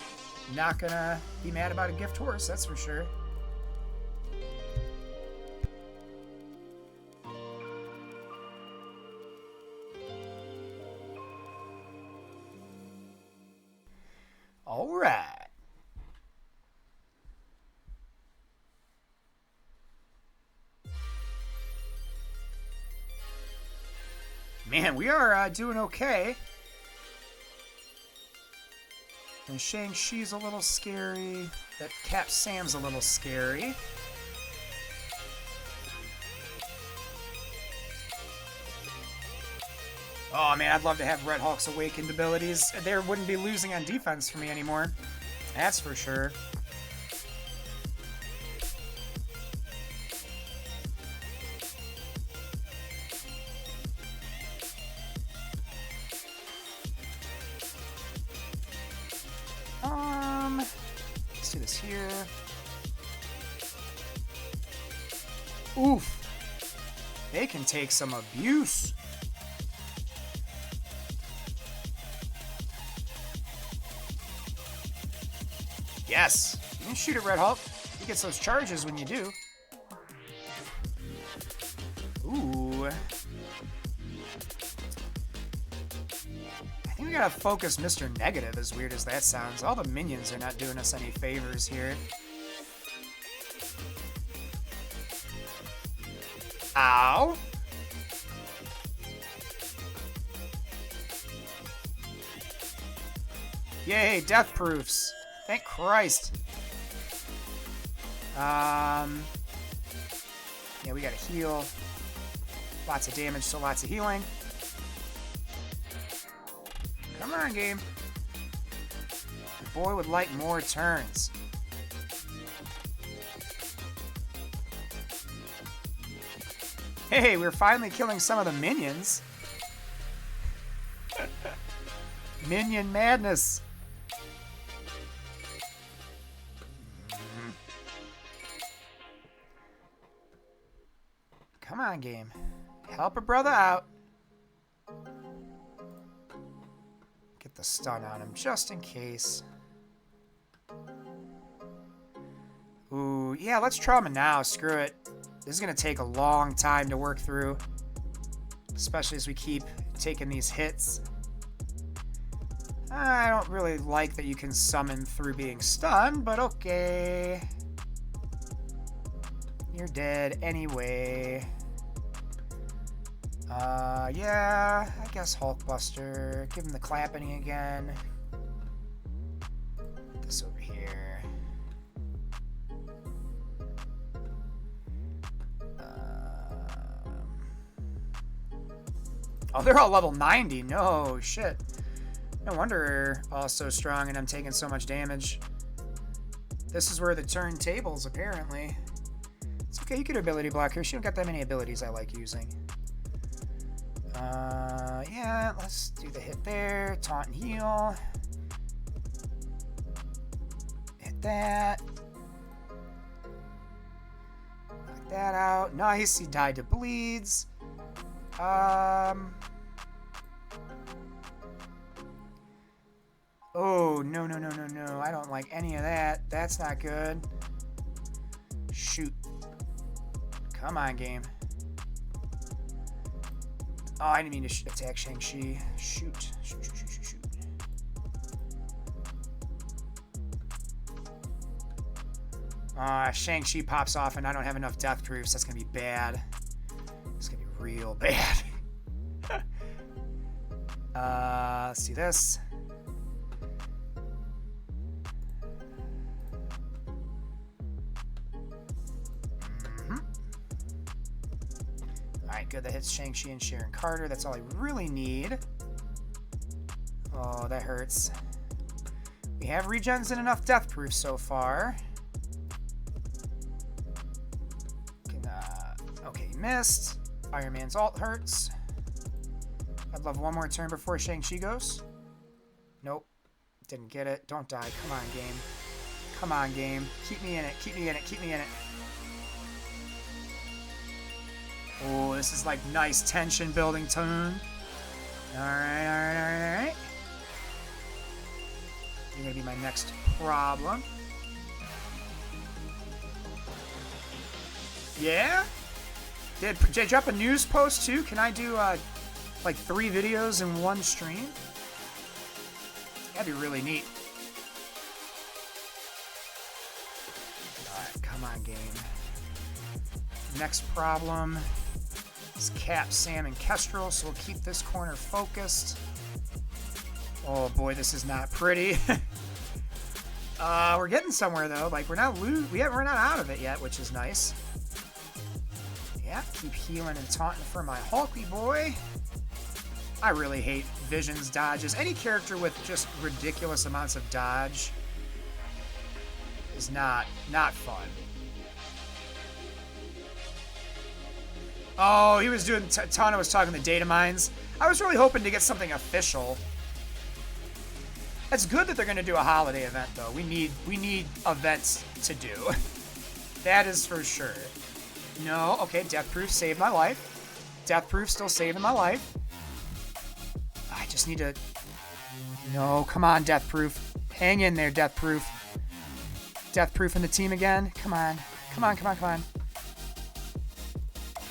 not gonna be mad about a gift horse, that's for sure. All right. Man, we are doing okay. And Shang-Chi's a little scary. That Cap Sam's a little scary. Oh man, I'd love to have Red Hulk's awakened abilities. They wouldn't be losing on defense for me anymore. That's for sure. Let's do this here. Oof. They can take some abuse. Yes. You can shoot at Red Hulk. He gets those charges when you do. Ooh. I think we gotta focus Mr. Negative, as weird as that sounds. All the minions are not doing us any favors here. Ow. Yay, death proofs. Thank Christ. Yeah, we gotta heal. Lots of damage, so lots of healing. Come on, game. The boy would like more turns. Hey, we're finally killing some of the minions. Minion madness. Come on, game. Help a brother out. Get the stun on him just in case. Ooh, yeah, let's trauma now. Screw it. This is going to take a long time to work through. Especially as we keep taking these hits. I don't really like that you can summon through being stunned, but okay. You're dead anyway. Yeah, I guess Hulkbuster. Give him the clapping again. This over here. Oh, they're all level 90. No, shit. No wonder all so strong and I'm taking so much damage. This is where the turntables, apparently. It's okay, you get ability block here. She don't got that many abilities I like using. Yeah, let's do the hit there. Taunt and heal. Hit that. Knock that out. Nice, he died to bleeds. Oh, no, no, no, no, no. I don't like any of that. That's not good. Shoot. Come on, game. Oh, I didn't mean to attack Shang-Chi. Shoot. Shoot, shoot, shoot, shoot, shoot. Shang-Chi pops off and I don't have enough death proofs. That's going to be bad. It's going to be real bad. Let's do this. Alright, good. That hits Shang-Chi and Sharon Carter. That's all I really need. Oh, that hurts. We have regens and enough death proofs so far. Okay, missed. Iron Man's ult hurts. I'd love one more turn before Shang-Chi goes. Nope. Didn't get it. Don't die. Come on, game. Come on, game. Keep me in it. Keep me in it. Keep me in it. Oh, this is like nice tension building tone. Alright, alright, alright, alright. You're gonna be my next problem. Yeah? Did I drop a news post too? Can I do like 3 videos in one stream? That'd be really neat. Alright, come on, game. Next problem is Cap, Sam, and Kestrel, so we'll keep this corner focused. Oh boy, this is not pretty. We're getting somewhere though. Like we're not out of it yet, which is nice. Yeah, keep healing and taunting for my Hulky boy. I really hate Vision's dodges. Any character with just ridiculous amounts of dodge is not fun. Oh, he was doing... Tana was talking the data mines. I was really hoping to get something official. It's good that they're going to do a holiday event, though. We need events to do. That is for sure. No, okay, Death Proof saved my life. Death Proof still saving my life. I just need to... No, come on, Death Proof. Hang in there, Death Proof. Death Proof in the team again. Come on. Come on, come on, come on.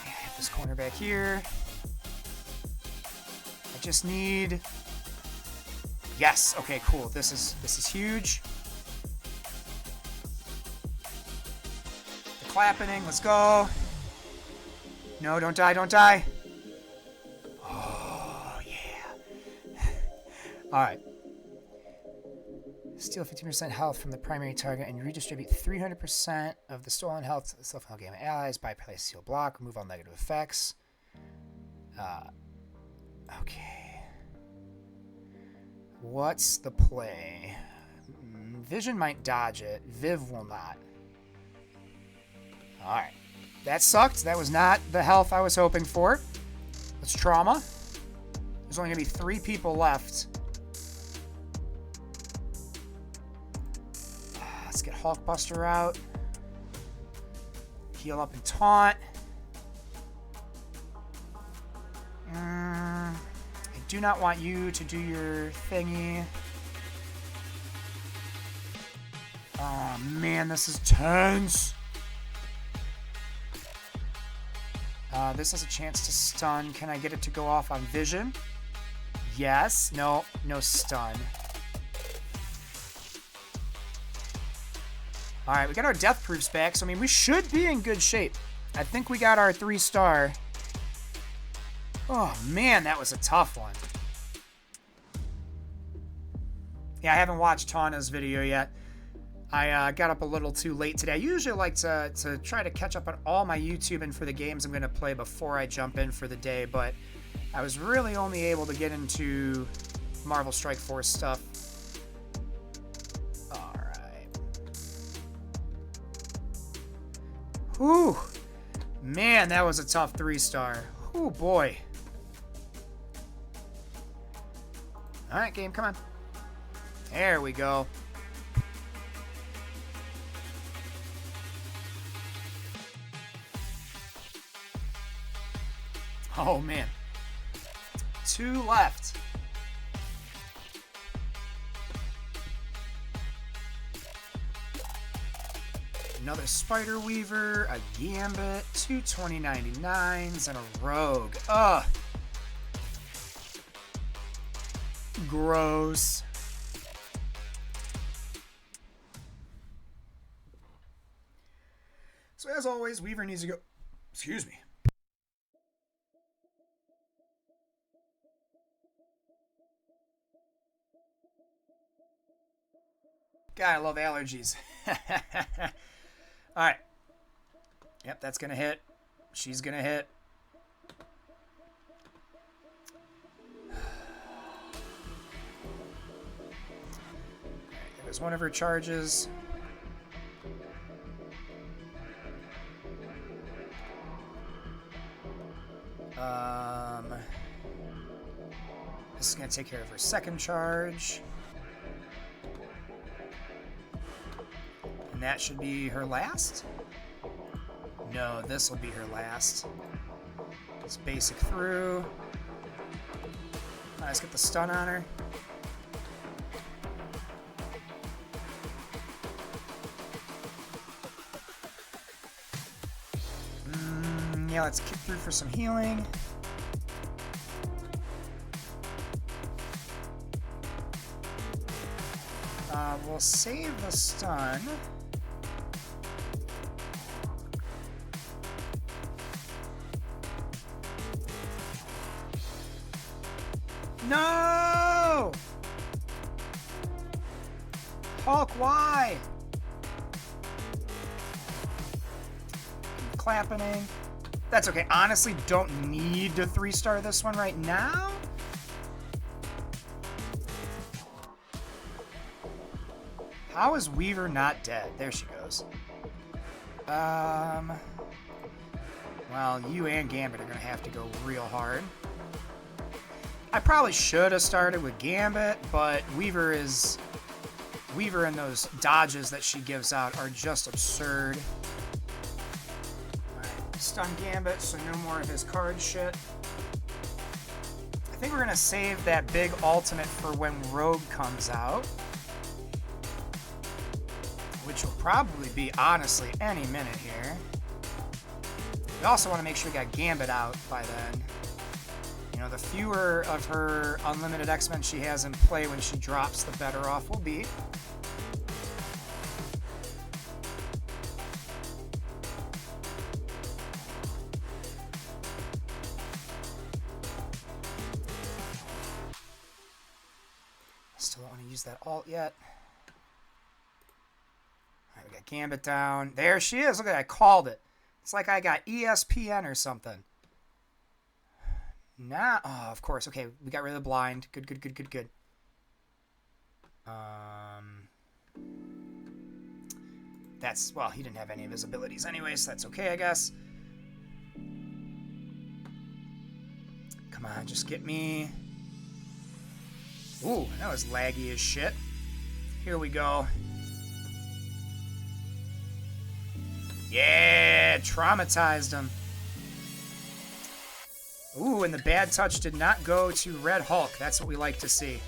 Hit this corner back here. I just need... Yes. Okay, cool. This is huge. The clapping. Let's go. No, don't die, don't die. Oh, yeah. All right. Steal 15% health from the primary target and redistribute 300% of the stolen health to the self-heal game allies. Bypass seal block. Remove all negative effects. Okay. What's the play? Vision might dodge it. Viv will not. Alright. That sucked. That was not the health I was hoping for. Let's trauma. There's only going to be 3 people left. Let's get Hulkbuster out. Heal up and taunt. I do not want you to do your thingy. Oh man, this is tense. This has a chance to stun. Can I get it to go off on vision? Yes. No, no stun. Alright, we got our death proofs back, so I mean, we should be in good shape. I think we got our 3-star. Oh man, that was a tough one. Yeah, I haven't watched Tana's video yet. I got up a little too late today. I usually like to try to catch up on all my YouTubing for the games I'm going to play before I jump in for the day, but I was really only able to get into Marvel Strike Force stuff. Alright. Whew. Man, that was a tough 3-star. Whew, boy. Alright, game, come on. There we go. Oh, man. 2 left. Another Spider Weaver, a Gambit, 2 2099s, and a Rogue. Ugh. Gross. So as always, Weaver needs to go... Excuse me. God, I love allergies. Alright. Yep, that's going to hit. She's going to hit. There's one of her charges. This is going to take care of her second charge. And that should be her last? No, this will be her last. Let's basic through. Let's get the stun on her. Yeah, let's kick through for some healing. We'll save the stun. No! Hulk, why? Clapping. That's okay. Honestly, don't need to 3-star this one right now. How is Weaver not dead? There she goes. Well, you and Gambit are going to have to go real hard. I probably should have started with Gambit, but Weaver and those dodges that she gives out are just absurd. Alright, stun Gambit, so no more of his card shit. I think we're gonna save that big ultimate for when Rogue comes out. Which will probably be, honestly, any minute here. We also want to make sure we got Gambit out by then. You know, the fewer of her unlimited X-Men she has in play when she drops, the better off we'll be. Still don't want to use that ult yet. Alright, we got Gambit down. There she is. Look at that. I called it. It's like I got ESPN or something. Nah. Oh, of course. Okay, we got rid of the blind. Good, good, good, good, good. That's, well, he didn't have any of his abilities anyway, so that's okay, I guess. Come on, just get me. Ooh, that was laggy as shit. Here we go. Yeah, traumatized him. Ooh, and the bad touch did not go to Red Hulk. That's what we like to see.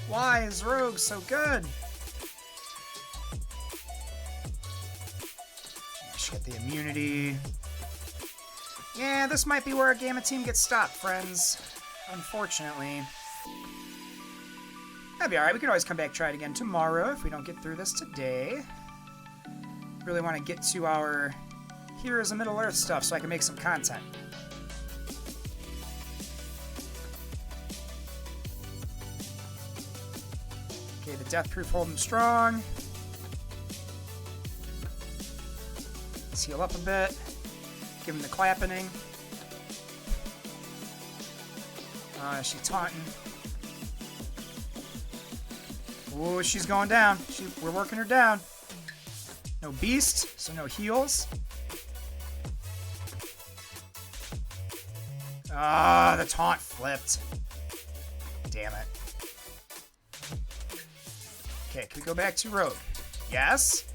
Why is Rogue so good? She got the immunity. Yeah, this might be where our Gamma team gets stopped, friends. Unfortunately. That'd be alright. We can always come back and try it again tomorrow if we don't get through this today. Really want to get to our Heroes of Middle-earth stuff so I can make some content. Okay, the Death Proof holding strong. Let's heal up a bit. Give him the clapping. She's taunting. Ooh, she's going down. We're working her down. No beast, so no heals. Ah, the taunt flipped. Damn it. Okay, can we go back to Rogue? Yes?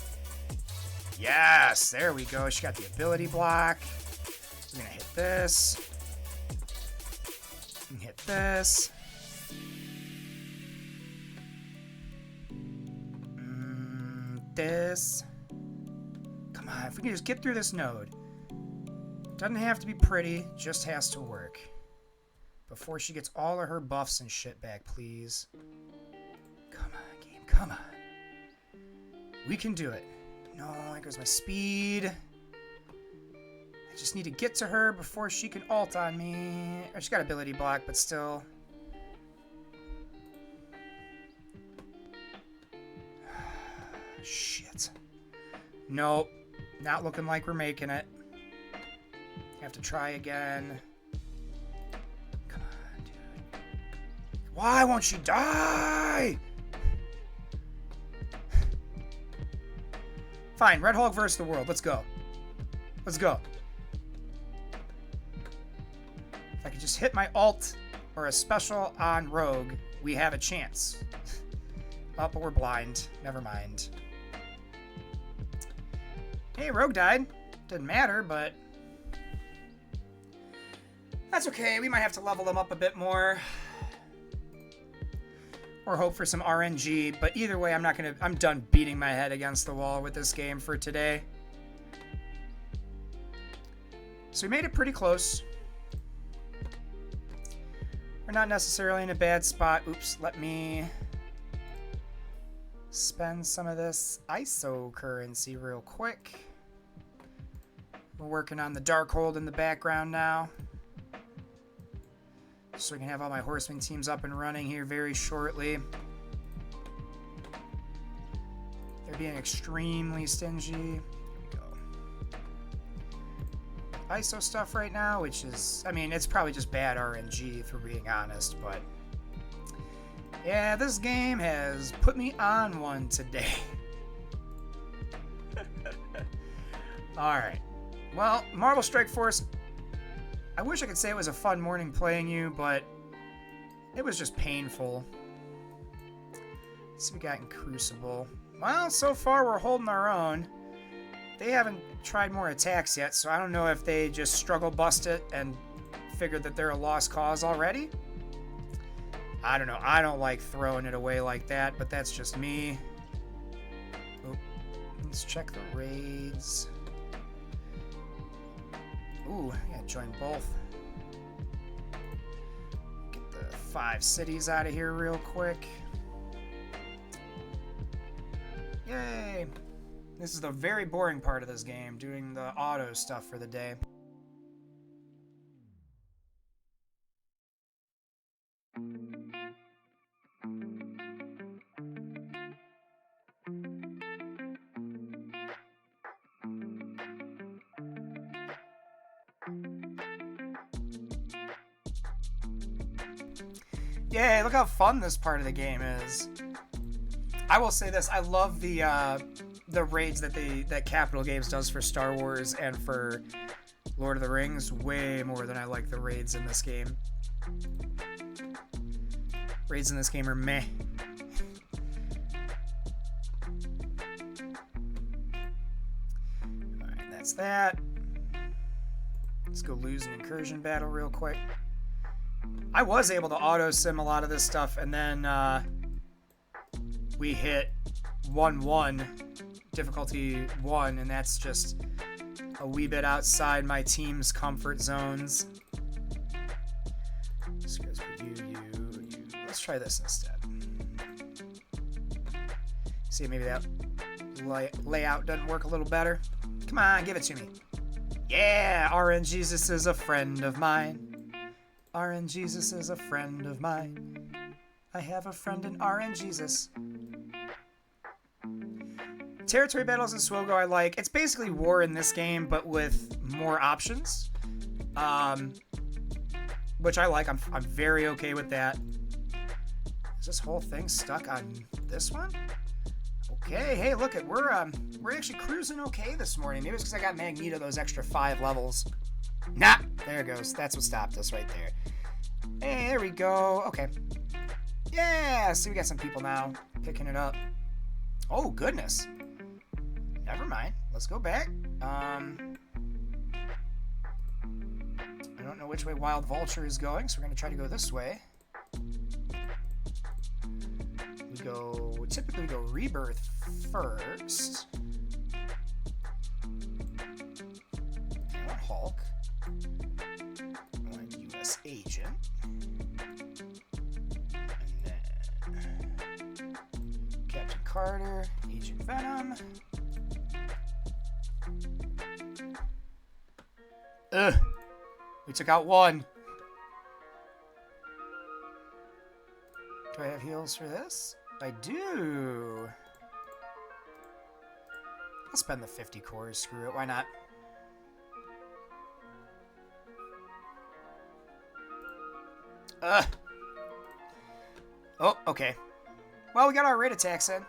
Yes, there we go. She got the ability block. We're gonna hit this. And hit this. This. Come on, if we can just get through this node. Doesn't have to be pretty, just has to work. Before she gets all of her buffs and shit back, please. Come on, game, come on. We can do it. No, there goes my speed. I just need to get to her before she can ult on me. Oh, she's got ability block, but still. Shit. Nope. Not looking like we're making it. Have to try again. Come on, dude. Why won't she die? Fine, Red Hulk versus the world. Let's go. Let's go. If I could just hit my ult or a special on Rogue, we have a chance. Oh, but we're blind. Never mind. Hey, Rogue died. Didn't matter, but that's okay. We might have to level them up a bit more. Or hope for some RNG, but either way, I'm done beating my head against the wall with this game for today. So we made it pretty close. We're not necessarily in a bad spot. Oops, let me spend some of this ISO currency real quick. We're working on the Darkhold in the background now. So we can have all my Horseman teams up and running here very shortly. They're being extremely stingy. Here we go. ISO stuff right now, which is, I mean, it's probably just bad RNG if we're being honest, but yeah, this game has put me on one today. Alright. Well, Marvel Strike Force, I wish I could say it was a fun morning playing you, but it was just painful. Let's see what we got in Crucible. Well, so far we're holding our own. They haven't tried more attacks yet, so I don't know if they just struggle bust it and figured that they're a lost cause already. I don't know. I don't like throwing it away like that, but that's just me. Oop. Let's check the raids. Ooh, I gotta join both. Get the 5 cities out of here real quick. Yay! This is the very boring part of this game, doing the auto stuff for the day. Yay, look how fun this part of the game is. I will say this, I love the raids that Capital Games does for Star Wars and for Lord of the Rings way more than I like the raids in this game. Raids in this game are meh. Alright, that's that. Let's go lose an incursion battle real quick. I was able to auto-sim a lot of this stuff, and then we hit 1-1, difficulty 1, and that's just a wee bit outside my team's comfort zones. Let's try this instead. See, maybe that layout doesn't work a little better. Come on, give it to me. Yeah, RN Jesus is a friend of mine. RN Jesus is a friend of mine. I have a friend in RN Jesus. Territory battles in Swogo I like. It's basically war in this game, but with more options. Which I like. I'm very okay with that. Is this whole thing stuck on this one? Okay, hey, look it. We're actually cruising okay this morning. Maybe it's because I got Magneto those extra 5 levels. Nah, there it goes. That's what stopped us right there. Hey, there we go. Okay. Yeah, see, we got some people now picking it up. Oh, goodness. Never mind. Let's go back. I don't know which way Wild Vulture is going, so we're going to try to go this way. Typically we go Rebirth first. I want Hulk. I want US Agent. And then Captain Carter, Agent Venom. Ugh. We took out one. Do I have heals for this? I do. I'll spend the 50 cores. Screw it. Why not? Oh, okay. Well, we got our raid attacks in.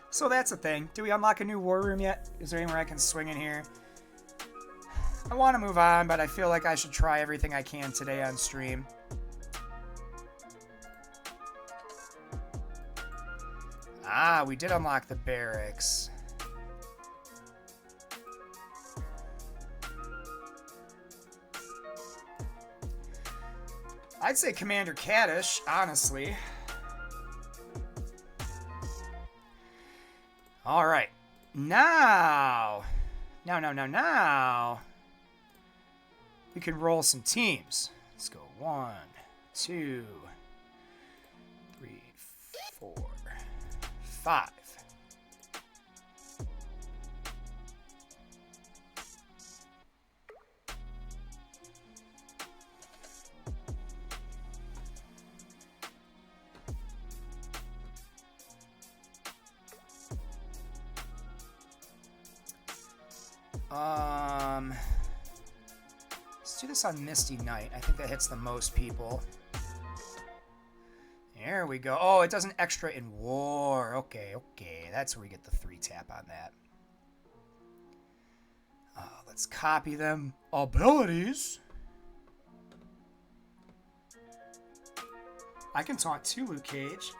So that's the thing. Do we unlock a new war room yet? Is there anywhere I can swing in here? I want to move on, but I feel like I should try everything I can today on stream. Ah, we did unlock the barracks. I'd say Commander Kaddish, honestly. Alright. Now, we can roll some teams. Let's go 1, 2, 3, 4, 5. Let's do this on Misty Knight. I think that hits the most people. There we go. Oh, it does an extra in war. Okay. That's where we get the 3 tap on that. Let's copy them abilities. I can taunt too, Luke Cage.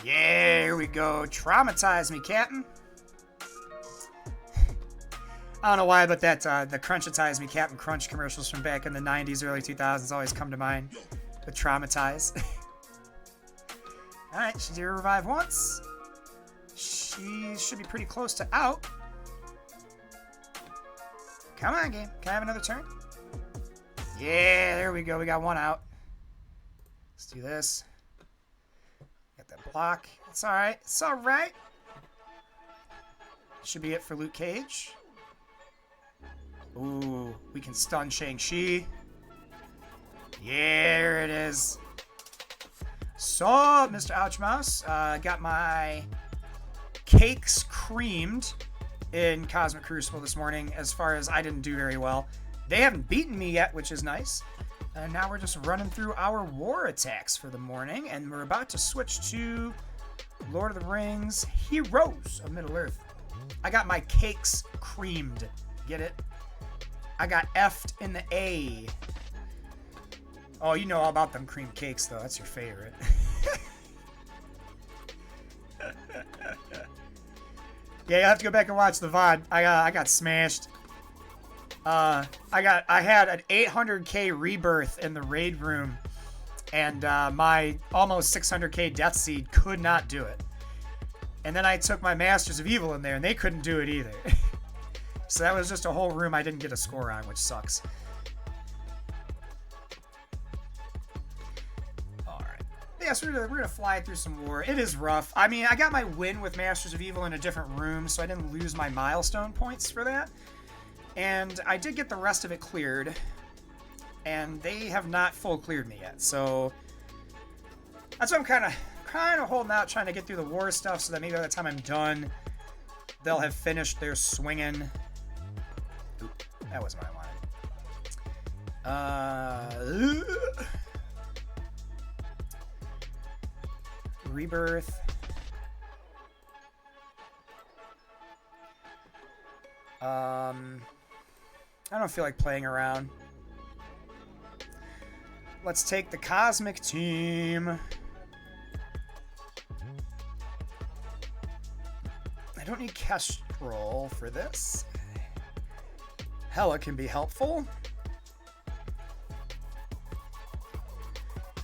Yeah, here we go. Traumatize me, Captain. I don't know why, but that the Crunchatize Me Captain Crunch commercials from back in the 90s, early 2000s always come to mind. The Traumatize. Alright, she did revive once. She should be pretty close to out. Come on, game. Can I have another turn? Yeah, there we go. We got one out. Let's do this. Get that block. It's alright. It's alright. Should be it for Luke Cage. Ooh, we can stun Shang-Chi. Yeah, there it is. So, Mr. Ouchmouse, got my cakes creamed in Cosmic Crucible this morning, as far as I didn't do very well. They haven't beaten me yet, which is nice. And now we're just running through our war attacks for the morning, and we're about to switch to Lord of the Rings, Heroes of Middle-earth. I got my cakes creamed. Get it? I got F'd in the A. Oh, you know all about them cream cakes, though. That's your favorite. Yeah, you'll have to go back and watch the VOD. I got smashed. I had an 800k rebirth in the raid room, and my almost 600k death seed could not do it. And then I took my Masters of Evil in there, and they couldn't do it either. So that was just a whole room I didn't get a score on, which sucks. Alright. Yeah, so we're gonna fly through some war. It is rough. I mean, I got my win with Masters of Evil in a different room, so I didn't lose my milestone points for that. And I did get the rest of it cleared. And they have not full cleared me yet, so that's what I'm kind of holding out, trying to get through the war stuff, so that maybe by the time I'm done, they'll have finished their swinging. Oop, that wasn't what I wanted. Rebirth. I don't feel like playing around. Let's take the Cosmic Team. I don't need Kestrel for this. Hela can be helpful.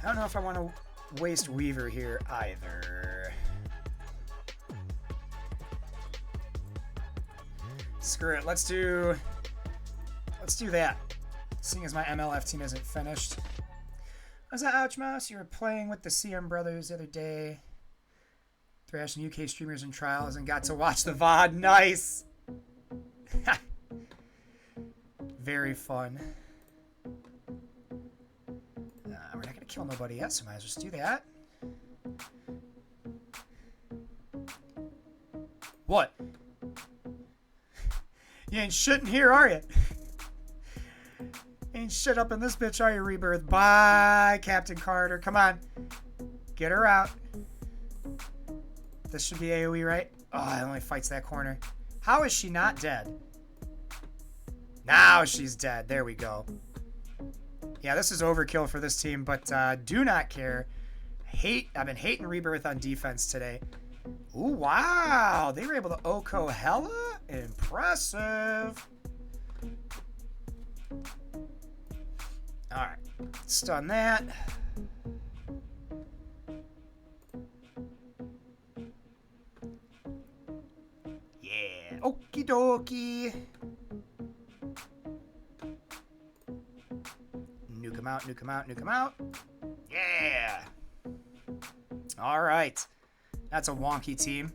I don't know if I want to waste Weaver here either. Screw it. Let's do that. Seeing as my MLF team isn't finished. Was that Ouchmouse? You were playing with the CM brothers the other day. Thrashing UK streamers and trials and got to watch the VOD. Nice! Very fun. We're not going to kill nobody yet, so might as well just do that. What? You ain't shitting here, are you? Ain't shit up in this bitch, are you, Rebirth? Bye, Captain Carter. Come on. Get her out. This should be AoE, right? Oh, it only fights that corner. How is she not dead? Now she's dead. There we go. Yeah, this is overkill for this team, but do not care. I've been hating Rebirth on defense today. Ooh, wow. They were able to Oko Hela? Impressive. Alright. Stun that. Yeah. Okie dokie. Nuke him out, nuke him out, nuke him out. Yeah. Alright. That's a wonky team.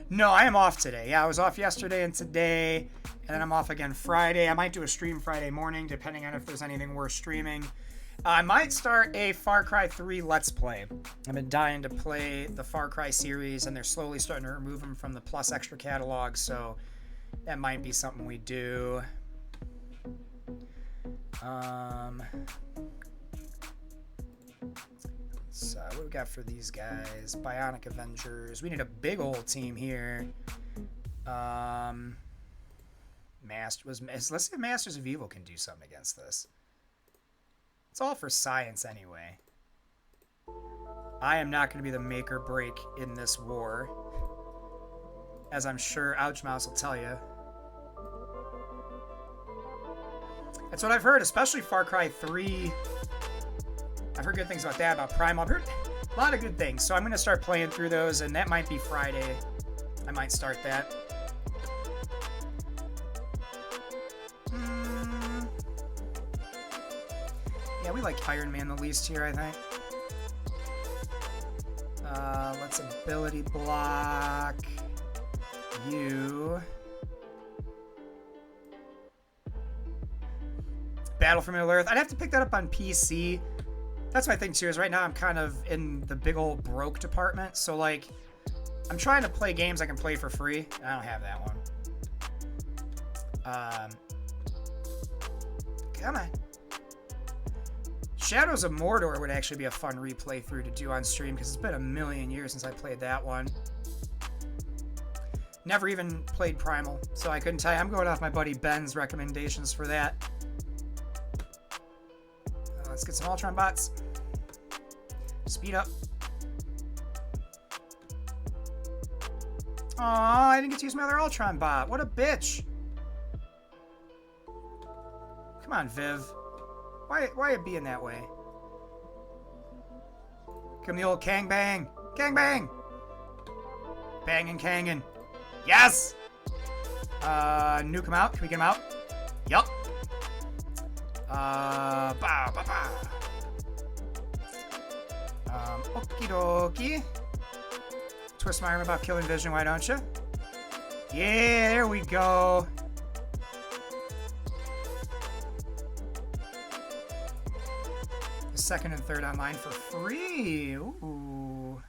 No, I am off today. Yeah, I was off yesterday and today, and then I'm off again Friday. I might do a stream Friday morning, depending on if there's anything worth streaming. I might start a Far Cry 3 Let's Play. I've been dying to play the Far Cry series, and they're slowly starting to remove them from the Plus Extra catalog, so That might be something we do. So what do we got for these guys? Bionic Avengers. We need a big old team here. Let's see if Masters of Evil can do something against this. It's all for science anyway. I am not going to be the make or break in this war, as I'm sure Ouchmouse will tell you. That's what I've heard, especially Far Cry 3. I've heard good things about that, about Primal. I've heard a lot of good things, so I'm going to start playing through those, and that might be Friday. I might start that. Yeah, we like Iron Man the least here, I think. Let's ability block you. Battle for Middle Earth. I'd have to pick that up on PC. That's my thing too, is right now I'm kind of in the big old broke department. So like, I'm trying to play games I can play for free. I don't have that one. Come on. Shadows of Mordor would actually be a fun replay through to do on stream, because it's been a million years since I played that one. Never even played Primal, so I couldn't tell you. I'm going off my buddy Ben's recommendations for that. Let's get some Ultron bots. Speed up. Aw, I didn't get to use my other Ultron bot. What a bitch. Come on, Viv. Why are you being that way? Give him the old Kang Bang. Kang Bang! Bangin' Kangin'. Yes! Nuke him out. Can we get him out? Yup. Ba ba ba. Okie dokie. Twist my arm about killing Vision, why don't you? Yeah, there we go. Second and third online for free. Ooh.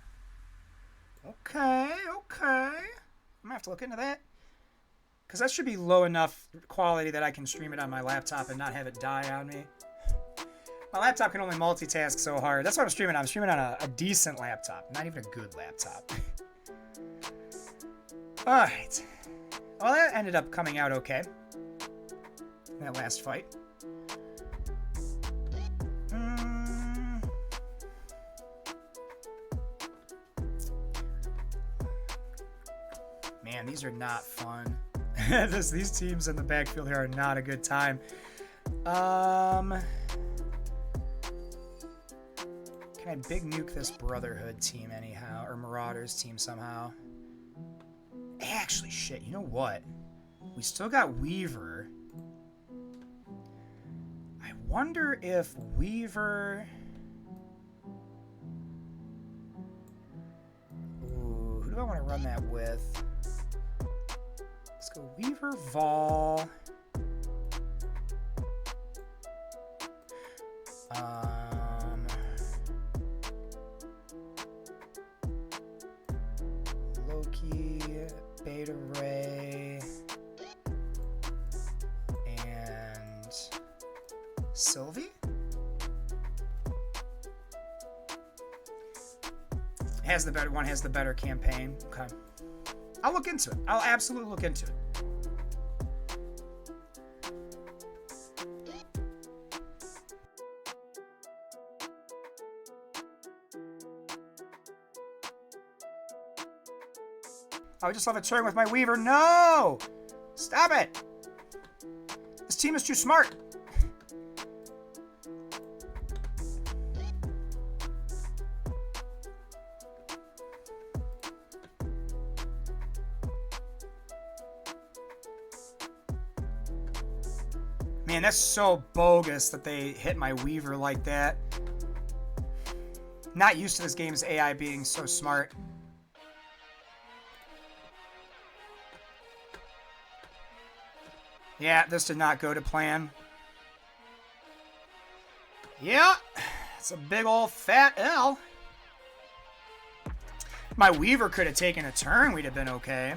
Okay, okay. I'm gonna have to look into that. Because that should be low enough quality that I can stream it on my laptop and not have it die on me. My laptop can only multitask so hard. That's what I'm streaming on. I'm streaming on a decent laptop. Not even a good laptop. Alright. Well, that ended up coming out okay. That last fight. Man, these are not fun. These teams in the backfield here are not a good time. Can I big nuke this Brotherhood team anyhow? Or Marauders team somehow? Actually, shit, you know what? We still got Weaver. I wonder if Weaver... Ooh, who do I want to run that with? Let's go Weaver, Vol. Loki, Beta Ray, and Sylvie? Has the better one, has the better campaign. Okay. I'll look into it. I'll absolutely look into it. I would just love a turn with my Weaver. No! Stop it! This team is too smart. Man, that's so bogus that they hit my Weaver like that. Not used to this game's AI being so smart. Yeah, this did not go to plan. Yeah, it's a big old fat L. My Weaver could have taken a turn, we'd have been okay.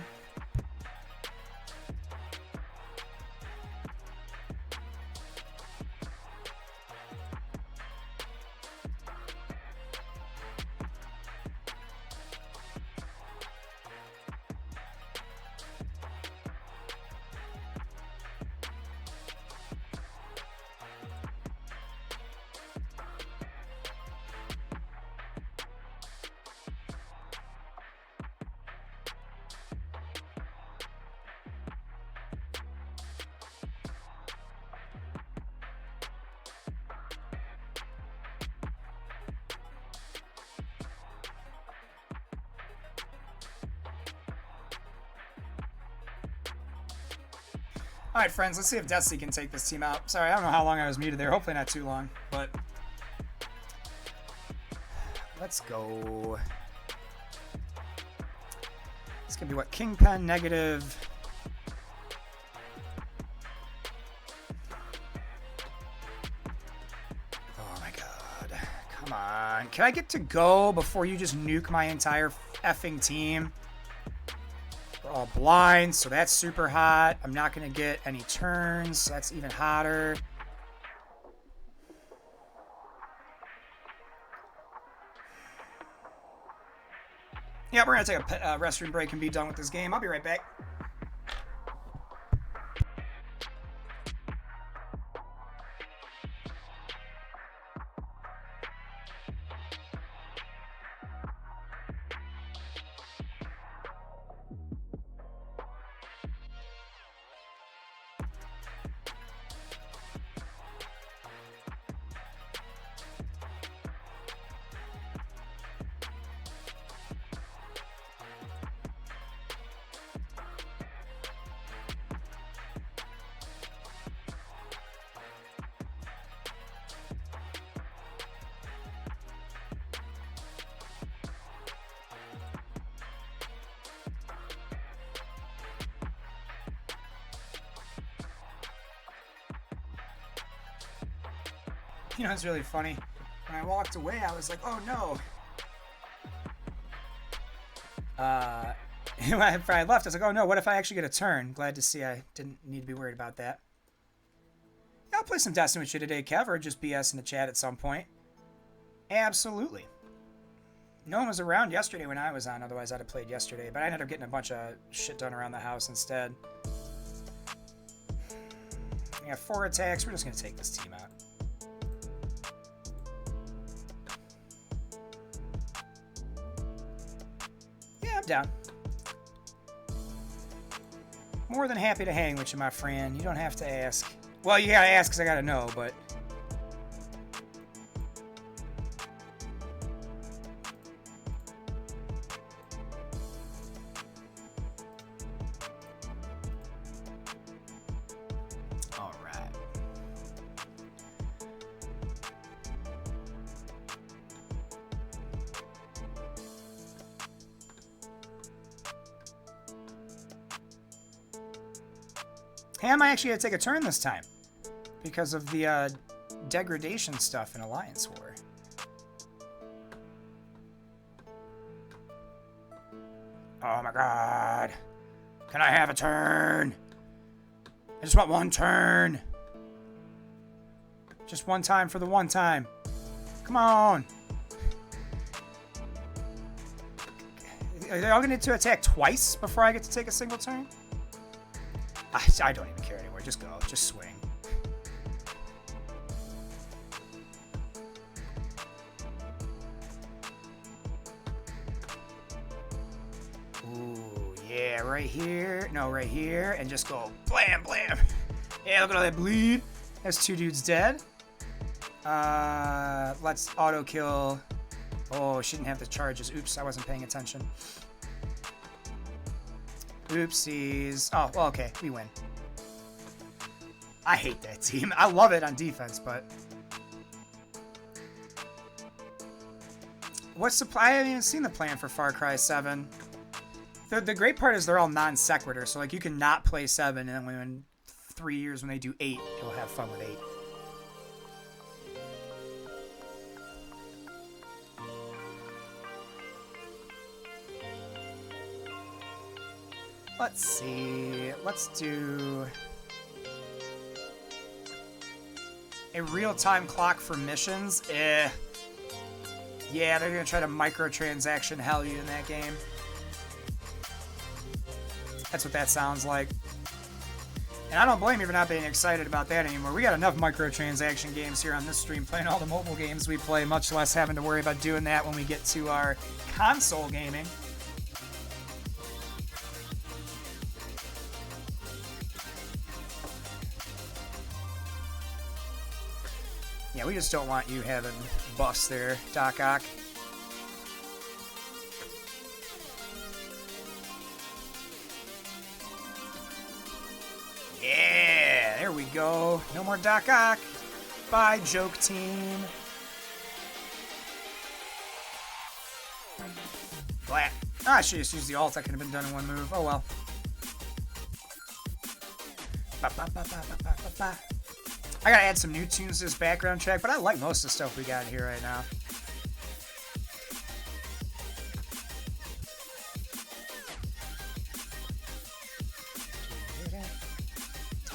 Alright, friends, let's see if Destiny can take this team out. Sorry, I don't know how long I was muted there. Hopefully not too long, but... Let's go. It's gonna be what? Kingpen negative... Oh my god. Come on. Can I get to go before you just nuke my entire effing team? We're all blind, so that's super hot. I'm not going to get any turns, so that's even hotter. Yeah, we're going to take a restroom break and be done with this game. I'll be right back. You know, it's really funny. When I walked away, I was like, oh no. After I left, I was like, oh no, what if I actually get a turn? Glad to see I didn't need to be worried about that. Yeah, I'll play some Destiny with you today, Kev, or just BS in the chat at some point. Absolutely. No one was around yesterday when I was on, otherwise I'd have played yesterday, but I ended up getting a bunch of shit done around the house instead. We have 4 attacks. We're just going to take this team out. I'm down. More than happy to hang with you, my friend. You don't have to ask. Well, you gotta ask because I gotta know, but... Alright. Hey, I might actually take a turn this time because of the degradation stuff in Alliance War. Oh my god. Can I have a turn? I just want one turn. Just one time for the one time. Come on. Are they all going to need to attack twice before I get to take a single turn? I don't even care anymore. Just go. Just swing. Ooh, yeah, right here. No, right here. And just go blam, blam. Yeah, look at all that bleed. That's 2 dudes dead. Let's auto kill. Oh, shouldn't have the charges. Oops, I wasn't paying attention. Oopsies. Oh, well, okay. We win. I hate that team. I love it on defense, but... What's the... I haven't even seen the plan for Far Cry 7. The great part is they're all non-sequitur, so, like, you can not play 7, and then in 3 years when they do 8, you'll have fun with 8. Let's see. Let's do a real-time clock for missions. Yeah, they're gonna try to microtransaction hell you in that game. That's what that sounds like. And I don't blame you for not being excited about that anymore. We got enough microtransaction games here on this stream, playing all the mobile games we play, much less having to worry about doing that when we get to our console gaming. Yeah, we just don't want you having buffs there, Doc Ock. Yeah! go. No more Doc Ock. Bye, joke team. Flat. Ah, I should just use the ult. That could have been done in one move. Oh well. Ba, ba, ba, ba, ba, ba, ba. I gotta add some new tunes to this background track, but I like most of the stuff we got here right now.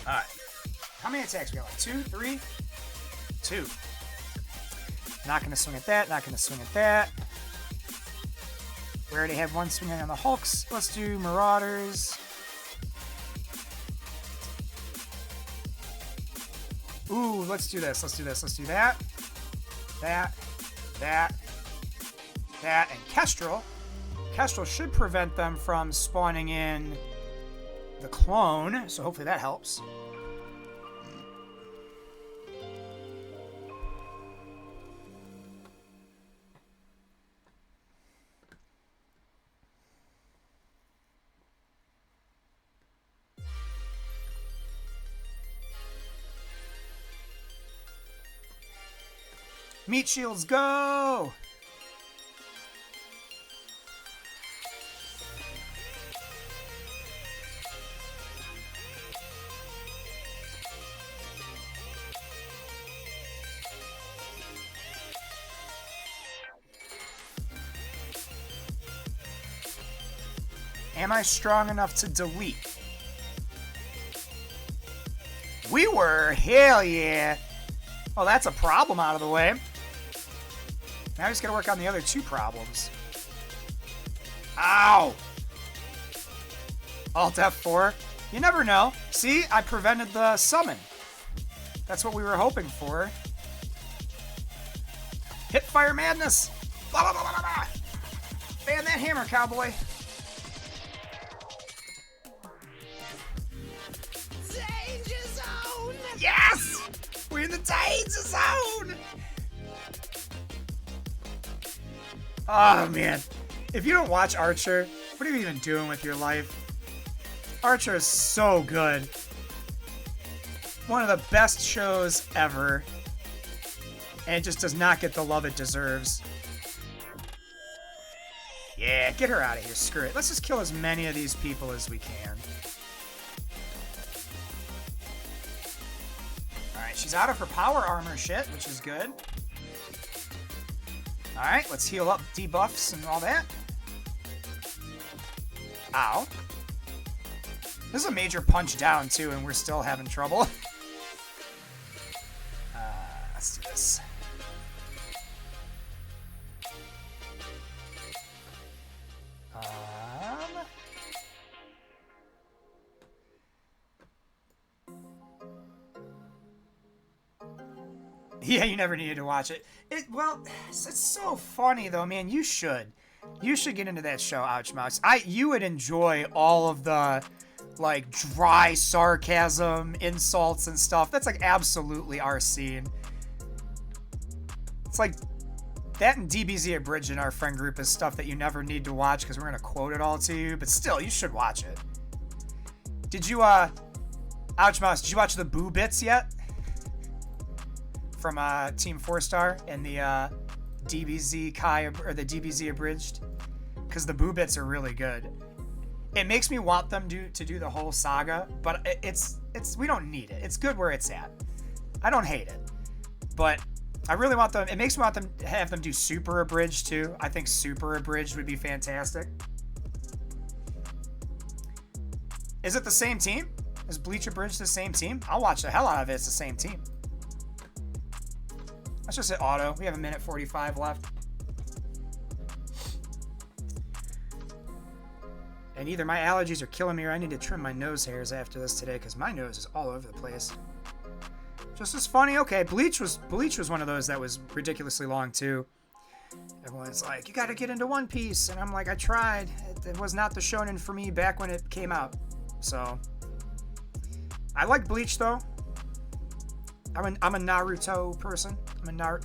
Alright. How many attacks we got? Like 2, 3? 2. Not gonna swing at that, not gonna swing at that. We already have one swinging on the Hulks. Let's do Marauders. Ooh, let's do this. Let's do this. Let's do that. That. And Kestrel. Kestrel should prevent them from spawning in the clone, so hopefully that helps. Meat shields, go! Am I strong enough to delete? We were, hell yeah. Well, that's a problem out of the way. Now I just gotta work on the other two problems. Ow! Alt F4. You never know. See, I prevented the summon. That's what we were hoping for. Hipfire madness! Blah, blah, blah, blah, blah. Ban that hammer, cowboy. Danger zone! Yes! We're in the danger zone! Oh, man. If you don't watch Archer, what are you even doing with your life? Archer is so good. One of the best shows ever. And it just does not get the love it deserves. Yeah, get her out of here. Screw it. Let's just kill as many of these people as we can. Alright, she's out of her power armor shit, which is good. Alright, let's heal up debuffs and all that. Ow. This is a major punch down, too, and we're still having trouble. Let's do this. Yeah, you never needed to watch it. Well, it's so funny though, man. You should get into that show, Ouch Mouse. You would enjoy all of the like dry sarcasm, insults, and stuff. That's like absolutely our scene. It's like that and DBZ Abridged in our friend group is stuff that you never need to watch because we're gonna quote it all to you. But still, you should watch it. Did you Ouch Mouse? Did you watch the Boo Bits yet? From Team 4-Star and the DBZ Kai or the DBZ Abridged, because the Boo Bits are really good. It makes me want them to do the whole saga, but it's we don't need it. It's good where it's at. I don't hate it, but I really want them. It makes me want them to have them do Super Abridged too. I think Super Abridged would be fantastic. Is it the same team? Is Bleach Abridged the same team? I'll watch the hell out of it. It's the same team. Let's just hit auto. We have 1:45 left. And either my allergies are killing me or I need to trim my nose hairs after this today because my nose is all over the place. Just as funny. Okay, Bleach was one of those that was ridiculously long too. Everyone's like, you got to get into One Piece. And I'm like, I tried. It was not the shonen for me back when it came out. So, I like Bleach though. I'm a Naruto person. I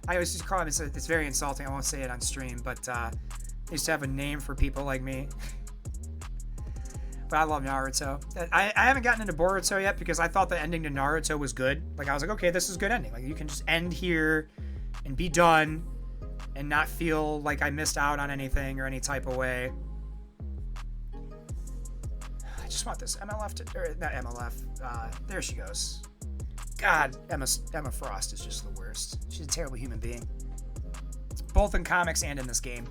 always used to call him, it's very insulting, I won't say it on stream, but I used to have a name for people like me. but I love Naruto. I haven't gotten into Boruto yet because I thought the ending to Naruto was good. Like, I was like, okay, this is a good ending. Like, you can just end here and be done and not feel like I missed out on anything or any type of way. I just want this MLF to, or not MLF. There she goes. God, Emma Frost is just the worst. She's a terrible human being. Both in comics and in this game.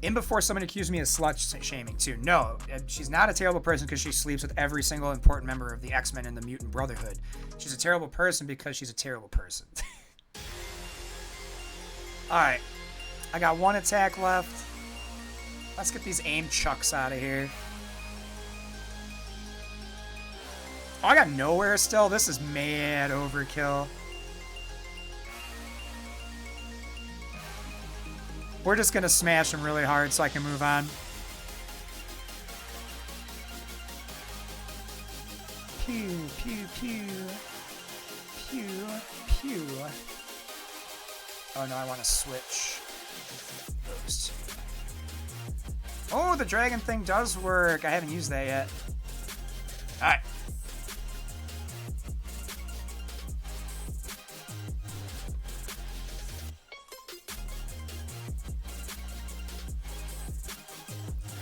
In before someone accused me of slut shaming too. No, she's not a terrible person because she sleeps with every single important member of the X-Men and the Mutant Brotherhood. She's a terrible person because she's a terrible person. Alright. I got one attack left. Let's get these aim chucks out of here. Oh, I got nowhere still. This is mad overkill. We're just gonna smash him really hard so I can move on. Pew, pew, pew. Pew, pew. Oh no, I want to switch those two. Oh, the dragon thing does work. I haven't used that yet. Alright.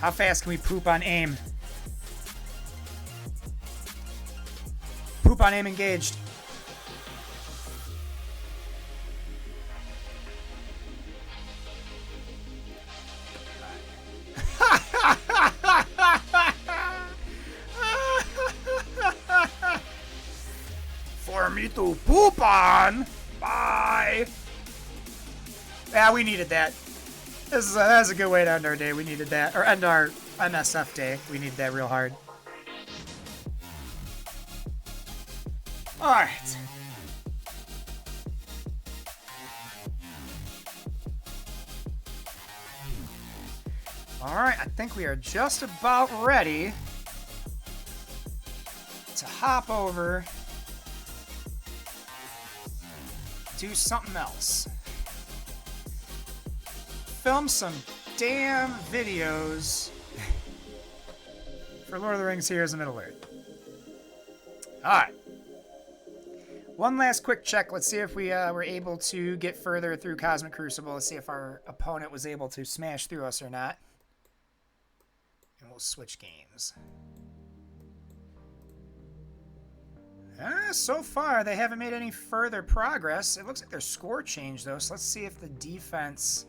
How fast can we poop on aim? Poop on aim engaged. For me to poop on. Bye. Yeah, we needed that. That was a good way to end our day. We needed that. Or end our MSF day. We needed that real hard. Alright. Alright, I think we are just about ready to hop over, do something else. Film some damn videos for Lord of the Rings Heroes of Middle-earth. Alright. One last quick check. Let's see if we were able to get further through Cosmic Crucible. Let's see if our opponent was able to smash through us or not. And we'll switch games. So far, they haven't made any further progress. It looks like their score changed, though, so let's see if the defense...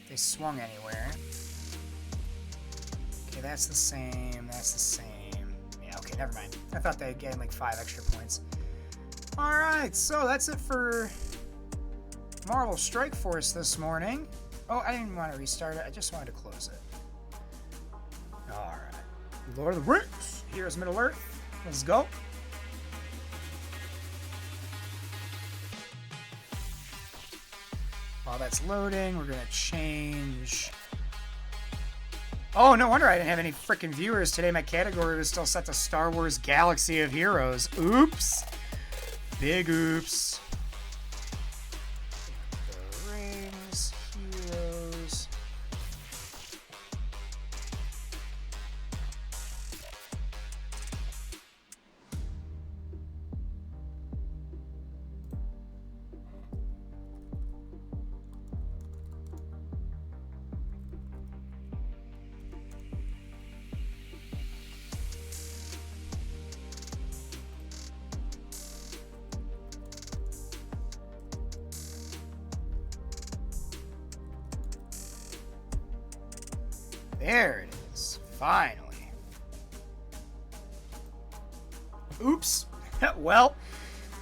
they swung anywhere. Okay, that's the same. That's the same. Yeah, okay, never mind. I thought they'd gain like 5 extra points. Alright, so that's it for Marvel Strike Force this morning. Oh, I didn't want to restart it. I just wanted to close it. Alright. Lord of the Rings. Here's Middle-earth. Let's go. While that's loading, we're going to change... Oh, no wonder I didn't have any freaking viewers today. My category was still set to Star Wars Galaxy of Heroes. Oops. Big oops. The Rings, Heroes... There it is. Finally. Oops. Well,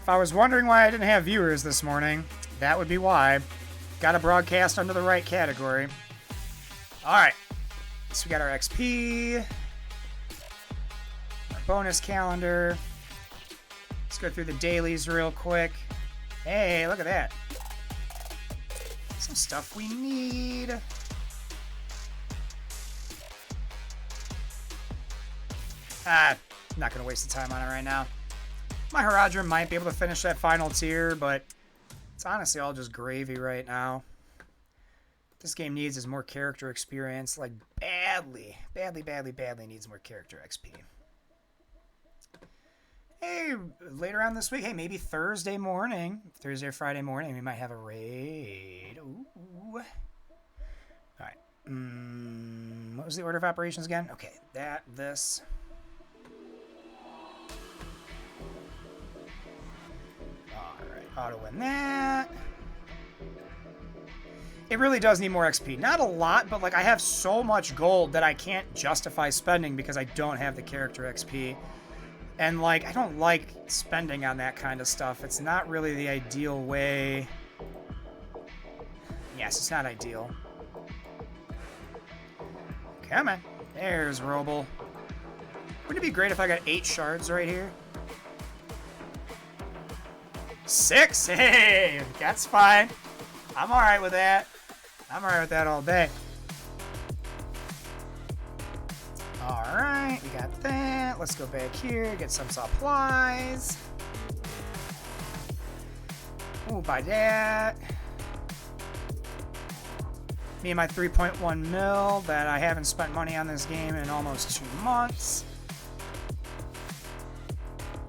if I was wondering why I didn't have viewers this morning, that would be why. Got to broadcast under the right category. Alright. So we got our XP. Our bonus calendar. Let's go through the dailies real quick. Hey, look at that. Some stuff we need. I'm not going to waste the time on it right now. My Haradrim might be able to finish that final tier, but it's honestly all just gravy right now. this game needs is more character experience. Like, badly needs more character XP. Hey, later on this week, hey, maybe Thursday or Friday morning, we might have a raid. Ooh. Alright. What was the order of operations again? Okay, this. Alright, auto win that. It really does need more XP. Not a lot, but like I have so much gold that I can't justify spending because I don't have the character XP. And like, I don't like spending on that kind of stuff. It's not really the ideal way. Yes, it's not ideal. Come on. There's Roble. Wouldn't it be great if I got 8 shards right here? 6? Hey, that's fine. I'm alright with that. I'm alright with that all day. Alright, we got that. Let's go back here, get some supplies. Ooh, buy that. Me and my 3.1 mil that I haven't spent money on this game in almost 2 months.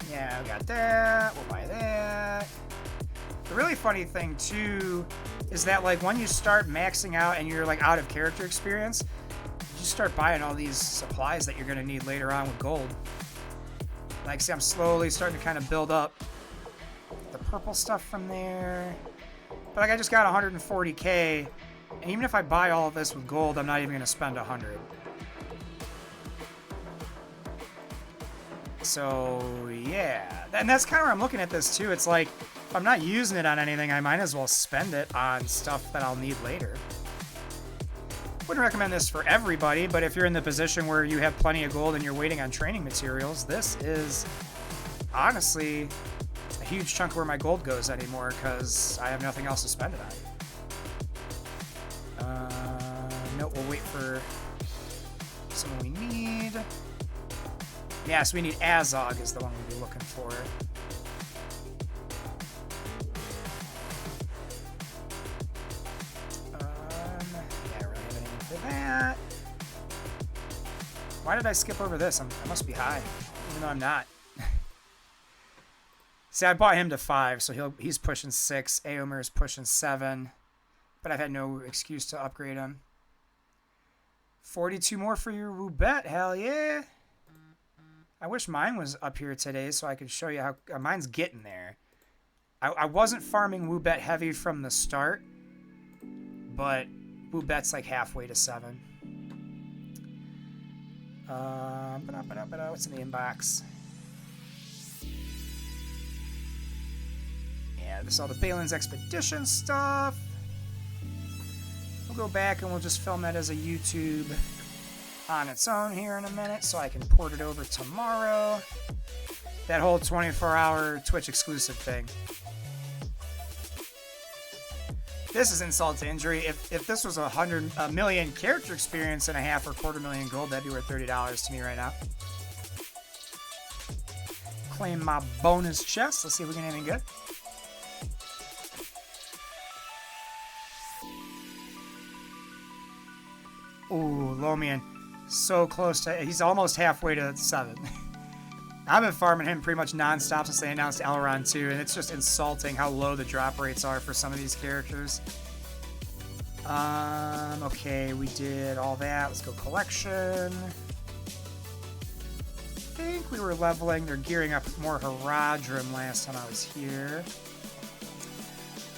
Yeah, we got that. We'll buy that. The really funny thing, too, is that, like, when you start maxing out and you're, like, out of character experience, you start buying all these supplies that you're going to need later on with gold. Like, see, I'm slowly starting to kind of build up the purple stuff from there. But, like, I just got 140k, and even if I buy all of this with gold, I'm not even going to spend 100. So, yeah. And that's kind of where I'm looking at this, too. It's like, if I'm not using it on anything, I might as well spend it on stuff that I'll need later. Wouldn't recommend this for everybody, but if you're in the position where you have plenty of gold and you're waiting on training materials, this is honestly a huge chunk of where my gold goes anymore because I have nothing else to spend it on. Nope, we'll wait for someone we need. Yeah, so we need Azog is the one we'll be looking for. That. Why did I skip over this? I must be high, even though I'm not. See, I bought him to 5, so he's pushing 6. Aomer is pushing 7, but I've had no excuse to upgrade him. 42 more for your Wubet, hell yeah! I wish mine was up here today so I could show you how mine's getting there. I wasn't farming Wubet heavy from the start, but Wubet's like halfway to 7. What's in the inbox? Yeah, this is all the Balin's Expedition stuff. We'll go back and we'll just film that as a YouTube on its own here in a minute so I can port it over tomorrow. That whole 24-hour Twitch exclusive thing. This is insult to injury. If this was a million character experience and a half or $250,000 gold, that'd be worth $30 to me right now. Claim my bonus chest. Let's see if we get anything good. Ooh, Lomian. So close to... He's almost halfway to 7. I've been farming him pretty much non-stop since they announced Elrond 2, and it's just insulting how low the drop rates are for some of these characters. Okay, we did all that. Let's go collection. I think we were leveling. They're gearing up more Haradrim last time I was here.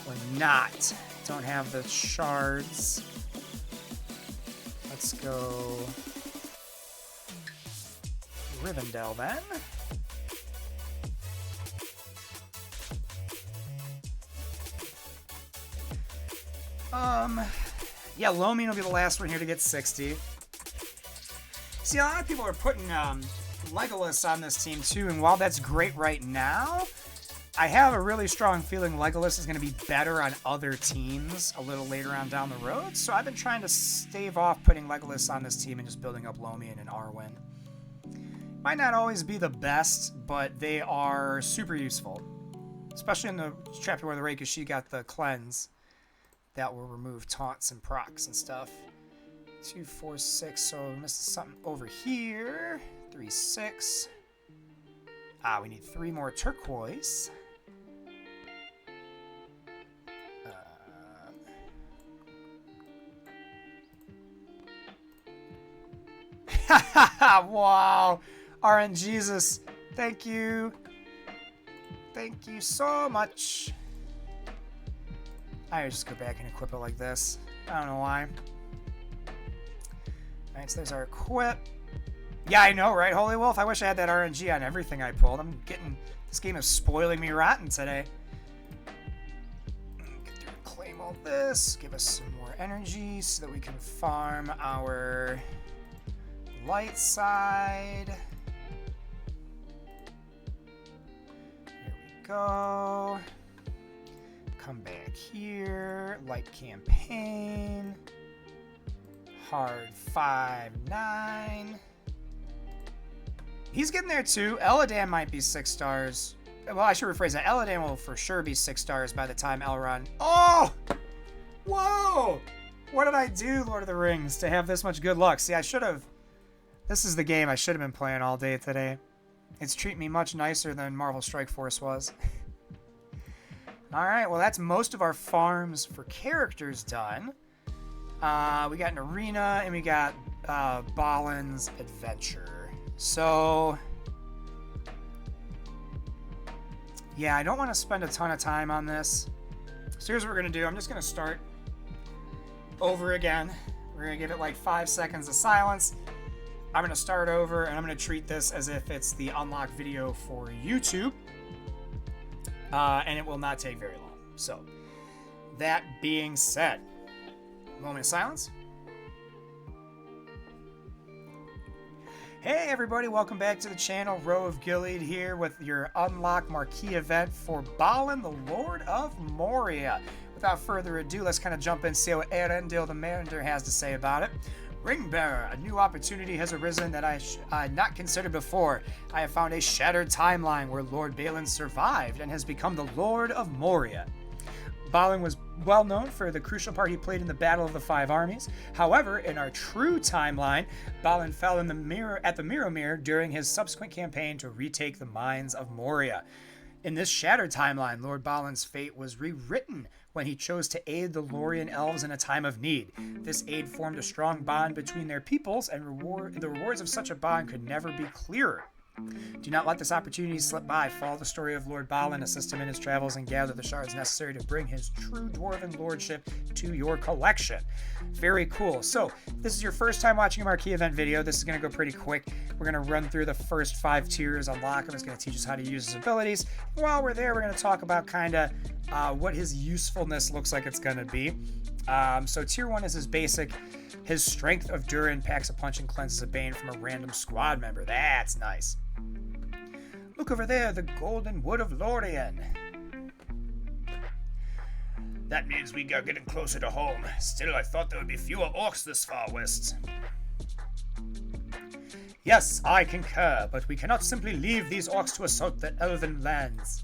We're not. Don't have the shards. Let's go Rivendell then. Yeah, Lomian will be the last one here to get 60. See, a lot of people are putting Legolas on this team too, and while that's great right now, I have a really strong feeling Legolas is going to be better on other teams a little later on down the road, so I've been trying to stave off putting Legolas on this team and just building up Lomian and Arwen. Might not always be the best, but they are super useful. Especially in the chapter where the Rake, she got the cleanse. that will remove taunts and procs and stuff. 2, 4, 6. So we're missing something over here. 3, 6. We need 3 more turquoise. Wow. RNGesus. Thank you. Thank you so much. I just go back and equip it like this. I don't know why. Alright, so there's our equip. Yeah, I know, right, Holy Wolf? I wish I had that RNG on everything I pulled. This game is spoiling me rotten today. Get through and claim all this. Give us some more energy so that we can farm our light side. Here we go. Come back here. Light campaign. Hard 5, 9. He's getting there too. Eladan might be 6 stars. Well, I should rephrase that. Eladan will for sure be 6 stars by the time Elrond. Oh! Whoa! What did I do, Lord of the Rings, to have this much good luck? See, I should have. This is the game I should have been playing all day today. It's treating me much nicer than Marvel Strike Force was. Alright, well, that's most of our farms for characters done. We got an arena, and we got Balin's Adventure. So, yeah, I don't want to spend a ton of time on this. So here's what we're going to do. I'm just going to start over again. We're going to give it like 5 seconds of silence. I'm going to start over, and I'm going to treat this as if it's the unlock video for YouTube. And it will not take very long. So, that being said, moment of silence. Hey everybody, welcome back to the channel. Row of Gilead here with your Unlock Marquee event for Balin, the Lord of Moria. Without further ado, let's kind of jump in and see what Erendil the Mariner has to say about it. Ringbearer, a new opportunity has arisen that I had not considered before. I have found a shattered timeline where Lord Balin survived and has become the Lord of Moria. Balin was well known for the crucial part he played in the Battle of the Five Armies. However, in our true timeline, Balin fell in the mirror at the Mirror during his subsequent campaign to retake the mines of Moria. In this shattered timeline, Lord Balin's fate was rewritten when he chose to aid the Lorien elves in a time of need. This aid formed a strong bond between their peoples, and the rewards of such a bond could never be clearer. Do not let this opportunity slip by. Follow the story of Lord Balin, assist him in his travels, and gather the shards necessary to bring his true dwarven lordship to your collection. Very cool. So, this is your first time watching a Marquee event video. This is going to go pretty quick. We're going to run through the first 5 tiers, unlock him. It's going to teach us how to use his abilities. And while we're there, we're going to talk about kind of what his usefulness looks like it's going to be. So, tier 1 is his basic. His strength of Durin packs a punch and cleanses a bane from a random squad member. That's nice. Look over there, the golden wood of Lorien. That means we are getting closer to home. Still, I thought there would be fewer orcs this far west. Yes, I concur, but we cannot simply leave these orcs to assault the elven lands.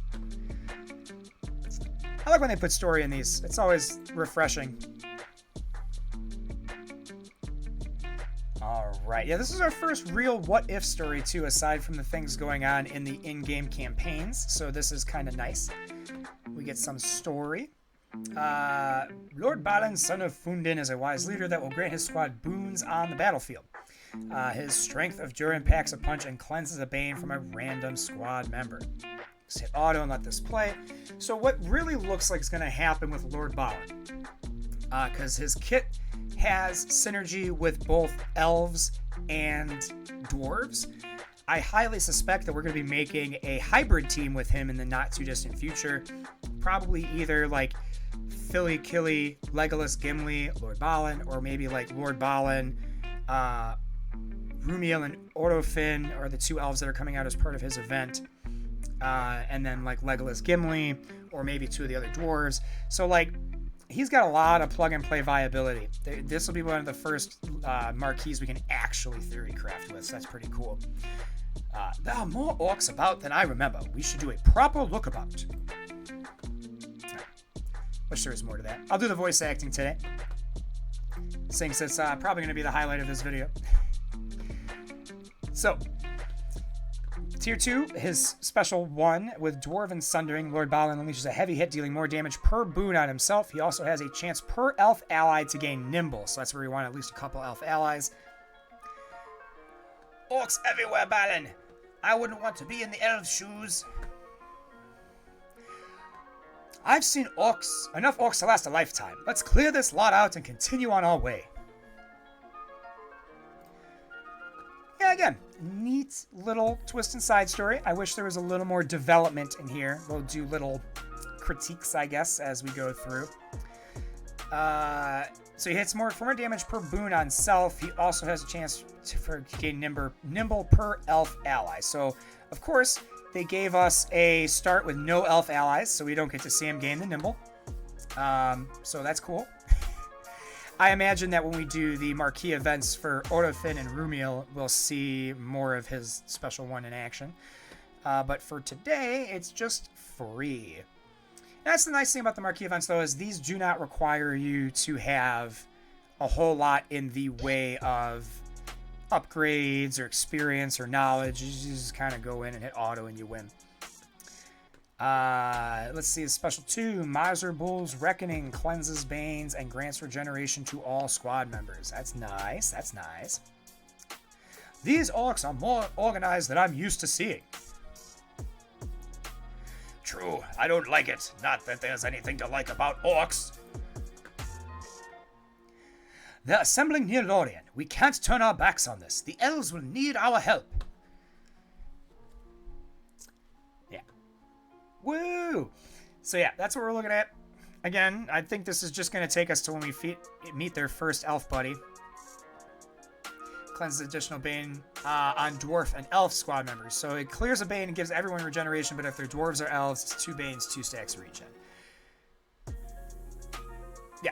I like when they put story in these. It's always refreshing. Alright, yeah, this is our first real what-if story, too, aside from the things going on in the in-game campaigns, so this is kind of nice. We get some story. Lord Balin, son of Fundin, is a wise leader that will grant his squad boons on the battlefield. His strength of Durin packs a punch and cleanses a bane from a random squad member. Just hit auto and let this play. So what really looks like is going to happen with Lord Balin, because his kit has synergy with both elves and dwarves. I highly suspect that we're going to be making a hybrid team with him in the not too distant future. Probably either like Philly Killy, Legolas Gimli, Lord Balin, or maybe like Lord Balin, Rumiel and Orofin are the 2 elves that are coming out as part of his event. And then like Legolas Gimli, or maybe 2 of the other dwarves. So like, he's got a lot of plug-and-play viability. This will be one of the first marquees we can actually theory craft with, so that's pretty cool. There are more orcs about than I remember. We should do a proper lookabout. Wish there was more to that. I'll do the voice acting today, since it's probably going to be the highlight of this video. So, Tier 2, his special 1 with Dwarven Sundering. Lord Balin unleashes a heavy hit, dealing more damage per boon on himself. He also has a chance per elf ally to gain Nimble, so that's where we want at least a couple elf allies. Orcs everywhere, Balin. I wouldn't want to be in the elf shoes. I've seen orcs, enough orcs to last a lifetime. Let's clear this lot out and continue on our way. Yeah, again, neat little twist and side story. I wish there was a little more development in here. We'll do little critiques, I guess, as we go through. So he hits for more damage per boon on self. He also has a chance to gain nimble per elf ally. So, of course, they gave us a start with no elf allies, so we don't get to see him gain the nimble. So that's cool. I imagine that when we do the marquee events for Odofin and Rumiel, we'll see more of his special 1 in action. But for today, it's just free. And that's the nice thing about the marquee events, though, is these do not require you to have a whole lot in the way of upgrades or experience or knowledge. You just kind of go in and hit auto and you win. Let's see, special 2, Miser Bull's Reckoning cleanses Banes and grants regeneration to all squad members. That's nice, that's nice. These orcs are more organized than I'm used to seeing. True, I don't like it. Not that there's anything to like about orcs. They're assembling near Lorien. We can't turn our backs on this. The elves will need our help. Yeah. Woo! So yeah, that's what we're looking at. Again, I think this is just going to take us to when we meet their first elf buddy. Cleanses additional Bane on Dwarf and Elf squad members. So it clears a Bane and gives everyone regeneration, but if they're Dwarves or Elves, it's 2 Banes, 2 stacks regen. Yeah.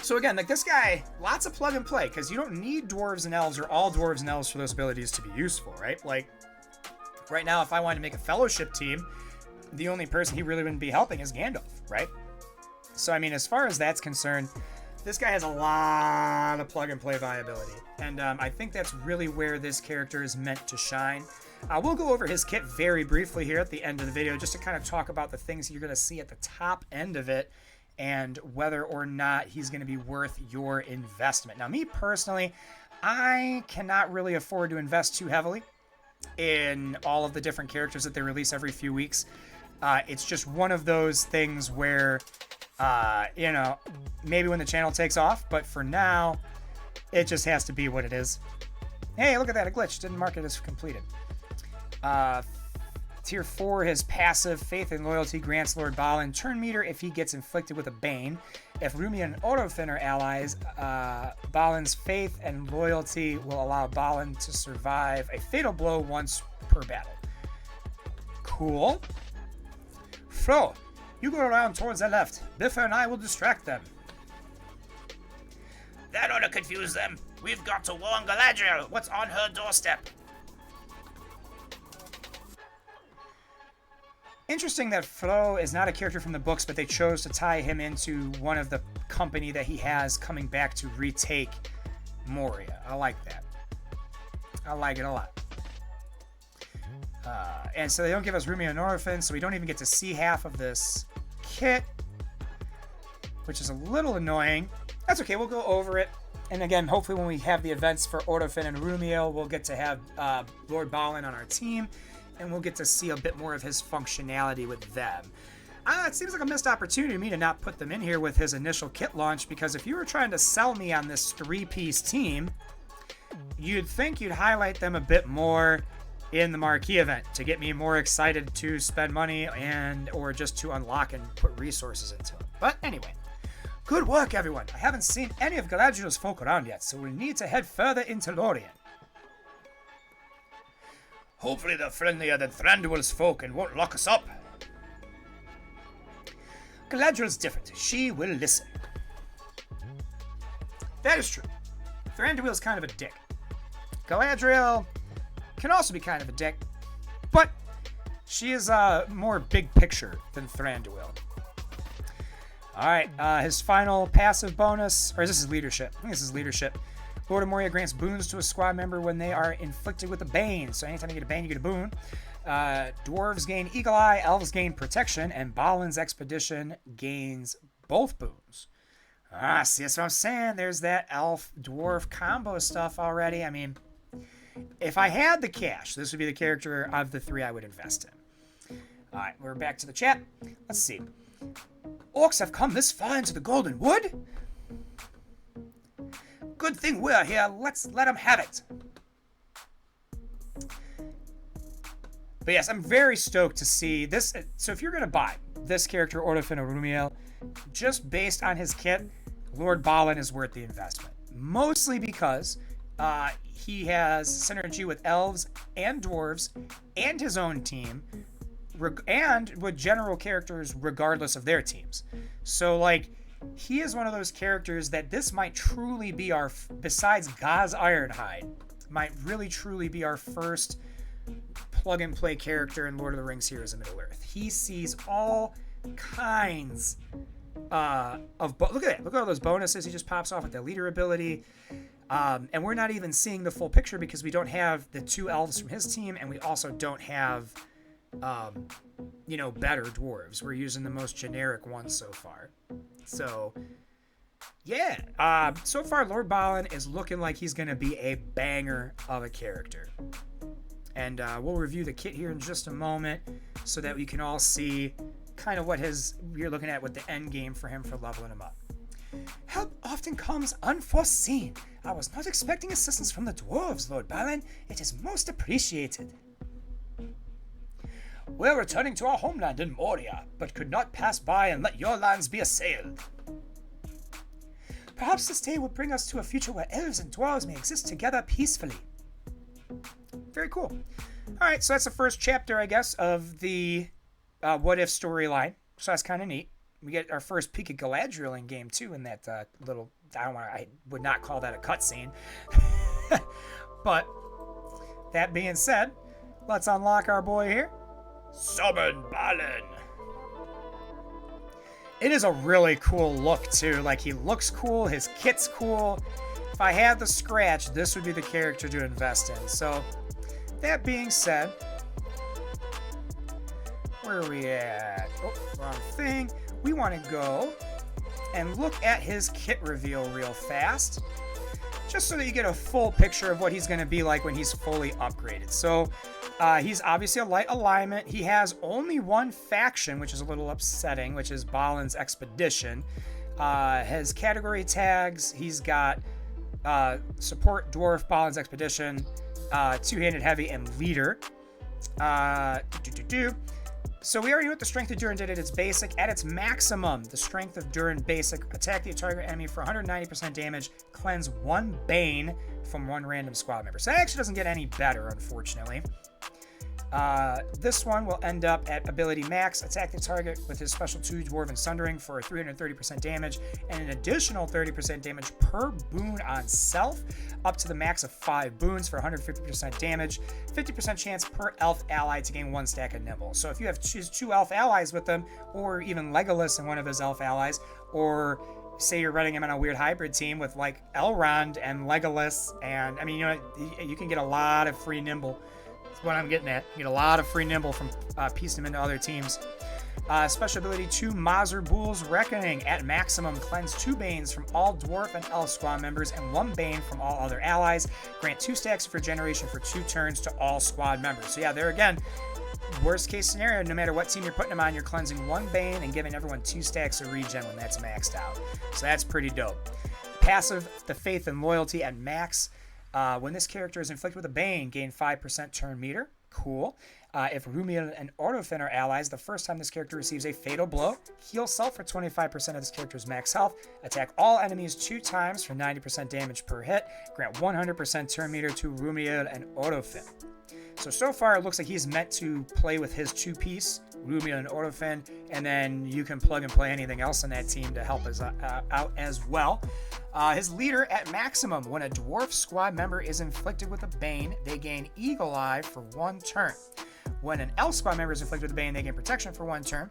So again, like this guy, lots of plug and play, because you don't need Dwarves and Elves or all Dwarves and Elves for those abilities to be useful, right? Like, right now, if I wanted to make a Fellowship team, the only person he really wouldn't be helping is Gandalf, right? So, I mean, as far as that's concerned, this guy has a lot of plug-and-play viability, and I think that's really where this character is meant to shine. We'll go over his kit very briefly here at the end of the video, just to kind of talk about the things you're going to see at the top end of it, and whether or not he's going to be worth your investment. Now, me personally, I cannot really afford to invest too heavily in all of the different characters that they release every few weeks. It's just one of those things where... you know, maybe when the channel takes off, but for now, it just has to be what it is. Hey, look at that, a glitch. Didn't mark it as completed. Tier 4, his passive, Faith and Loyalty, grants Lord Balin turn meter if he gets inflicted with a Bane. If Rumi and Odofin are allies, Balin's Faith and Loyalty will allow Balin to survive a fatal blow once per battle. Cool. Fro, you go around towards the left. Biffa and I will distract them. That ought to confuse them. We've got to warn Galadriel what's on her doorstep. Interesting that Flo is not a character from the books, but they chose to tie him into one of the company that he has coming back to retake Moria. I like that. I like it a lot. And so they don't give us Rumi and Orphan, so we don't even get to see half of this kit, which is a little annoying. That's okay, we'll go over it. And again, hopefully when we have the events for Odofin and Rumiel, we'll get to have Lord Balin on our team, and we'll get to see a bit more of his functionality with them. It seems like a missed opportunity to me to not put them in here with his initial kit launch, because if you were trying to sell me on this 3-piece team, you'd think you'd highlight them a bit more in the marquee event to get me more excited to spend money and or just to unlock and put resources into it. But anyway, good work everyone. I haven't seen any of Galadriel's folk around yet, so we'll need to head further into Lorien. Hopefully they're friendlier than Thranduil's folk and won't lock us up. Galadriel's different. She will listen. That is true. Thranduil's kind of a dick. Galadriel can also be kind of a dick, but she is more big picture than Thranduil. All right, his final passive bonus, or is this his leadership? I think this is leadership. Lord of Moria grants boons to a squad member when they are inflicted with a bane. So anytime you get a bane, you get a boon. Dwarves gain Eagle Eye, Elves gain Protection, and Balin's Expedition gains both boons. See, that's what I'm saying. There's that Elf-Dwarf combo stuff already. I mean, if I had the cash, this would be the character of the 3 I would invest in. All right, we're back to the chat. Let's see. Orcs have come this far into the Golden Wood? Good thing we're here. Let's let them have it. But yes, I'm very stoked to see this. So if you're going to buy this character, Ordofin or Rumiel, just based on his kit, Lord Balin is worth the investment. Mostly because he has synergy with elves and dwarves and his own team, and with general characters regardless of their teams. So, like, he is one of those characters that this might truly be our, besides Gaz Ironhide, might really truly be our first plug-and-play character in Lord of the Rings Heroes of Middle-earth. He sees all kinds of... Look at that. Look at all those bonuses he just pops off with the leader ability. And we're not even seeing the full picture because we don't have the 2 elves from his team, and we also don't have... better dwarves. We're using the most generic ones so far. So, yeah. So far, Lord Balin is looking like he's going to be a banger of a character. And we'll review the kit here in just a moment so that we can all see kind of what we're looking at with the end game for him for leveling him up. Help often comes unforeseen. I was not expecting assistance from the dwarves, Lord Balin. It is most appreciated. We're returning to our homeland in Moria, but could not pass by and let your lands be assailed. Perhaps this day will bring us to a future where elves and dwarves may exist together peacefully. Very cool. Alright, so that's the first chapter, I guess, of the What If storyline. So that's kind of neat. We get our first peek at Galadriel in game 2 in that little... I would not call that a cutscene. But, that being said, let's unlock our boy here. Summon Balin. It is a really cool look too. Like, he looks cool, his kit's cool. If I had the scratch, this would be the character to invest in. So, that being said, where are we at? Oh, wrong thing. We want to go and look at his kit reveal real fast, just so that you get a full picture of what he's going to be like when he's fully upgraded. So, he's obviously a light alignment. He has only one faction, which is a little upsetting, which is Balin's Expedition. His category tags, he's got support, dwarf, Balin's Expedition, two-handed heavy, and leader. So we already know what the strength of Durin did at its basic. At its maximum, the strength of Durin basic, attack the target enemy for 190% damage, cleanse 1 Bane from 1 random squad member. So that actually doesn't get any better, unfortunately. This one will end up at ability max, attack the target with his special 2 Dwarven Sundering for 330% damage and an additional 30% damage per boon on self, up to the max of 5 boons for 150% damage, 50% chance per elf ally to gain 1 stack of Nimble. So if you have 2 elf allies with them, or even Legolas and one of his elf allies, or say you're running him on a weird hybrid team with like Elrond and Legolas, and I mean, you can get a lot of free Nimble. What I'm getting at. You get a lot of free Nimble from piecing them into other teams. Special ability 2, Mazerbool's Reckoning. At maximum, cleanse 2 Banes from all Dwarf and Elf squad members and 1 Bane from all other allies. Grant 2 stacks of regeneration for 2 turns to all squad members. So yeah, there again, worst case scenario, no matter what team you're putting them on, you're cleansing 1 Bane and giving everyone 2 stacks of regen when that's maxed out. So that's pretty dope. Passive, the Faith and Loyalty at max. When this character is inflicted with a Bane, gain 5% turn meter. Cool. If Rumiel and Ordofin are allies, the first time this character receives a fatal blow, heal self for 25% of this character's max health, attack all enemies 2 times for 90% damage per hit, grant 100% turn meter to Rumiel and Ordofin. So far it looks like he's meant to play with his 2-piece, Rumiel and Ordofin, and then you can plug and play anything else in that team to help us out as well. His leader at maximum. When a dwarf squad member is inflicted with a Bane, they gain Eagle Eye for 1 turn. When an Elf squad member is inflicted with a Bane, they gain protection for 1 turn.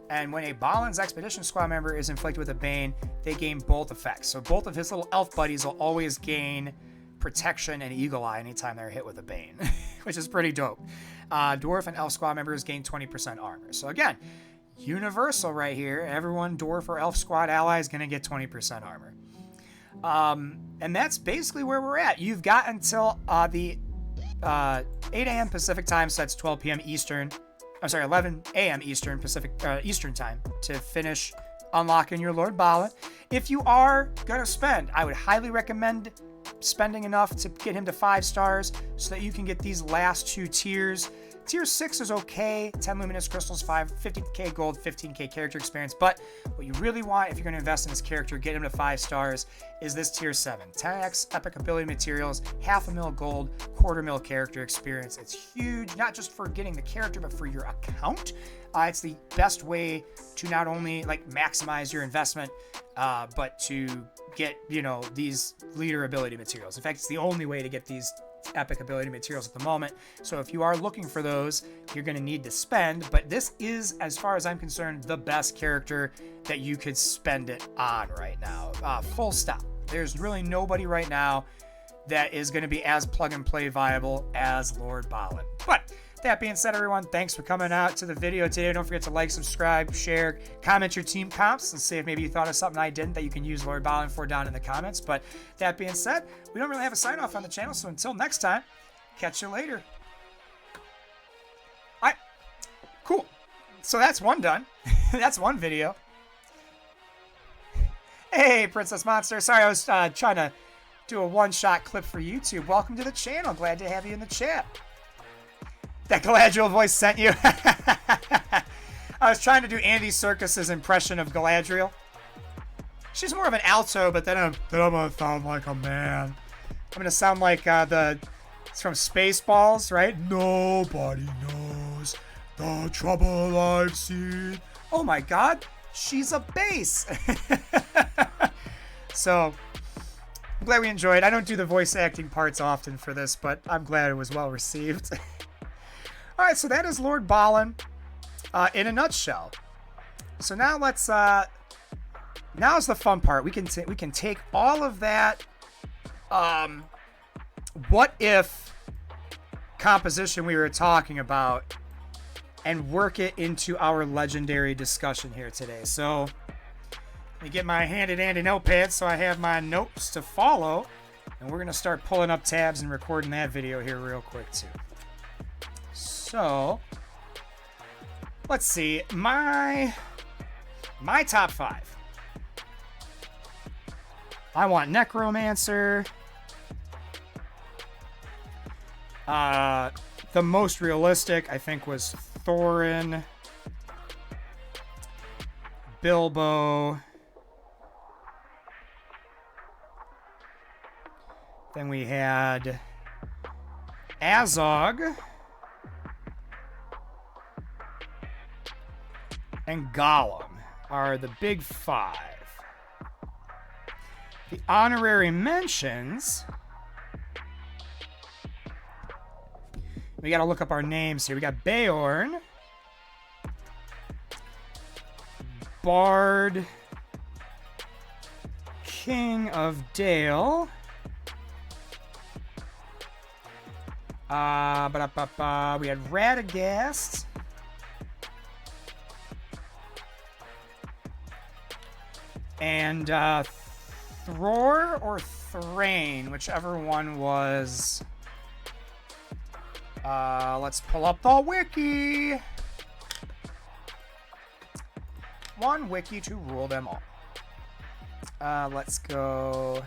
And when a Balin's Expedition squad member is inflicted with a Bane, they gain both effects. So both of his little elf buddies will always gain protection and Eagle Eye anytime they're hit with a Bane, which is pretty dope. Dwarf and Elf squad members gain 20% armor. So again, universal right here. Everyone, Dwarf or Elf squad ally is going to get 20% armor. And that's basically where we're at. You've got until the 8 a.m. Pacific time, so that's 12 p.m. Eastern. I'm sorry, 11 a.m. Eastern Pacific Eastern time to finish unlocking your Lord Balin. If you are gonna spend, I would highly recommend spending enough to get him to 5 stars so that you can get these last 2 tiers. Tier 6 is okay, 10 luminous crystals, 50k gold, 15k character experience, but what you really want if you're going to invest in this character, get him to 5 stars, is this tier 7. 10x epic ability materials, half a mil gold, quarter mil character experience. It's huge, not just for getting the character, but for your account. It's the best way to not only like maximize your investment, but to get, you know, these leader ability materials. In fact, it's the only way to get these epic ability materials at the moment. So if you are looking for those, you're going to need to spend, but this is, as far as I'm concerned, the best character that you could spend it on right now. Full stop. There's really nobody right now that is going to be as plug and play viable as Lord Balin. But that being said, everyone, thanks for coming out to the video today. Don't forget to like, subscribe, share, comment your team comps, and see if maybe you thought of something I didn't that you can use Lord Balin for down in the comments. But that being said, we don't really have a sign off on the channel, so until next time, catch you later. All right, cool. So that's one done. That's one video. Hey, Princess Monster. Sorry, I was trying to do a one-shot clip for YouTube. Welcome to the channel. Glad to have you in the chat. That Galadriel voice sent you. I was trying to do Andy Serkis's impression of Galadriel. She's more of an alto, but then I'm gonna sound like a man. I'm gonna sound like it's from Spaceballs, right? Nobody knows the trouble I've seen. Oh my God, she's a bass. So I'm glad we enjoyed. I don't do the voice acting parts often for this, but I'm glad it was well received. All right, so that is Lord Balin in a nutshell. So now let's now's the fun part. We can take all of that what if composition we were talking about and work it into our legendary discussion here today. So let me get my handy dandy notepad so I have my notes to follow, and we're gonna start pulling up tabs and recording that video here real quick too. So, let's see, my top 5. I want Necromancer. The most realistic, I think, was Thorin, Bilbo. Then we had Azog. And Gollum are the big 5. The honorary mentions, we gotta look up our names here. We got Beorn, Bard, King of Dale, we had Radagast, and Thror or Thrain, whichever one was. Let's pull up the wiki. One wiki to rule them all. Let's go.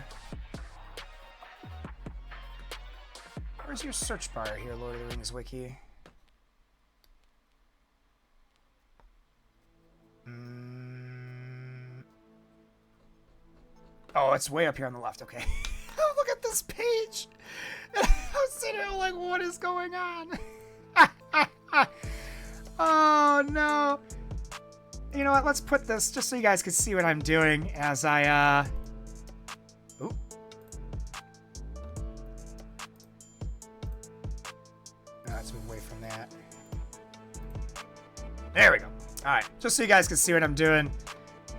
Where's your search bar here, Lord of the Rings wiki? Oh, it's way up here on the left. Okay. Oh, look at this page. I'm sitting here like, what is going on? Oh, no. You know what? Let's put this just so you guys can see what I'm doing as I, Ooh. Let's move away from that. There we go. All right, just so you guys can see what I'm doing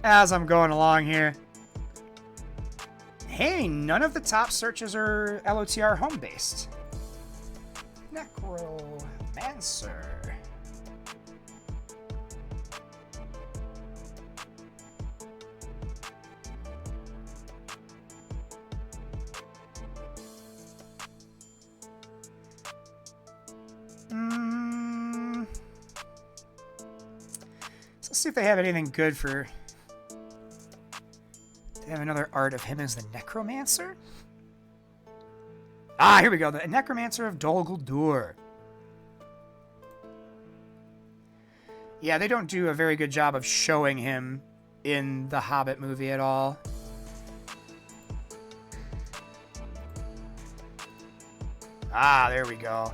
as I'm going along here. Hey, none of the top searches are LoTR home based. Necromancer. So let's see if they have anything good for... They have another art of him as the Necromancer? Ah, here we go. The Necromancer of Dol Guldur. Yeah, they don't do a very good job of showing him in the Hobbit movie at all. Ah, there we go.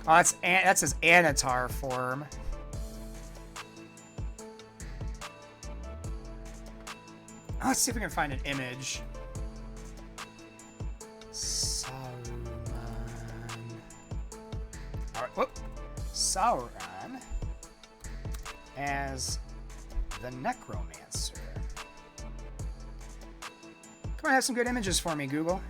Oh, that's his Anatar form. Let's see if we can find an image. Sauron. Alright, whoop. Sauron as the Necromancer. Come on, have some good images for me, Google.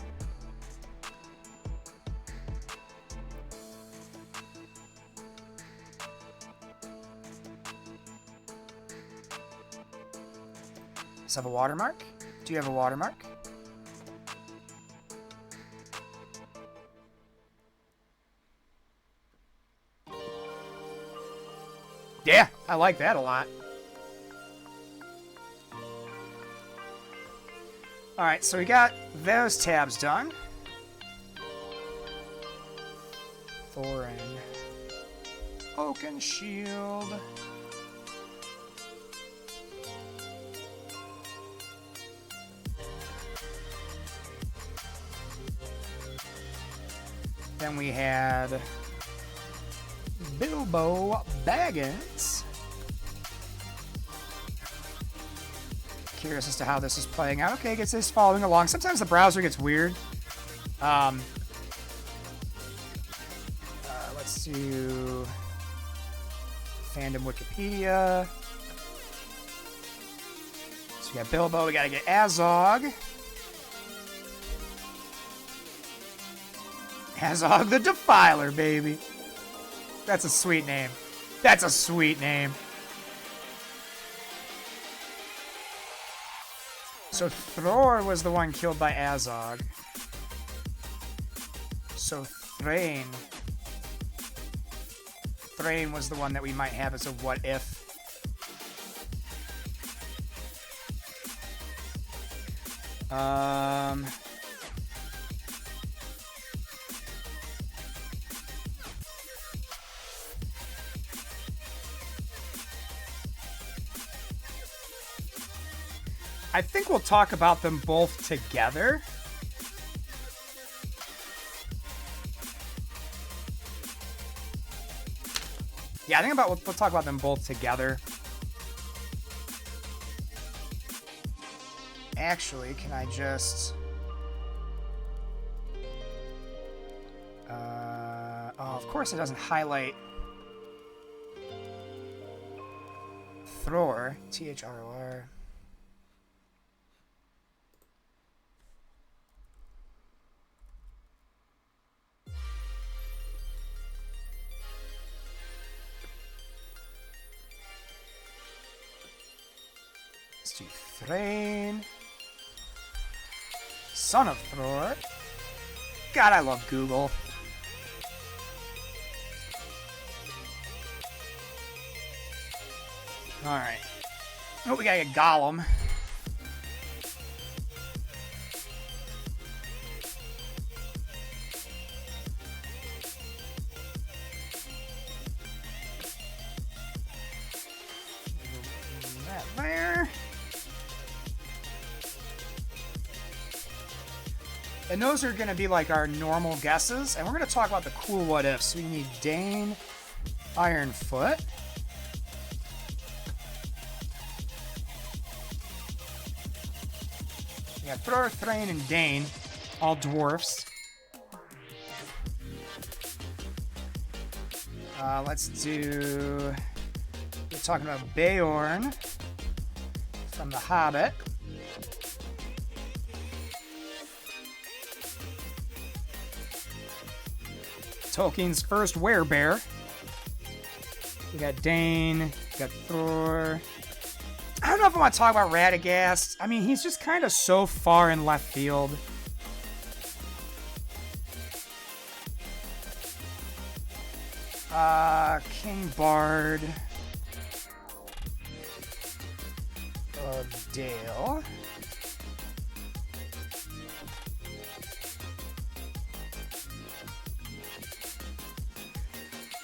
Does it have a watermark? Do you have a watermark? Yeah, I like that a lot. Alright, so we got those tabs done. Thorin. Oaken Shield. Then we had Bilbo Baggins. Curious as to how this is playing out. Okay, it's just following along. Sometimes the browser gets weird. Let's do fandom Wikipedia. So we got Bilbo. We gotta get Azog. Azog the Defiler, baby. That's a sweet name. That's a sweet name. So Thror was the one killed by Azog. So Thrain was the one that we might have as a what if. I think we'll talk about them both together. Yeah, I think we'll talk about them both together. Actually, can I just... oh, of course it doesn't highlight Thror. T-H-R-O-R. Let's do Thrain. Son of Thror. God, I love Google. Alright. Oh, we gotta get Gollum. That there. And those are going to be like our normal guesses. And we're going to talk about the cool what ifs. We need Dane, Ironfoot. We got Thror, Thrain, and Dane. All dwarfs. Let's do... We're talking about Beorn from The Hobbit. Tolkien's first werebear. We got Dane, we got Thor. I don't know if I want to talk about Radagast. I mean, he's just kind of so far in left field. King Bard of Dale.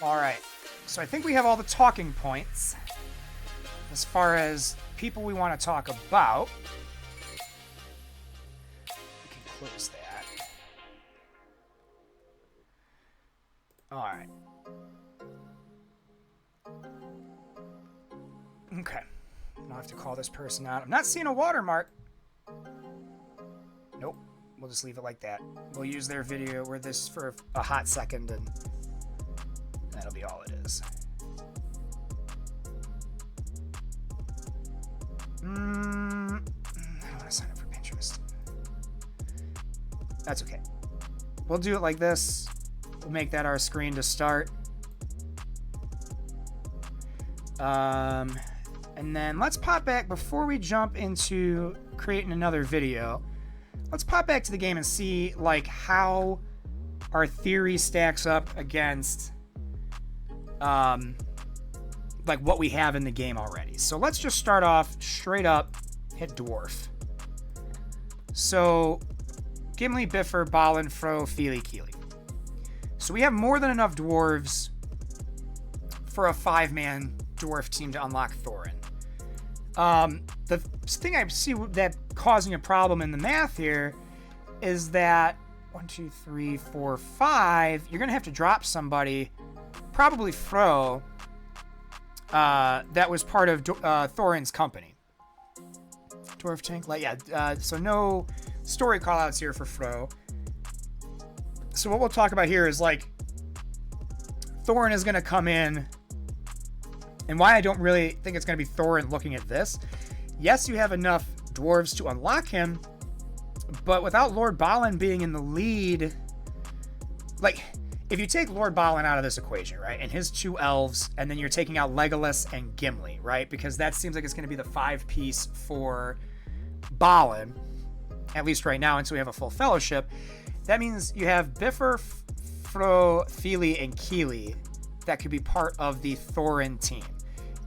All right, so I think we have all the talking points as far as people we want to talk about. We can close that. All right. Okay. I'll have to call this person out. I'm not seeing a watermark. Nope. We'll just leave it like that. We'll use their video with this for a hot second, and that'll be all it is. I don't want to sign up for Pinterest. That's okay. We'll do it like this. We'll make that our screen to start. And then let's pop back before we jump into creating another video. Let's pop back to the game and see like how our theory stacks up against like what we have in the game already. So let's just start off straight up, hit dwarf. So Gimli, Bifur, Balin, Fro, Fili, Kili. So we have more than enough dwarves for a 5-man dwarf team to unlock Thorin. The thing I see that causing a problem in the math here is that 1, 2, 3, 4, 5, you're gonna have to drop somebody, probably Fro, that was part of Thorin's company. Dwarf tank, like so no story callouts here for Fro. So what we'll talk about here is like Thorin is gonna come in. And why I don't really think it's going to be Thorin looking at this. Yes, you have enough dwarves to unlock him, but without Lord Balin being in the lead, like, if you take Lord Balin out of this equation, right, and his 2 elves, and then you're taking out Legolas and Gimli, right, because that seems like it's going to be the 5-piece for Balin, at least right now, until we have a full fellowship. That means you have Bifur, Fro, Fili, and Kili that could be part of the Thorin team.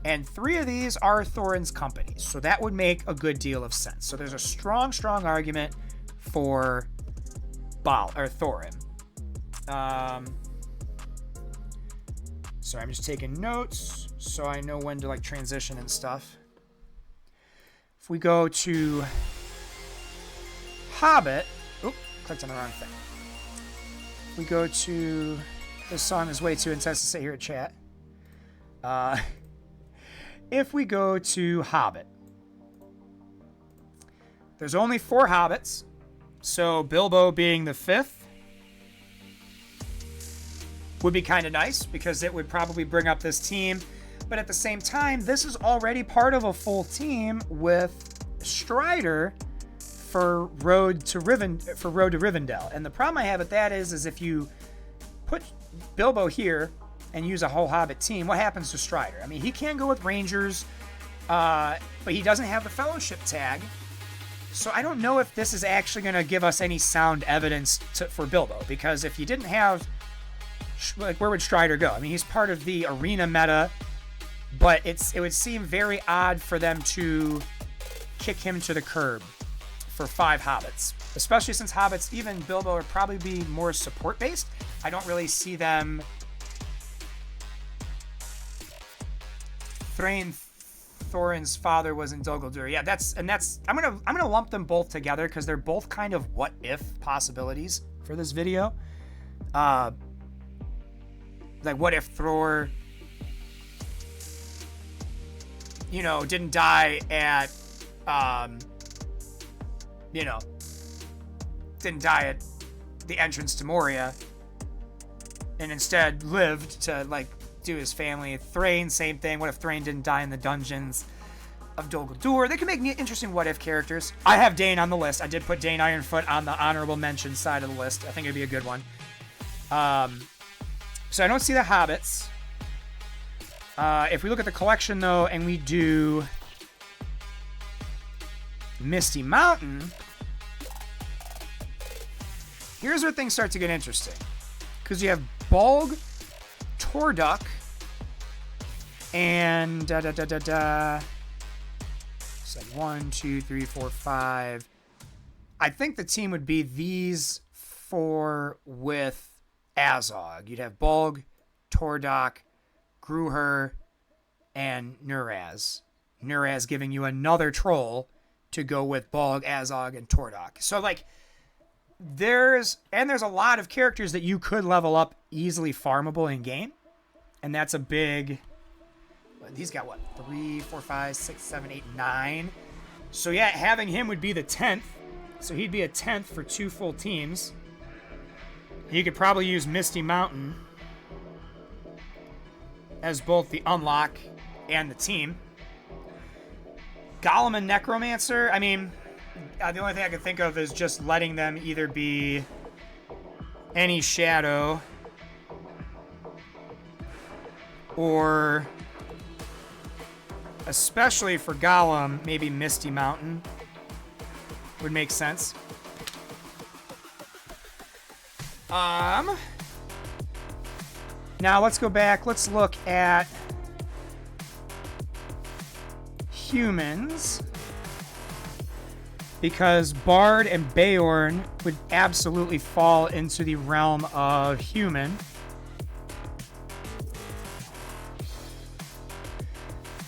And 3 of these are Thorin's company, so that would make a good deal of sense. So there's a strong argument for Thorin. Sorry, I'm just taking notes so I know when to like transition and stuff. If we go to Hobbit, clicked on the wrong thing. We go to, this song is way too intense to sit here and chat. If we go to Hobbit, there's only 4 hobbits, so Bilbo being the 5th would be kind of nice because it would probably bring up this team. But at the same time, this is already part of a full team with Strider for Road to Rivendell. And the problem I have with that is if you put Bilbo here and use a whole Hobbit team, what happens to Strider? I mean, he can go with Rangers, but he doesn't have the Fellowship tag. So I don't know if this is actually going to give us any sound evidence for Bilbo, because if you didn't have, like, where would Strider go? I mean, he's part of the arena meta, but it would seem very odd for them to kick him to the curb for 5 hobbits, especially since hobbits, even Bilbo, would probably be more support based. I don't really see them. Thrain, Thorin's father, was in Dol Guldur. Yeah, I'm gonna lump them both together because they're both kind of what if possibilities for this video. Like, what if Thor, didn't die at, didn't die at the entrance to Moria, and instead lived to do his family. Thrain, same thing. What if Thrain didn't die in the dungeons of Dol Guldur? They can make interesting what-if characters. I have Dane on the list. I did put Dane Ironfoot on the honorable mention side of the list. I think it'd be a good one. So I don't see the hobbits. If we look at the collection, though, and we do Misty Mountain, here's where things start to get interesting. Because you have Bolg, Torduk, and It's like 1, 2, 3, 4, 5. I think the team would be these four with Azog. You'd have Bolg, Torduk, Gruher, and Nuraz. Nuraz giving you another troll to go with Bolg, Azog, and Torduk. So, like, there's a lot of characters that you could level up easily farmable in game. And that's a big... These got, what, 3, 4, 5, 6, 7, 8, 9. So, yeah, having him would be the 10th. So he'd be a 10th for 2 full teams. You could probably use Misty Mountain as both the unlock and the team. Golem and Necromancer, I mean, the only thing I could think of is just letting them either be any shadow or, especially for Golem, maybe Misty Mountain would make sense. Now let's go back. Let's look at humans, because Bard and Beorn would absolutely fall into the realm of human.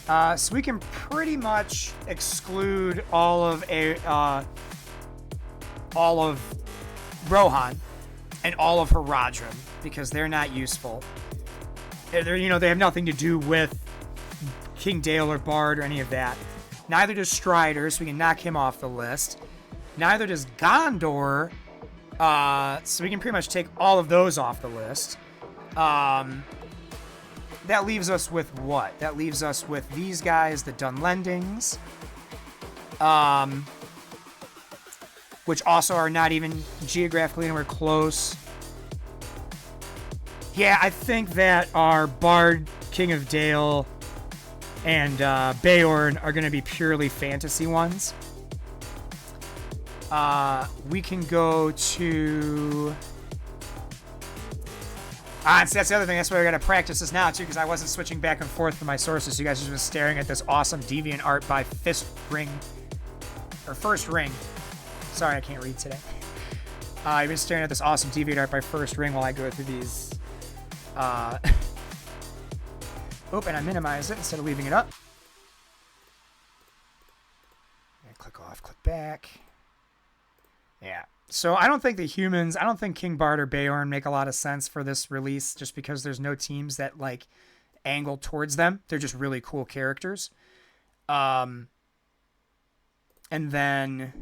So we can pretty much exclude all of Rohan and all of Haradrim because they're not useful. They have nothing to do with King Dale or Bard or any of that. Neither does Strider, so we can knock him off the list. Neither does Gondor, so we can pretty much take all of those off the list. That leaves us with what? That leaves us with these guys, the Dunlendings, which also are not even geographically anywhere close. Yeah, I think that our Bard, King of Dale, and Beorn are going to be purely fantasy ones. We can go to... that's the other thing. That's why I got to practice this now, too, because I wasn't switching back and forth for my sources. You guys are just staring at this awesome deviant art by First Ring. Sorry, I can't read today. You've been staring at this awesome deviant art by First Ring while I go through these... and I minimize it instead of leaving it up. Click off, click back. Yeah. So I don't think King Bard or Beorn make a lot of sense for this release just because there's no teams that, like, angle towards them. They're just really cool characters. And then...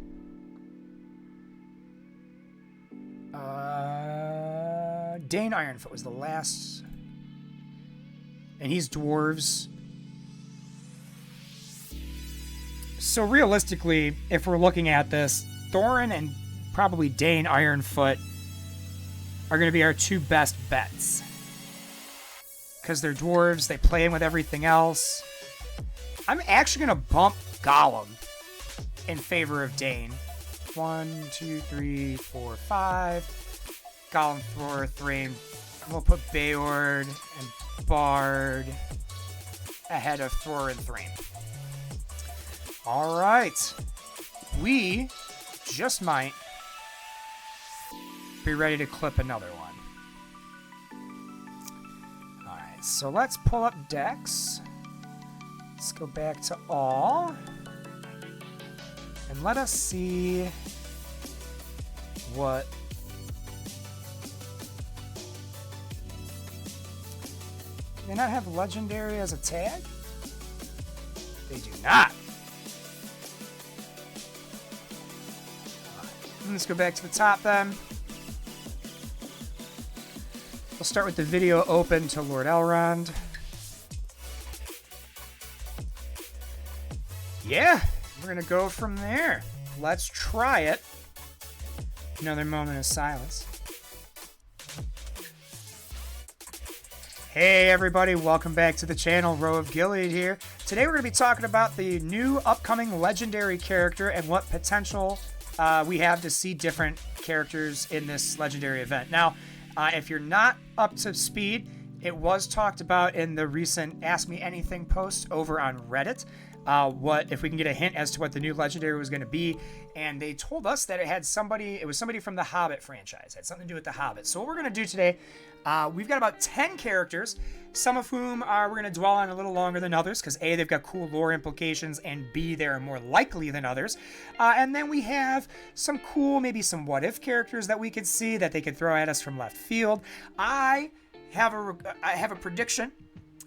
Dane Ironfoot was the last... And he's dwarves. So realistically, if we're looking at this, Thorin and probably Dane Ironfoot are going to be our 2 best bets. Because they're dwarves, they play in with everything else. I'm actually going to bump Gollum in favor of Dane. 1, 2, 3, 4, 5. Gollum, Thor, Thrain. We'll put Beorn and Bard ahead of Thor and Thrain. All right. We just might be ready to clip another one. All right, so let's pull up decks. Let's go back to all. And let us see what... Do they not have legendary as a tag? They do not. Let's go back to the top then. We'll start with the video open to Lord Elrond. Yeah, we're going to go from there. Let's try it. Another moment of silence. Hey everybody, welcome back to the channel. Row of Gilead here. Today we're going to be talking about the new upcoming legendary character and what potential we have to see different characters in this legendary event. Now, if you're not up to speed, it was talked about in the recent Ask Me Anything post over on Reddit. What if we can get a hint as to what the new legendary was going to be, and they told us that it was somebody from the Hobbit franchise. It had something to do with the Hobbit. So what we're going to do today, we've got about 10 characters, some of whom we're going to dwell on a little longer than others, because A, they've got cool lore implications, and B, they're more likely than others. And then we have some cool, maybe some what-if characters that we could see that they could throw at us from left field. I have a prediction.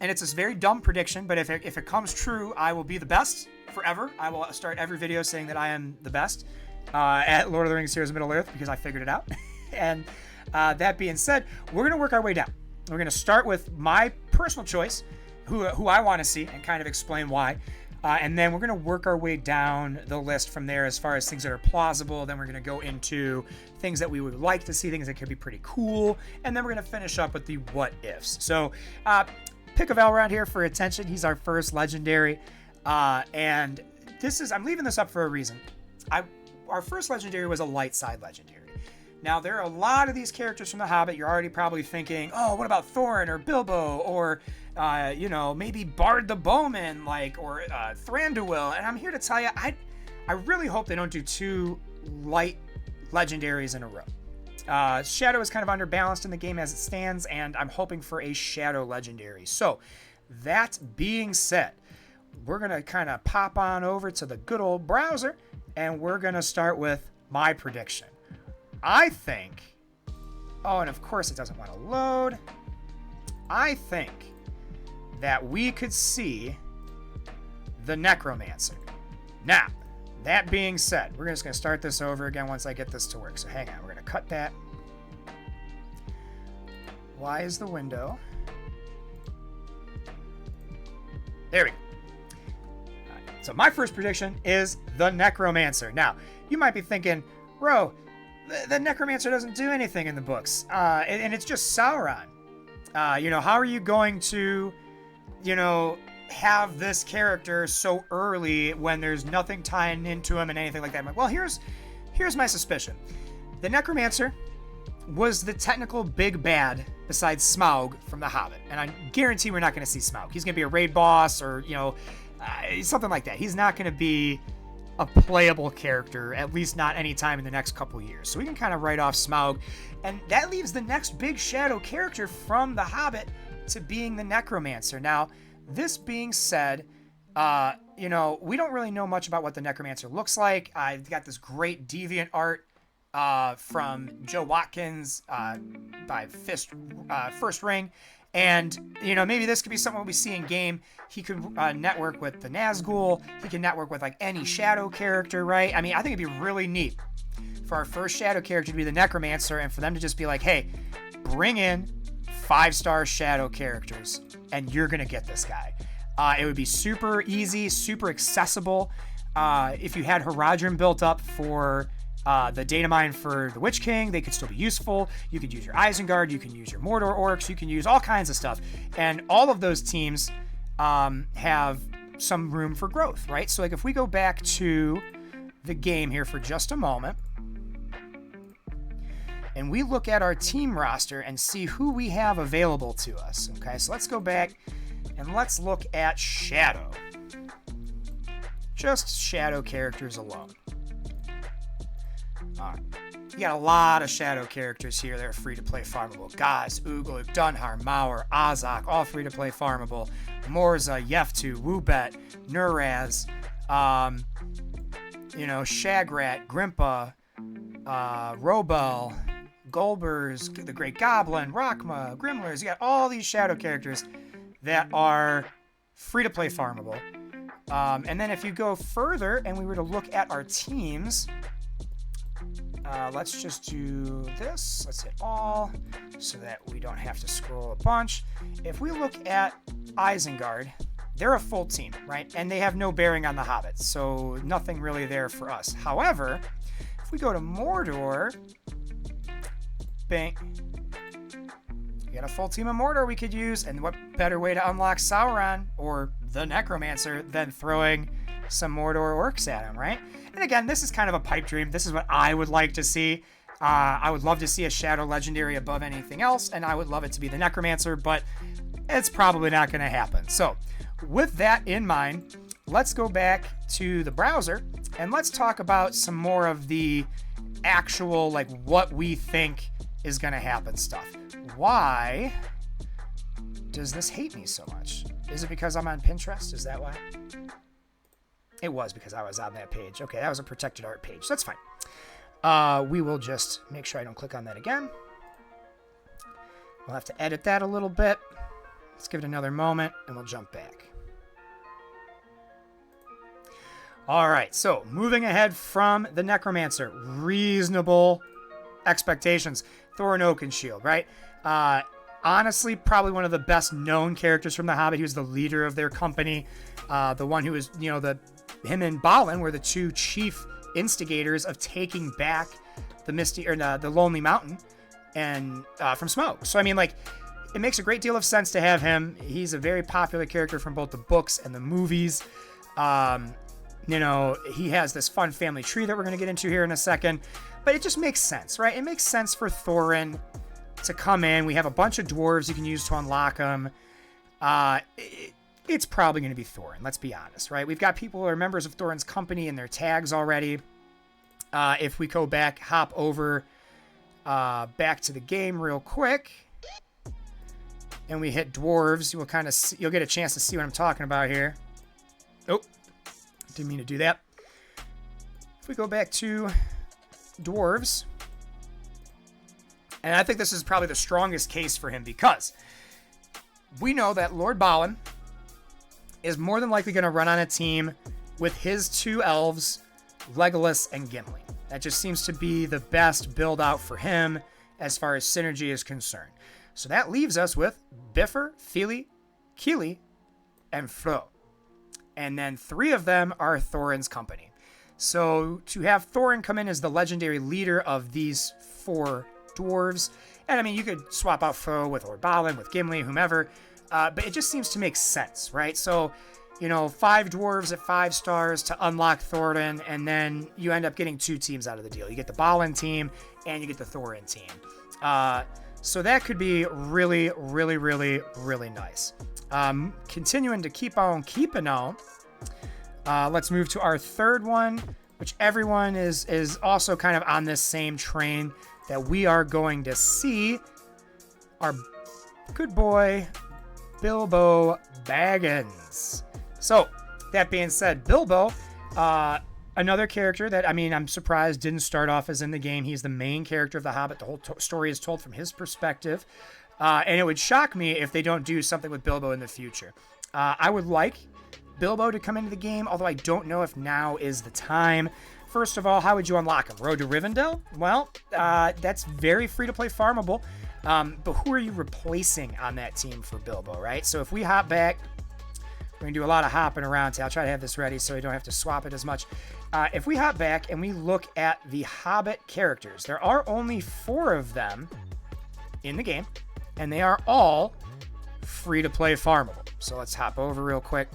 And it's a very dumb prediction, but if it comes true, I will be the best forever. I will start every video saying that I am the best at Lord of the Rings Heroes of Middle-earth because I figured it out. And that being said, we're going to work our way down. We're going to start with my personal choice, who I want to see, and kind of explain why. And then we're going to work our way down the list from there as far as things that are plausible. Then we're going to go into things that we would like to see, things that could be pretty cool. And then we're going to finish up with the what-ifs. So, pick of Elrond here for attention. He's our first legendary, and I'm leaving this up for a reason. Our first legendary was a light side legendary. Now there are a lot of these characters from The Hobbit. You're already probably thinking, oh, what about Thorin or Bilbo or maybe Bard the Bowman, or Thranduil? And I'm here to tell you, I really hope they don't do 2 light legendaries in a row. Shadow is kind of underbalanced in the game as it stands, and I'm hoping for a Shadow legendary. So, that being said, we're going to kind of pop on over to the good old browser, and we're going to start with my prediction. I think... Oh, and of course it doesn't want to load. I think that we could see the Necromancer. Now, that being said, we're just going to start this over again once I get this to work. So hang on, we're going to cut that. Why is the window? There we go. Right, so my first prediction is the Necromancer. Now, you might be thinking, Ro, the Necromancer doesn't do anything in the books. And it's just Sauron. How are you going to, have this character so early when there's nothing tying into him and anything like that? I'm like, well, here's my suspicion. The Necromancer was the technical big bad besides Smaug from The Hobbit. And I guarantee we're not going to see Smaug. He's going to be a raid boss or, something like that. He's not going to be a playable character, at least not anytime in the next couple years. So we can kind of write off Smaug. And that leaves the next big shadow character from The Hobbit to being the Necromancer. Now, this being said, we don't really know much about what the Necromancer looks like. I've got this great deviant art from Joe Watkins by First Ring. And, maybe this could be something we see in game. He could network with the Nazgul. He can network with, any shadow character, right? I mean, I think it'd be really neat for our first shadow character to be the Necromancer and for them to just be like, hey, bring in 5-star shadow characters and you're going to get this guy. It would be super easy, super accessible. If you had Haradrim built up for the data mine for the Witch King, they could still be useful. You could use your Isengard, you can use your Mordor Orcs, you can use all kinds of stuff. And all of those teams have some room for growth, right? So if we go back to the game here for just a moment, and we look at our team roster and see who we have available to us. Okay, so let's go back and let's look at Shadow. Just Shadow characters alone. All right. You got a lot of Shadow characters here that are free-to-play farmable. Gaz, Uglu, Dunhar, Mauer, Azak, all free-to-play farmable. Morza, Yeftu, Wubet, Nuraz, Shagrat, Grimpa, Robel, Golbers, the Great Goblin, Rakma, Grimlers. You got all these Shadow characters that are free-to-play farmable. And then if you go further and we were to look at our teams, Let's just do this. Let's hit all so that we don't have to scroll a bunch. If we look at Isengard, they're a full team, right? And they have no bearing on the hobbits, so nothing really there for us. However, if we go to Mordor, bang, we got a full team of Mordor we could use, and what better way to unlock Sauron or the Necromancer than throwing some Mordor orcs at him, right? And again, this is kind of a pipe dream. This is what I would like to see. I would love to see a Shadow Legendary above anything else, and I would love it to be the Necromancer, but it's probably not going to happen. So with that in mind, let's go back to the browser and let's talk about some more of the actual, like, what we think is going to happen stuff. Why does this hate me so much? Is it because I'm on Pinterest? Is that why? It was because I was on that page. Okay, that was a protected art page. That's fine. We will just make sure I don't click on that again. We'll have to edit that a little bit. Let's give it another moment, and we'll jump back. All right, so moving ahead from the Necromancer, reasonable expectations. Thorin Oakenshield, right? Honestly, probably one of the best known characters from The Hobbit. He was the leader of their company. The one who was, him and Balin were the two chief instigators of taking back the Lonely Mountain and from Smoke. So, I mean, like, it makes a great deal of sense to have him. He's a very popular character from both the books and the movies. He has this fun family tree that we're going to get into here in a second. But it just makes sense, right? It makes sense for Thorin to come in. We have a bunch of dwarves you can use to unlock them. It's probably going to be Thorin, let's be honest, right? We've got people who are members of Thorin's company and their tags already. If we go back, hop over back to the game real quick, and we hit dwarves, you'll get a chance to see what I'm talking about here. Oh, didn't mean to do that. If we go back to dwarves, and I think this is probably the strongest case for him because we know that Lord Balin is more than likely going to run on a team with his two elves, Legolas and Gimli. That just seems to be the best build out for him as far as synergy is concerned. So that leaves us with Bifur, Fili, Kili, and Fro. And then three of them are Thorin's company. So to have Thorin come in as the legendary leader of these four dwarves, and I mean, you could swap out Fro with Lord Balin, with Gimli, whomever, but it just seems to make sense, right? So, 5 dwarves at 5 stars to unlock Thorin, and then you end up getting 2 teams out of the deal. You get the Balin team, and you get the Thorin team. So that could be really, really, really, really nice. Continuing to keep on keeping on, let's move to our third one, which everyone is also kind of on this same train that we are going to see our good boy Bilbo Baggins. So that being said, Bilbo, another character that, I'm surprised didn't start off as in the game. He's the main character of The Hobbit. The whole story is told from his perspective. And it would shock me if they don't do something with Bilbo in the future. I would like Bilbo to come into the game, although I don't know if now is the time. First of all, how would you unlock him? Road to Rivendell? Well, that's very free-to-play farmable. But who are you replacing on that team for Bilbo, right? So if we hop back, we're going to do a lot of hopping around. I'll try to have this ready so we don't have to swap it as much. If we hop back and we look at the Hobbit characters, there are only 4 of them in the game, and they are all free-to-play farmable. So let's hop over real quick.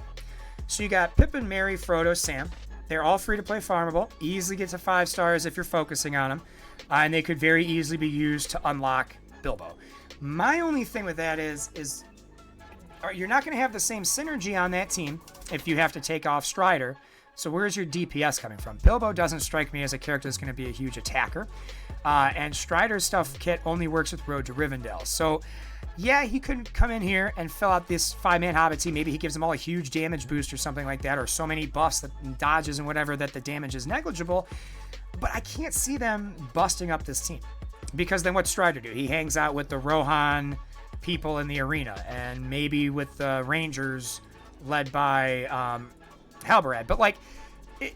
So you got Pippin, Merry, Frodo, Sam. They're all free-to-play farmable. Easily get to 5 stars if you're focusing on them. And they could very easily be used to unlock Bilbo. My only thing with that is you're not going to have the same synergy on that team if you have to take off Strider. So where's your DPS coming from? Bilbo doesn't strike me as a character that's going to be a huge attacker. And Strider's stuff kit only works with Road to Rivendell. So yeah, he could come in here and fill out this 5-man Hobbit team. Maybe he gives them all a huge damage boost or something like that, or so many buffs and dodges and whatever that the damage is negligible. But I can't see them busting up this team. Because then what's Strider do? He hangs out with the Rohan people in the arena, and maybe with the Rangers led by Halbarad. But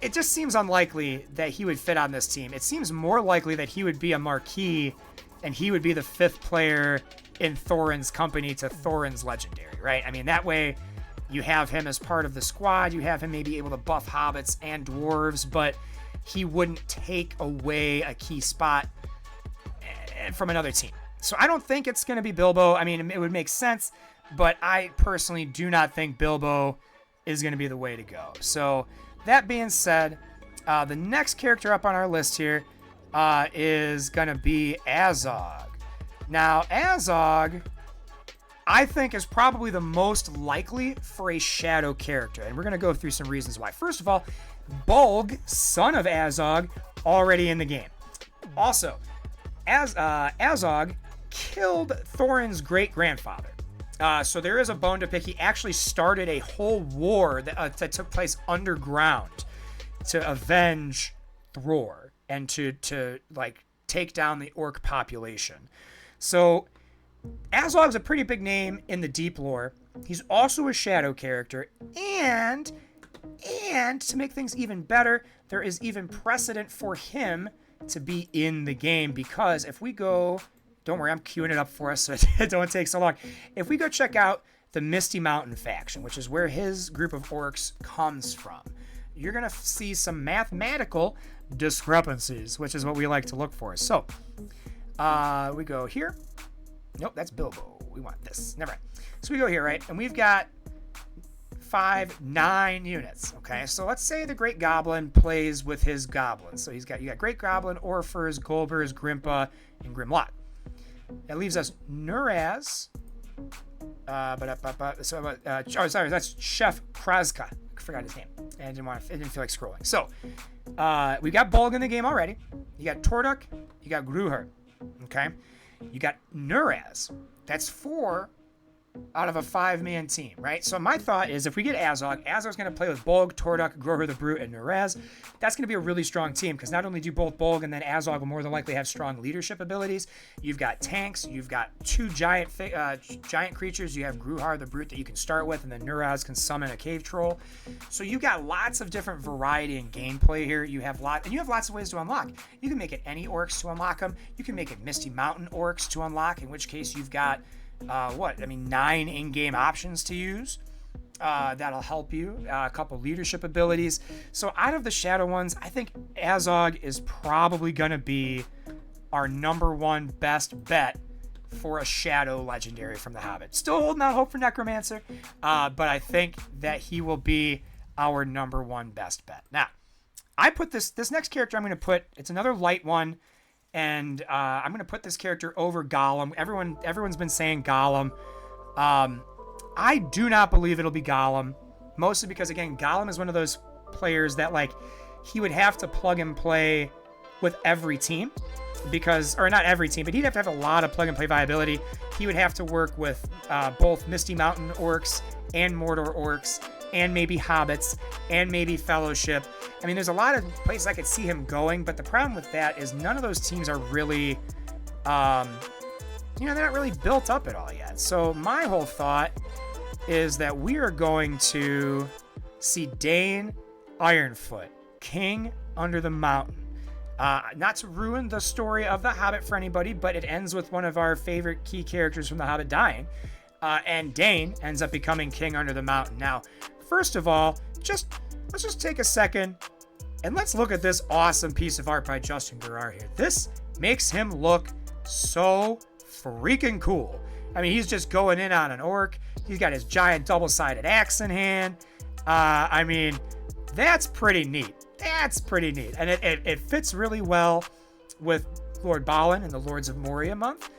it just seems unlikely that he would fit on this team. It seems more likely that he would be a marquee and he would be the 5th player in Thorin's company to Thorin's legendary, right? I mean, that way you have him as part of the squad. You have him maybe able to buff hobbits and dwarves, but he wouldn't take away a key spot from another team. So I don't think it's going to be Bilbo. I mean, it would make sense, but I personally do not think Bilbo is going to be the way to go. So that being said, the next character up on our list here is going to be Azog. Now, Azog, I think, is probably the most likely for a shadow character, and we're going to go through some reasons why. First of all, Bolg, son of Azog, already in the game. Also, Azog killed Thorin's great-grandfather. So there is a bone to pick. He actually started a whole war that took place underground to avenge Thror and to like take down the orc population. So Azog's a pretty big name in the deep lore. He's also a shadow character, and to make things even better, there is even precedent for him to be in the game, because if we go, don't worry, I'm queuing it up for us so it don't take so long. If we go check out the Misty Mountain faction, which is where his group of orcs comes from, you're going to see some mathematical discrepancies, which is what we like to look for. So, we go here. Nope, that's Bilbo. We want this. Never mind. So we go here, right? And we've got 9 units. Okay, so let's say the Great Goblin plays with his goblins. So you got Great Goblin, Orphers, Golbers, Grimpa, and Grimlock. That leaves us Nuraz. Sorry, that's Chef Krazka. I forgot his name. And I didn't feel like scrolling. So we got Bolg in the game already. You got Torduk. You got Gruher. Okay. You got Nuraz. That's 4 out of a 5-man team, right? So my thought is if we get Azog's going to play with Bolg, Torduk, Groher the Brute, and Nuraz. That's going to be a really strong team, because not only do both Bolg and then Azog will more than likely have strong leadership abilities, you've got tanks, you've got 2 giant creatures, you have Gruhar the Brute that you can start with, and then Nuraz can summon a cave troll. So you've got lots of different variety in gameplay here. You have lots of ways to unlock. You can make it any orcs to unlock them. You can make it Misty Mountain orcs to unlock, in which case you've got 9 in-game options to use. That'll help you. A couple leadership abilities. So out of the shadow ones, I think Azog is probably going to be our number 1 best bet for a shadow legendary from the Hobbit. Still holding out hope for Necromancer, but I think that he will be our number 1 best bet. Now, I put this next character I'm going to put, it's another light one, and I'm going to put this character over Gollum. Everyone's been saying Gollum. I do not believe it'll be Gollum, mostly because, again, Gollum is one of those players that, like, he would have to plug and play with every team, or not every team, but he'd have to have a lot of plug and play viability. He would have to work with both Misty Mountain orcs and Mordor orcs, and maybe hobbits, and maybe Fellowship. I mean, there's a lot of places I could see him going, but the problem with that is none of those teams are really, they're not really built up at all yet. So my whole thought is that we are going to see Dane Ironfoot, King Under the Mountain. Not to ruin the story of The Hobbit for anybody, but it ends with one of our favorite key characters from The Hobbit dying. And Dane ends up becoming King Under the Mountain. Now, first of all, let's just take a second and let's look at this awesome piece of art by Justin Guerrar here. This makes him look so freaking cool. I mean, he's just going in on an orc. He's got his giant double-sided axe in hand. I mean, that's pretty neat. And it fits really well with Lord Balin and the Lords of Moria month,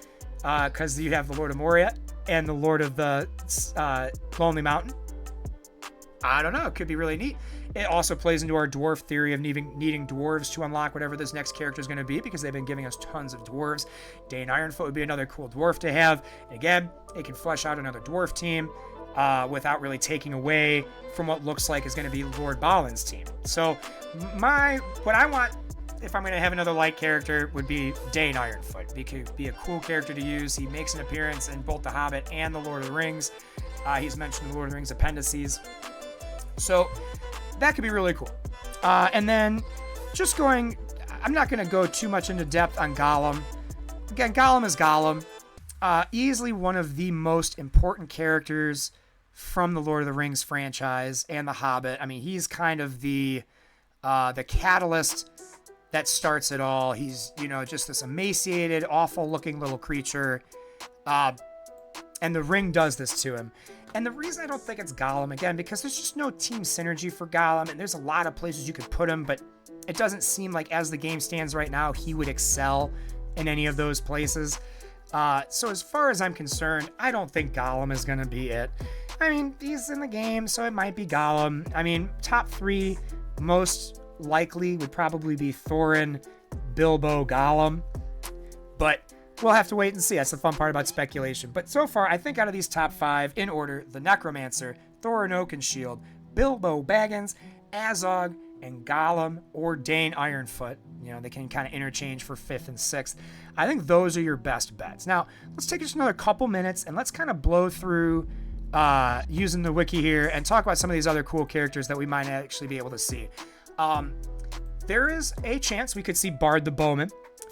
because you have the Lord of Moria and the Lord of the Lonely Mountain. I don't know. It could be really neat. It also plays into our dwarf theory of needing dwarves to unlock whatever this next character is going to be, because they've been giving us tons of dwarves. Dane Ironfoot would be another cool dwarf to have. And again, it can flesh out another dwarf team without really taking away from what looks like is going to be Lord Balin's team. So what I want, if I'm going to have another light character, would be Dane Ironfoot. He could be a cool character to use. He makes an appearance in both The Hobbit and The Lord of the Rings. He's mentioned the Lord of the Rings appendices. So that could be really cool. And then just going, I'm not going to go too much into depth on Gollum. Again, Gollum is Gollum. Easily one of the most important characters from the Lord of the Rings franchise and The Hobbit. I mean, he's kind of the catalyst that starts it all. He's, just this emaciated, awful-looking little creature. And the ring does this to him. And the reason I don't think it's Gollum, again, because there's just no team synergy for Gollum, and there's a lot of places you could put him, but it doesn't seem like, as the game stands right now, he would excel in any of those places. So as far as I'm concerned, I don't think Gollum is going to be it. I mean, he's in the game, so it might be Gollum. I mean, top 3 most likely would probably be Thorin, Bilbo, Gollum. But we'll have to wait and see. That's the fun part about speculation. But so far, I think out of these top 5, in order, the Necromancer, Thorin Oakenshield, Bilbo Baggins, Azog, and Gollum or Dane Ironfoot. They can kind of interchange for 5th and 6th. I think those are your best bets. Now, let's take just another couple minutes and let's kind of blow through using the wiki here and talk about some of these other cool characters that we might actually be able to see. There is a chance we could see Bard the Bowman,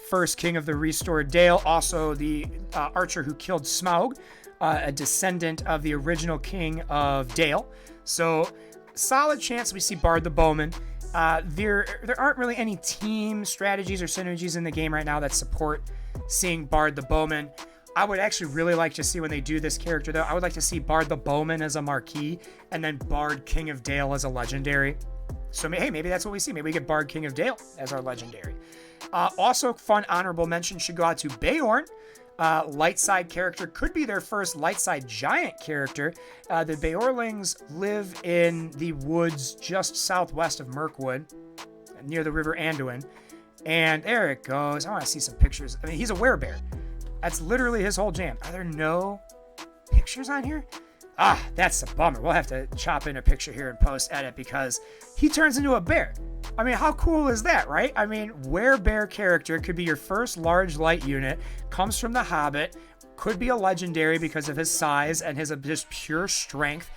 first king of the restored Dale, also the archer who killed Smaug, a descendant of the original king of Dale. So, solid chance we see Bard the Bowman. There aren't really any team strategies or synergies in the game right now that support seeing Bard the Bowman. I would actually really like to see, when they do this character, though, I would like to see Bard the Bowman as a marquee and then Bard King of Dale as a legendary. So, hey, maybe that's what we see. Maybe we get Bard King of Dale as our legendary. Also, fun honorable mention should go out to Beorn. Light side character, could be their first light side giant character. The Beorlings live in the woods just southwest of Mirkwood, near the River Anduin. And there it goes. I want to see some pictures. I mean, he's a werebear. That's literally his whole jam. Are there no pictures on here? That's a bummer. We'll have to chop in a picture here and post edit because he turns into a bear. I mean, how cool is that, right? I mean, werebear character could be your first large light unit, comes from The Hobbit, could be a legendary because of his size and his just pure strength.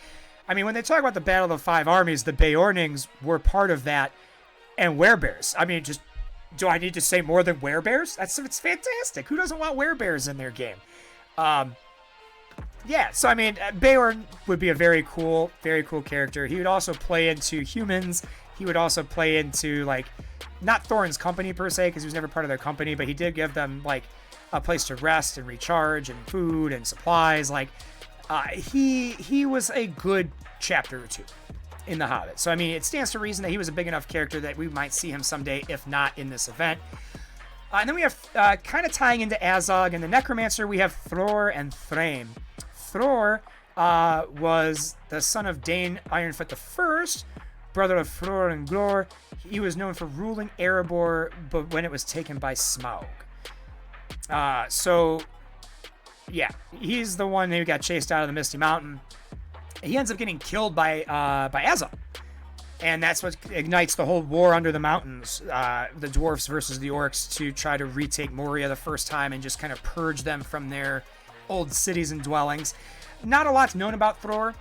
I mean, when they talk about the Battle of the Five Armies, the Beornings were part of that, and werebears. I mean, just, do I need to say more than werebears? It's fantastic. Who doesn't want werebears in their game? Yeah, so I mean, Beorn would be a very cool character. He would also play into humans. He would also play into, like, not Thorin's company per se, because he was never part of their company, but he did give them, like, a place to rest and recharge and food and supplies. Like, he was a good chapter or two in The Hobbit. So, I mean, it stands to reason that he was a big enough character that we might see him someday, if not in this event. And then we have, kind of tying into Azog and the Necromancer, we have Thror and Thrain. Thror was the son of Dane Ironfoot I, brother of Thror and Glor. He was known for ruling Erebor, but when it was taken by Smaug. So, yeah, he's the one who got chased out of the Misty Mountain. He ends up getting killed by Azog. And that's what ignites the whole war under the mountains, the dwarfs versus the orcs, to try to retake Moria the first time and just kind of purge them from their old cities and dwellings. Not a lot's known about Thror.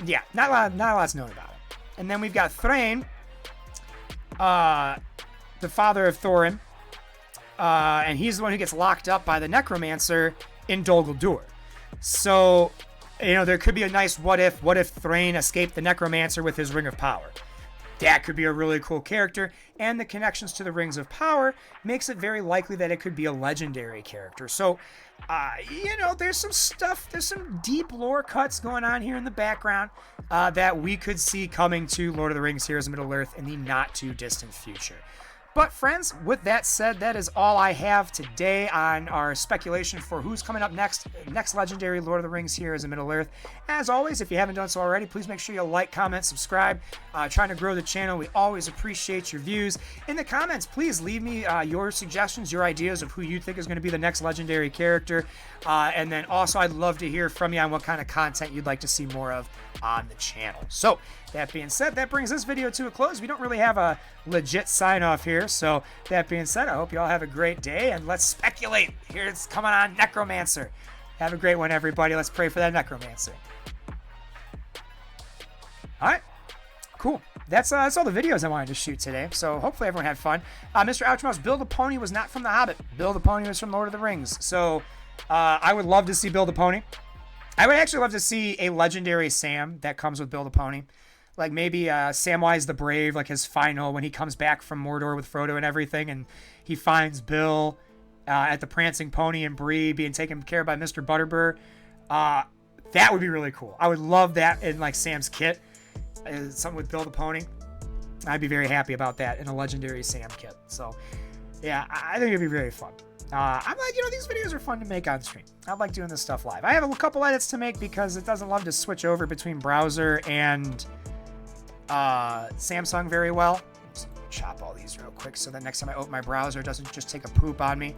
Yeah, not a lot's known about him. And then we've got Thrain, the father of Thorin, and he's the one who gets locked up by the Necromancer in Dol Guldur. So, there could be a nice what if Thrain escaped the Necromancer with his Ring of Power. That could be a really cool character, and the connections to the Rings of Power makes it very likely that it could be a legendary character. So, there's some stuff, there's some deep lore cuts going on here in the background that we could see coming to Lord of the Rings Heroes of Middle-earth in the not-too-distant future. But friends, with that said, that is all I have today on our speculation for who's coming up next legendary Lord of the Rings Heroes of Middle-earth. As always, if you haven't done so already, please make sure you like, comment, subscribe. Trying to grow the channel. We always appreciate your views. In the comments, please leave me your suggestions, your ideas of who you think is going to be the next legendary character. And then also, I'd love to hear from you on what kind of content you'd like to see more of on the channel. So, that being said, that brings this video to a close. We don't really have a legit sign-off here. So, that being said, I hope you all have a great day, and let's speculate. Here's coming on Necromancer. Have a great one, everybody. Let's pray for that Necromancer. All right. Cool. That's all the videos I wanted to shoot today. So hopefully everyone had fun. Mr. Ouchmouse, Bill the Pony was not from The Hobbit. Bill the Pony was from Lord of the Rings. So I would love to see Bill the Pony. I would actually love to see a legendary Sam that comes with Bill the Pony. Like maybe Samwise the Brave, like his final, when he comes back from Mordor with Frodo and everything, and he finds Bill at the Prancing Pony and Bree being taken care of by Mr. Butterbur. That would be really cool. I would love that in like Sam's kit. Something with Bill the Pony. I'd be very happy about that in a legendary Sam kit. So, yeah, I think it'd be very fun. I'm like, these videos are fun to make on stream. I like doing this stuff live. I have a couple edits to make because it doesn't love to switch over between browser and Samsung very well. Just chop all these real quick so that next time I open my browser, it doesn't just take a poop on me.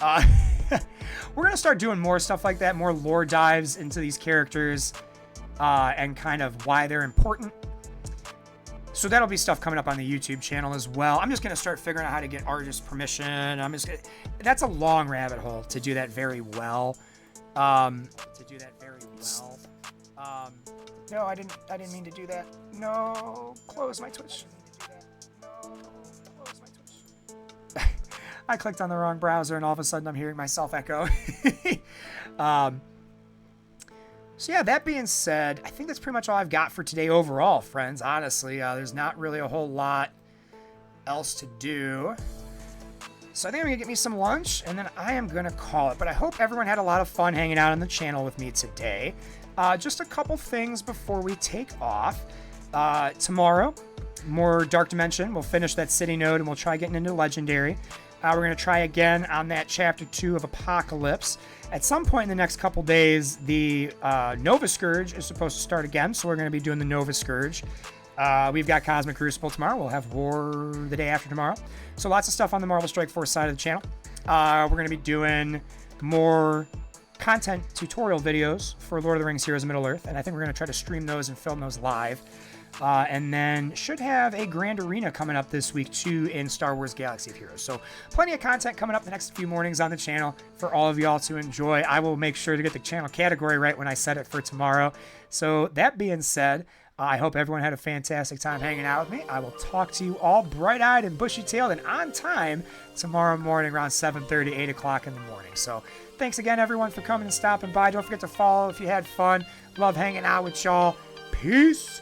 We're going to start doing more stuff like that, more lore dives into these characters and kind of why they're important. So that'll be stuff coming up on the YouTube channel as well. I'm just going to start figuring out how to get artist permission. That's a long rabbit hole to do that very well. No, I didn't mean to do that. No, close my Twitch. I clicked on the wrong browser and all of a sudden I'm hearing myself echo. So yeah, that being said, I think that's pretty much all I've got for today overall, friends. Honestly, there's not really a whole lot else to do. So I think I'm going to get me some lunch, and then I am going to call it. But I hope everyone had a lot of fun hanging out on the channel with me today. Just a couple things before we take off. Tomorrow, more Dark Dimension. We'll finish that city node, and we'll try getting into Legendary. We're going to try again on that Chapter 2 of Apocalypse. At some point in the next couple days, the Nova Scourge is supposed to start again, so we're going to be doing the Nova Scourge. We've got Cosmic Crucible tomorrow. We'll have War the day after tomorrow. So lots of stuff on the Marvel Strike Force side of the channel. We're going to be doing more content tutorial videos for Lord of the Rings Heroes of Middle-earth, and I think we're going to try to stream those and film those live. And then should have a Grand Arena coming up this week too in Star Wars Galaxy of Heroes. So plenty of content coming up the next few mornings on the channel for all of y'all to enjoy. I will make sure to get the channel category right when I set it for tomorrow. So that being said, I hope everyone had a fantastic time hanging out with me. I will talk to you all bright-eyed and bushy-tailed and on time tomorrow morning around 7:30, 8 o'clock in the morning. So thanks again, everyone, for coming and stopping by. Don't forget to follow if you had fun. Love hanging out with y'all. Peace